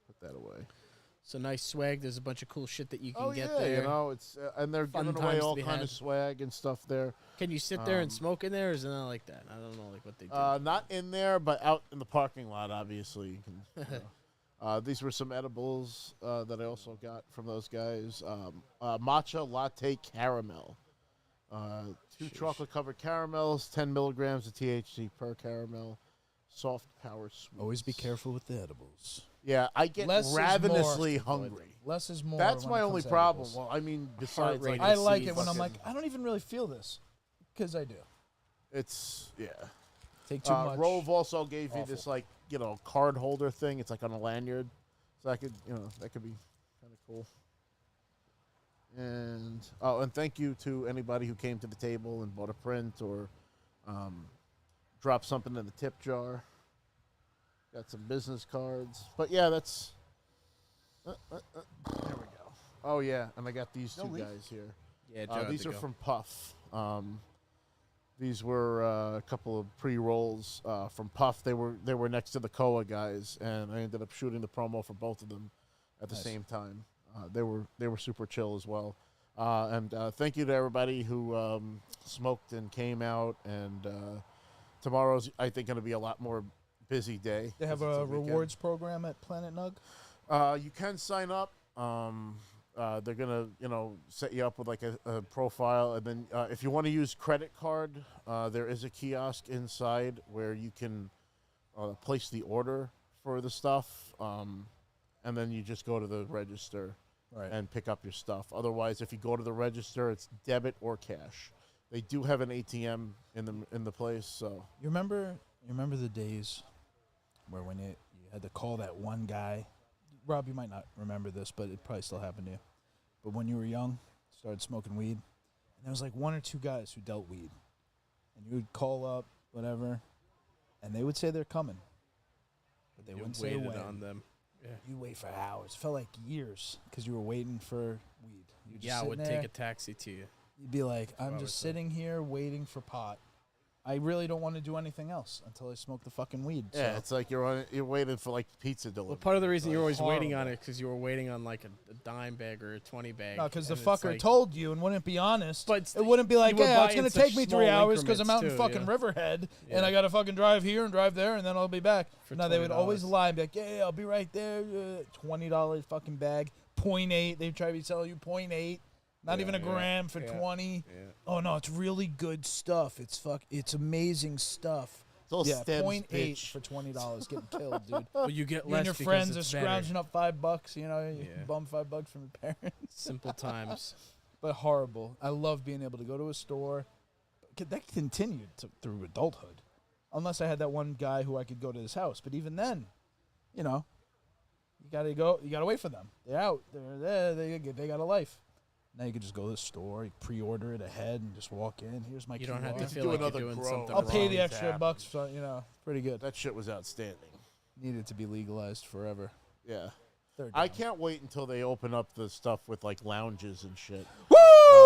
Put that away. So nice swag. There's a bunch of cool shit that you can Oh get yeah, there. you know it's and they're Fun giving away times to all be kind had. of swag and stuff there. Can you sit there and smoke in there, or is it not like that? I don't know, like what they do. Not in there, but out in the parking lot. Obviously, you can. These were some edibles that I also got from those guys. Matcha latte caramel. Two chocolate covered caramels, 10 milligrams of THC per caramel. Soft power sweet. Always be careful with the edibles. Yeah, I get Less is more. ravenously hungry. Less is more. That's when my it only comes to problem. edibles. Well, I mean, besides rate like, I like seeds. it when I'm like, fucking- I don't even really feel this, because I do. it's yeah. Take too much. Rove also gave me Awful. this like card holder thing. It's like on a lanyard, so I could that could be kind of cool. And thank you to anybody who came to the table and bought a print or dropped something in the tip jar. Got some business cards, but yeah, that's. There we go. Oh yeah, and I got these two guys here. yeah, Joe had These to are go. from Puff. These were a couple of pre-rolls from Puff. They were next to the Koa guys, and I ended up shooting the promo for both of them at the same time. They were super chill as well. And thank you to everybody who smoked and came out. And tomorrow's I think going to be a lot more busy day. They have 'cause it's a weekend. rewards program at Planet Nug. You can sign up. They're gonna, set you up with like a profile, and then if you want to use credit card, there is a kiosk inside where you can place the order for the stuff, and then you just go to the register Right. and pick up your stuff. Otherwise, if you go to the register, it's debit or cash. They do have an ATM in the place, so You remember the days where when you had to call that one guy. Rob, you might not remember this, but it probably still happened to you. But when you were young, started smoking weed, and there was like one or two guys who dealt weed, and you would call up, whatever, and they would say they're coming, but they You wouldn't say waited when. on them. Yeah. You wait for hours. It felt like years because you were waiting for weed. You just Yeah, I sitting would there, take a taxi to you. You'd be like, I'm hours, just so. sitting here waiting for pot. I really don't want to do anything else until I smoke the fucking weed. Yeah, so. it's like you're waiting for like pizza delivery. Well, part of the reason you're always waiting on horrible. it because you were waiting on like a dime bag or a 20 bag. No, because the and it's fucker like- told you and wouldn't be honest. But It wouldn't be like, you were yeah, it's buying going to such take me 3 small hours because I'm out in increments, fucking too, Riverhead Yeah. and I got to fucking drive here and drive there and then I'll be back. For No, they would always $20. lie and be like, yeah, I'll be right there. $20 fucking bag. 0.8. They try to be selling you 0.8. Not even a gram for 20. Yeah. Oh, no, it's really good stuff. It's amazing stuff. It's all Yeah, stems, 0.8 bitch. for $20 getting killed, dude. Well, you get You less and your because friends are it's better. scrounging up $5, you know, you Yeah. bum $5 from your parents. Simple times. But horrible. I love being able to go to a store. That continued through adulthood, unless I had that one guy who I could go to his house. But even then, you know, you gotta go. You gotta wait for them. They're out. They're there. They got a life. Now you can just go to the store, you pre-order it ahead, and just walk in. Here's my You don't have QR. to feel Do like another you're doing grow. something I'll wrong. pay the Wrong extra happen. bucks. For, pretty good. That shit was outstanding. Needed to be legalized forever. Yeah. Third I down. can't wait until they open up the stuff with like lounges and shit.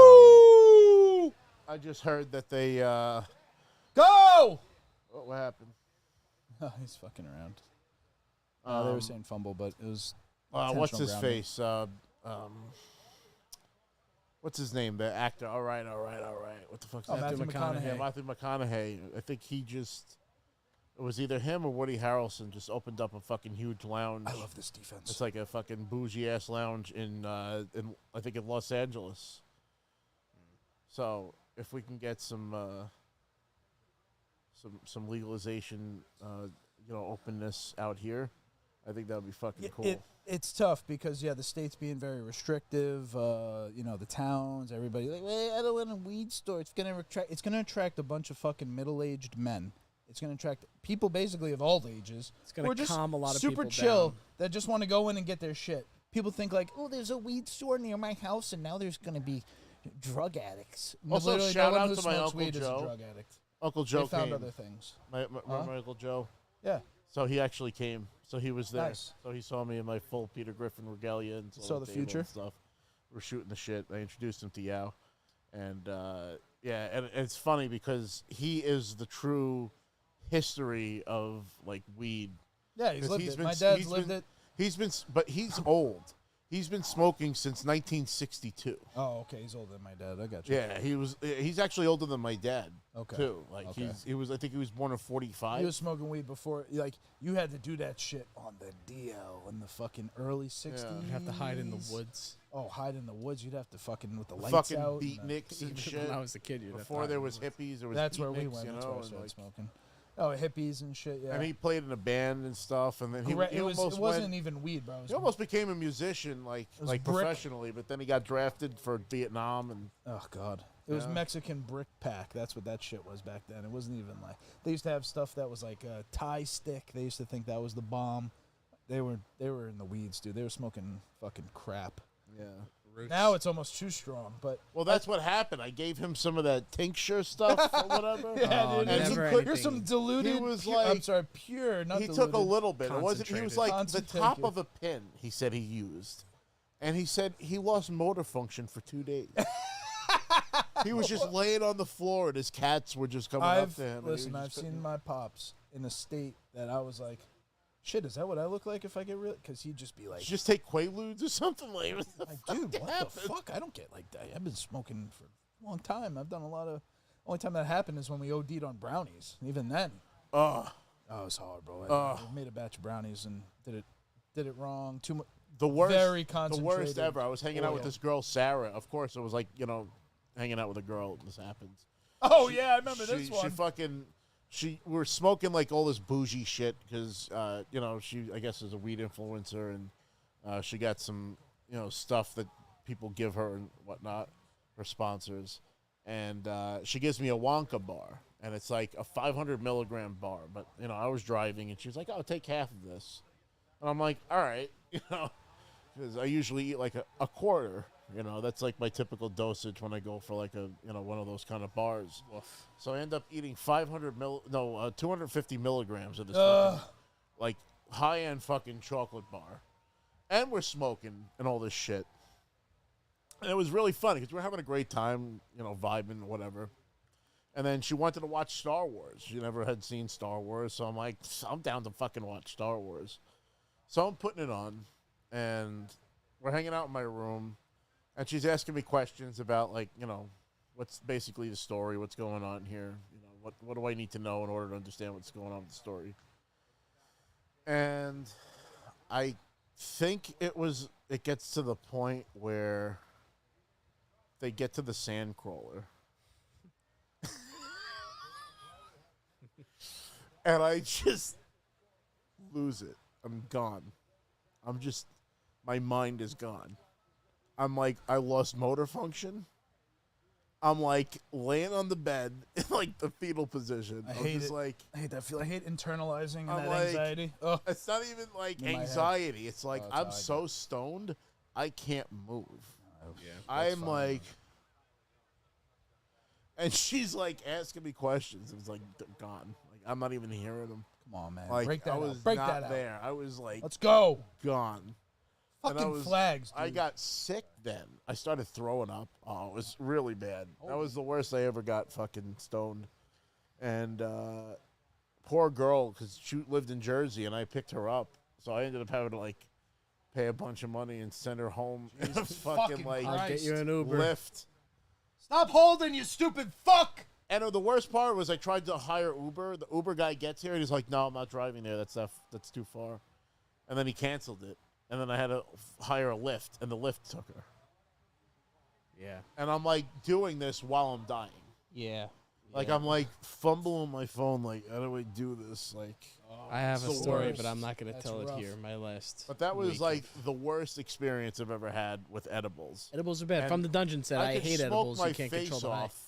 Woo! I just heard that they Go! what happened? Oh, he's fucking around. They were saying fumble, but it was. What's intentional his grounding. face? What's his name? The actor. All right. What the fuck's Oh, that? Matthew McConaughey. Yeah, Matthew McConaughey. I think he just. It was either him or Woody Harrelson just opened up a fucking huge lounge. I love this defense. It's like a fucking bougie ass lounge in I think in Los Angeles. So if we can get some legalization, openness out here, I think that would be fucking cool. It's tough because the state's being very restrictive. The towns, everybody like, well, I don't want a weed store. It's gonna attract a bunch of fucking middle-aged men. It's gonna attract people basically of all ages. It's gonna who are just calm a lot of super people chill down. that just want to go in and get their shit. People think like, oh, there's a weed store near my house, and now there's gonna be drug addicts. Also, Literally, shout no one out who to my smokes Uncle weed is a Joe. drug addict. Uncle Joe They found came. other things. My Huh? Uncle Joe. Yeah. So he actually came. So he was there. Nice. So he saw me in my full Peter Griffin regalia and Saw the table future? and stuff. We're shooting the shit. I introduced him to Yao, and and it's funny because he is the true history of like weed. Yeah, he's 'Cause lived he's it. been My s- dad's he's lived been- it. But he's old. He's been smoking since 1962. Oh, okay. He's older than my dad. I got you. Yeah, he's actually older than my dad. Okay. Too. Like Okay. I think he was born in 45. He was smoking weed before. Like, you had to do that shit on the DL in the fucking early 60s. You have to hide in the woods. Oh, hide in the woods. You'd have to fucking with the lights fucking out. and the- beatniks and Even shit. when I was a kid, you'd have to Before hide there in the was woods. hippies, there was That's where we beatniks, went. you That's know, where I and, started like, smoking. Oh, hippies and shit. Yeah. and he played in a band and stuff, and then he it almost wasn't went, even weed, bro. It was, he almost became a musician, like was brick. professionally. But then he got drafted for Vietnam, and oh god. It was Yeah. Mexican brick pack. That's what that shit was back then. It wasn't even like they used to have stuff that was like a Thai stick. They used to think that was the bomb. They were in the weeds, dude. They were smoking fucking crap. yeah. Now it's almost too strong, but Well, that's what happened. I gave him some of that tincture stuff or whatever. yeah, Oh, dude. and Here's never some, anything. here's some diluted. He was I'm like- sorry, pure, not He diluted. took a little bit. It wasn't. He was like the Concentrated. top of a pin. He said he used, and he said he lost motor function for 2 days. He was just laying on the floor, and his cats were just coming up to him. and he Listen, was I've just seen my pops in a state that I was like, shit, is that what I look like if I get real? Because he'd just be like, Did you just take Quaaludes or something like that? like, dude, what the fuck? I don't get like that. I've been smoking for a long time. I've done a lot of. Only time that happened is when we OD'd on brownies. Even then, Oh, oh, it was hard, bro. Ugh. I made a batch of brownies and did it wrong. Too much. the worst. Very the concentrated worst ever. I was hanging out with oil. this girl, Sarah. Of course, it was like hanging out with a girl. This happens. Oh yeah, I remember this She one. fucking. We were smoking like all this bougie shit because she I guess is a weed influencer and she got some stuff that people give her and whatnot, her sponsors, and she gives me a Wonka bar and it's like a 500 milligram bar, but I was driving and she was like, "Oh, take half of this," and I'm like, "All right," because I usually eat like a quarter, You know, that's like my typical dosage when I go for like a, you know, one of those kind of bars. So I end up eating 250 milligrams of this fucking, like high end fucking chocolate bar, and we're smoking and all this shit. And it was really funny because we're having a great time, you know, vibing, whatever. And then she wanted to watch Star Wars. She never had seen Star Wars, so I'm like, I'm down to fucking watch Star Wars. So I'm putting it on, and we're hanging out in my room, and she's asking me questions about, like, you know, what's basically the story, what's going on here, you know, what do I need to know in order to understand what's going on with the story. And I think it gets to the point where they get to the Sandcrawler. And I just lose it. I'm gone. My mind is gone. I'm like, I lost motor function. I'm like laying on the bed in like the fetal position. I hate it. Like, I hate that feel. I hate internalizing and I'm that like, anxiety. Oh, it's not even like In my head. anxiety. It's like Oh, that's I'm how I so stoned, I can't move. Yeah. I'm like, and she's like asking me questions. It's like gone. Like I'm not even hearing them. come on, man. Like Break that I was out. Break not that out. there. I was like Let's go. gone. And I Fucking was- flags, dude. I got sick then. I started throwing up. Oh, it was really bad. That was the worst I ever got fucking stoned. And poor girl, because she lived in Jersey, and I picked her up. So I ended up having to, like, pay a bunch of money and send her home in a fucking, like, Christ. Get you an Uber. lift. Stop holding, you stupid fuck. And the worst part was I tried to hire Uber. The Uber guy gets here, and he's like, no, I'm not driving there. That's too far. And then he canceled it. And then I had to hire a Lyft, and the Lyft took her. Yeah. And I'm, like, doing this while I'm dying. Yeah. Like, Yeah. I'm, like, fumbling my phone, like, how do I do this? Like, I have a the story, worst. but I'm not going to That's tell rough. it here. My last. but that was, week like, of- the worst experience I've ever had with edibles. edibles are bad. and From the dungeon said, I could hate smoke edibles. my You can't face control the high. off,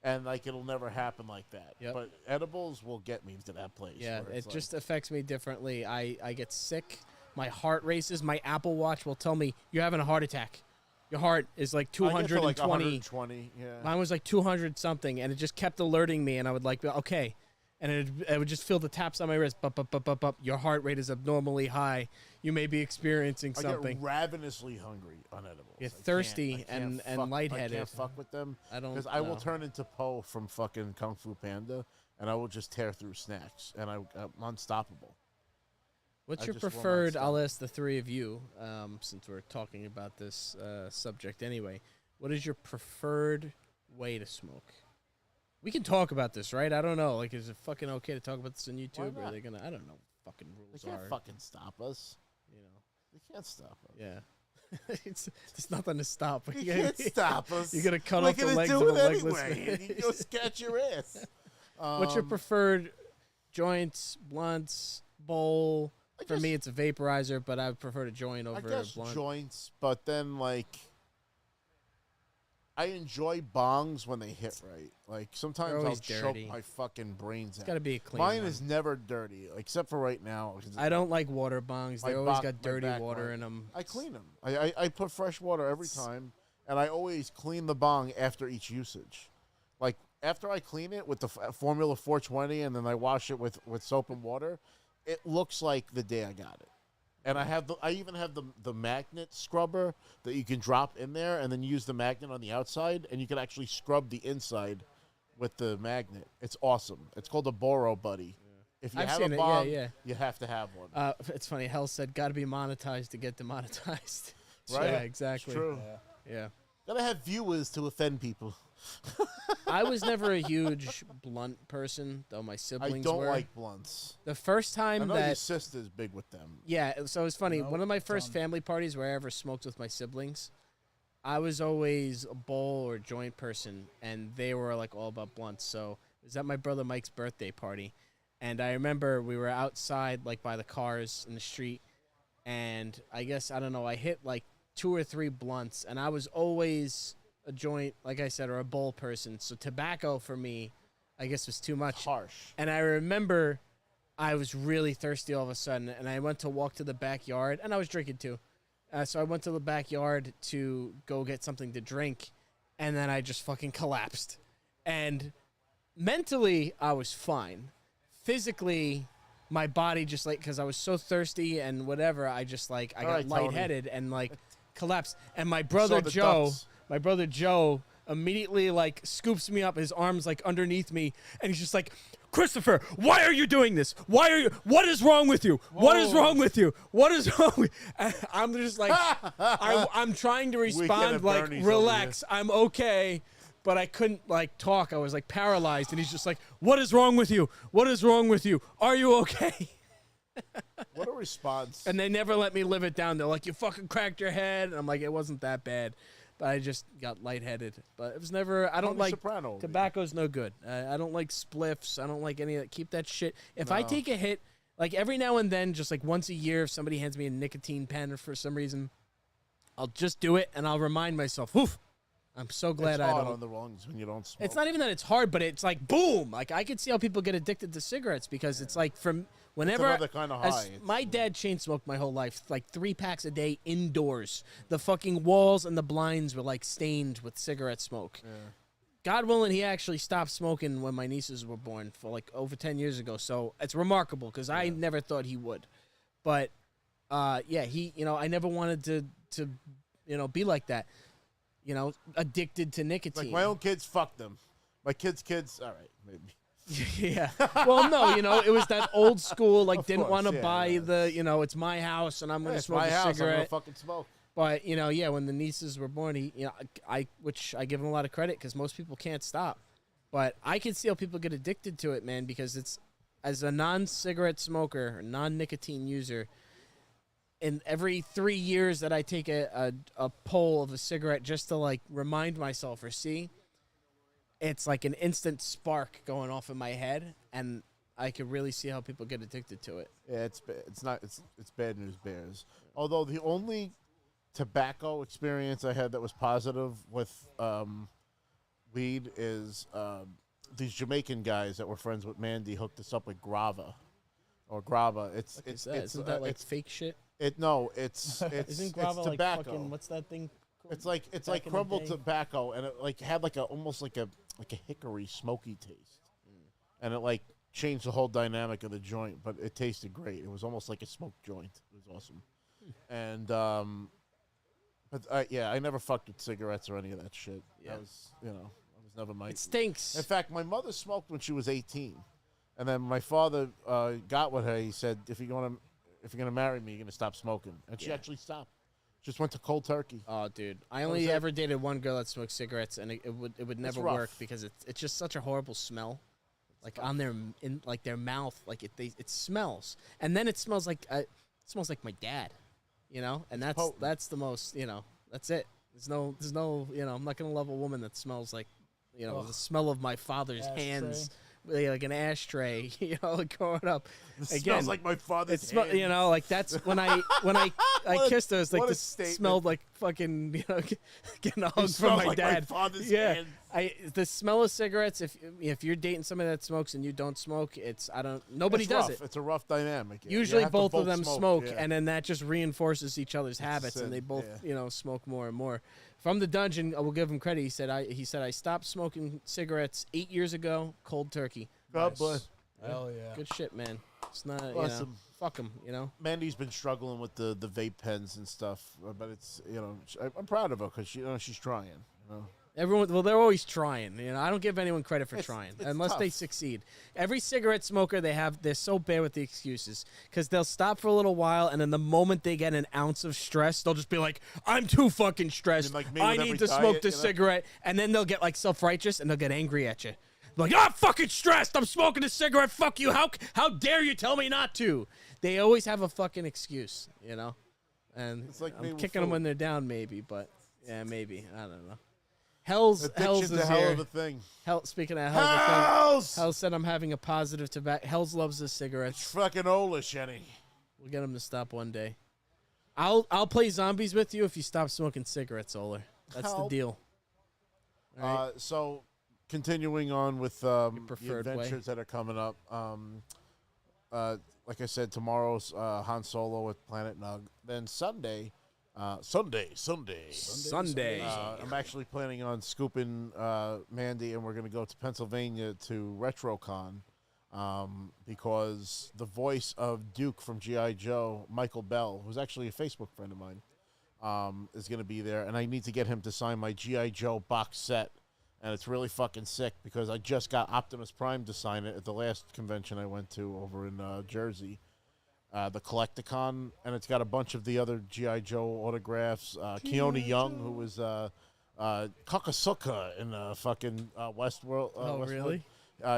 and, like, it'll never happen like that. Yep. But edibles will get me to that place. Yeah, where it it's just affects me differently. I get sick. My heart races. My Apple Watch will tell me you're having a heart attack. Your heart is like like, I get to, 220. like, 120, yeah. Mine was like 200 something, and it just kept alerting me, and I would like, okay. And I would just feel the taps on my wrist. Bup, bup, bup, bup, bup. Your heart rate is abnormally high. You may be experiencing I something. get ravenously hungry on edibles. You're I can't- thirsty I can't and fuck- I lightheaded. can't fuck with them. I don't Because I will know. turn into Poe from fucking Kung Fu Panda, and I will just tear through snacks, and I'm unstoppable. What's I your just will not preferred? stop. I'll ask the three of you, since we're talking about this subject anyway. What is your preferred way to smoke? We can talk about this, right? I don't know. Like, is it fucking okay to talk about this on YouTube? Or are not? they gonna? I don't know. Fucking They rules can't are. fucking stop us. You know. They can't stop us. Yeah. There's nothing to stop. You can't stop us. You're gonna cut We're off the gonna legs do of a it legless anyway, man. and you go scratch your ass. What's your Um, preferred joints, blunts, bowl? I For guess- me, it's a vaporizer, but I would prefer to join I over guess a blunt. joints, but then like I enjoy bongs when they hit right. Like sometimes I'll always choke dirty. my fucking brains It's out. got to be a clean Mine one. is never dirty, except for right now. 'cause I don't like water bongs. my They always back- got my dirty back water line. in them. I clean them. I put fresh water every time, and I always clean the bong after each usage. Like after I clean it with the Formula 420, and then I wash it with soap and water, it looks like the day I got it. And I even have the magnet scrubber that you can drop in there, and then use the magnet on the outside, and you can actually scrub the inside with the magnet. It's awesome. It's called a Boro Buddy. If you I've have seen a it, bong, yeah. you have to have one. It's funny. Hell said, "Got to be monetized to get demonetized." Right? Yeah, exactly. It's true. Yeah. Gotta have viewers to offend people. I was never a huge blunt person, though my I siblings don't were. like blunts. The first I time know your that sister's big with them. Yeah, so it's funny. No, One of my first done. family parties where I ever smoked with my siblings, I was always a bowl or joint person, and they were like all about blunts. So it was at my brother Mike's birthday party, and I remember we were outside, like by the cars in the street, and I guess, I don't know, I hit like 2 or 3 blunts, and I was always a joint, like I said, or a bowl person. So tobacco for me, I guess, was too much. Harsh. And I remember I was really thirsty all of a sudden, and I went to walk to the backyard, and I was drinking too. So I went to the backyard to go get something to drink, and then I just fucking collapsed. And mentally, I was fine. Physically, my body just like, because I was so thirsty and whatever, I just like, I got lightheaded and like collapsed. And my brother Joe immediately like scoops me up, his arms like underneath me, and he's just like, Christopher, why are you doing this? What is wrong with you? What is wrong with you? What is wrong with you? I'm just like, I'm trying to respond like, relax, I'm okay. But I couldn't like talk. I was like paralyzed, and he's just like, "What is wrong with you? What is wrong with you? Are you okay?" What a response! And they never let me live it down. They're like, "You fucking cracked your head," and I'm like, "It wasn't that bad," but I just got lightheaded. But it was never. I don't like Soprano, tobacco's no good. I don't like spliffs. I don't like any of that. Keep that shit. If I take a hit, like every now and then, just like once a year, if somebody hands me a nicotine pen for some reason, I'll just do it, and I'll remind myself, "Oof." I'm so glad I don't. On the lungs when you don't smoke. It's not even that it's hard, but it's like boom. Like I could see how people get addicted to cigarettes because it's like from whenever. It's another kind of high. My dad chain smoked my whole life, like 3 packs a day indoors. The fucking walls and the blinds were like stained with cigarette smoke. Yeah. God willing, he actually stopped smoking when my nieces were born for like over 10 years ago. So it's remarkable because I never thought he would. But he, I never wanted to be like that. Addicted to nicotine. Like my own kids, fuck them. My kids, all right, maybe. Yeah. Well, no, it was that old school, like, didn't want to yeah, buy yeah. the, it's my house and I'm going to smoke my a house, cigarette. I'm gonna fucking smoke. But, when the nieces were born, which I give him a lot of credit because most people can't stop. But I can see how people get addicted to it, man, because it's, as a non-cigarette smoker or non-nicotine user, in every 3 years that I take a pull of a cigarette just to like remind myself or see, it's like an instant spark going off in my head, and I could really see how people get addicted to it. Yeah, it's bad news bears. Although the only tobacco experience I had that was positive with weed is these Jamaican guys that were friends with Mandy hooked us up with Grava. Isn't that like fake shit? Isn't Grava like tobacco. fucking, what's that thing? It's like crumbled tobacco, and it like had like almost like a hickory smoky taste, and it like changed the whole dynamic of the joint. But it tasted great. It was almost like a smoked joint. It was awesome, and I never fucked with cigarettes or any of that shit. Yeah. I was never my. It stinks. In fact, my mother smoked when she was 18, and then my father got with her. He said, "If you're gonna marry me, you're gonna stop smoking," and she actually stopped. Just went to cold turkey. Oh, dude! I only ever dated one girl that smoked cigarettes, and it would never work because it's just such a horrible smell, like on their mouth, like it smells, and then it smells like my dad, and that's the most, that's it. There's no, I'm not gonna love a woman that smells like, the smell of my father's hands. Like an ashtray, growing up. It smells like my father's hands. Like that's when I kissed her. It's like this smelled like fucking, getting a hug from my dad. My father's hands. The smell of cigarettes. If you're dating somebody that smokes and you don't smoke, nobody does it. It's a rough dynamic. Usually both of them smoke, and then that just reinforces each other's habits, and they both smoke more and more. From the dungeon, I will give him credit. He said I stopped smoking cigarettes 8 years ago, cold turkey. God bless. Hell yeah. Good shit, man. It's not, fuck him, Mandy's been struggling with the vape pens and stuff, but it's, I'm proud of her because she's trying, Everyone, they're always trying. I don't give anyone credit for trying unless tough. they succeed. Every cigarette smoker they're so bad with the excuses because they'll stop for a little while, and then the moment they get an ounce of stress, they'll just be like, "I'm too fucking stressed. Like I need to smoke this cigarette," and then they'll get like self-righteous and they'll get angry at you. Like, I'm fucking stressed. I'm smoking a cigarette. Fuck you. How dare you tell me not to? They always have a fucking excuse, And it's like I'm kicking them when they're down, maybe, but yeah, maybe. I don't know. Hell's is a hell here. of a thing. Speaking of Hells! Hell said I'm having a positive tobacco. Hell's loves his cigarettes. It's fucking Ola, Shenny. We'll get him to stop one day. I'll play zombies with you if you stop smoking cigarettes, Oler. That's the deal. All right. So, continuing on with the preferred adventures that are coming up. Like I said, tomorrow's Han Solo with Planet Nug. Then Sunday, Sunday. Sunday. I'm actually planning on scooping Mandy, and we're going to go to Pennsylvania to RetroCon because the voice of Duke from G.I. Joe, Michael Bell, who's actually a Facebook friend of mine, is going to be there, and I need to get him to sign my G.I. Joe box set. And it's really fucking sick because I just got Optimus Prime to sign it at the last convention I went to over in Jersey, the Collecticon, and it's got a bunch of the other G.I. Joe autographs. Keone Young, who was Kakasuka in fucking Westworld. Really?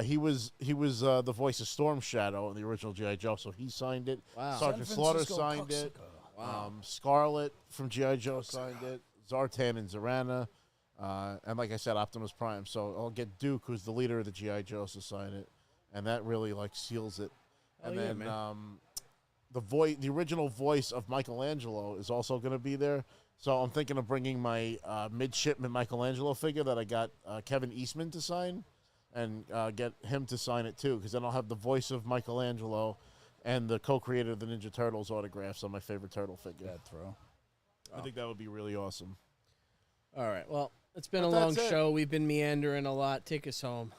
He was the voice of Storm Shadow in the original G.I. Joe, so he signed it. Wow. Sergeant Slaughter signed it. Wow. Scarlet from G.I. Joe signed it. Zartan and Zorana. And like I said, Optimus Prime. So I'll get Duke, who's the leader of the G.I. Joes, to sign it, and that really like seals it. Oh, And yeah, then man. the original voice of Michelangelo is also going to be there. So I'm thinking of bringing my midshipman Michelangelo figure that I got Kevin Eastman to sign, and get him to sign it too, because then I'll have the voice of Michelangelo and the co-creator of the Ninja Turtles autographs on my favorite turtle figure. Bad throw. I think that would be really awesome. All right. Well, it's been But a long that's it. show. We've been meandering a lot. Take us home.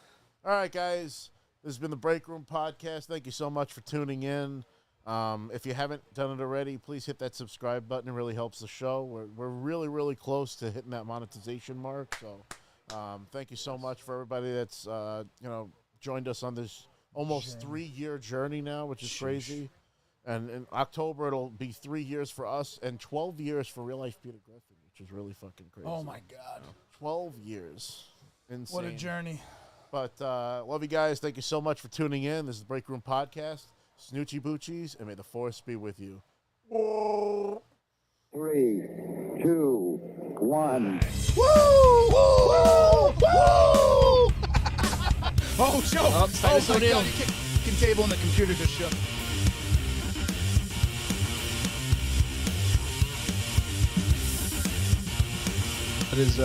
All right, guys. This has been the Break Room Podcast. Thank you so much for tuning in. If you haven't done it already, please hit that subscribe button. It really helps the show. We're really, really close to hitting that monetization mark. So thank you so much for everybody that's joined us on this almost 3-year journey now, which is crazy. And in October, it'll be 3 years for us and 12 years for Real Life Peter Griffin, which is really fucking crazy. Oh my God. 12 years. Insane. What a journey. But love you guys. Thank you so much for tuning in. This is the Break Room Podcast. Snoochie Boochies, and may the force be with you. 3, 2, 1. Oh, show! Oh, Titus my O'Neil. God, your kicking table and the computer just shook. That is,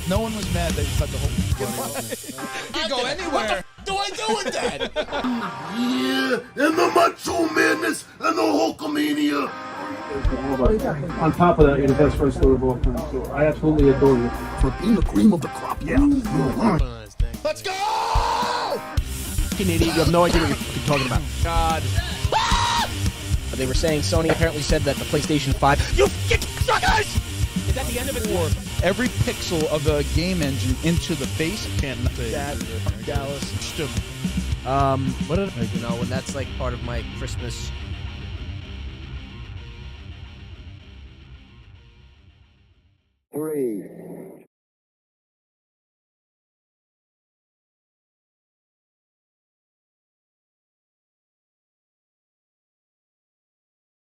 no one was mad that you cut the whole You can go anywhere. Do I do with that? Yeah, and the macho madness and the Hulkamania. On top of that, you're the best wrestler of all time. So I absolutely adore you. For being the cream of the crop, yeah. Let's go! Fucking idiot, you have no idea what you're fucking talking about. God. They were saying Sony apparently said that the PlayStation 5. You fucking suckers! Is that the end of it? Or every pixel of a game engine into the face. Can't say That Dallas. Stupid. What did and that's like part of my Christmas. 3,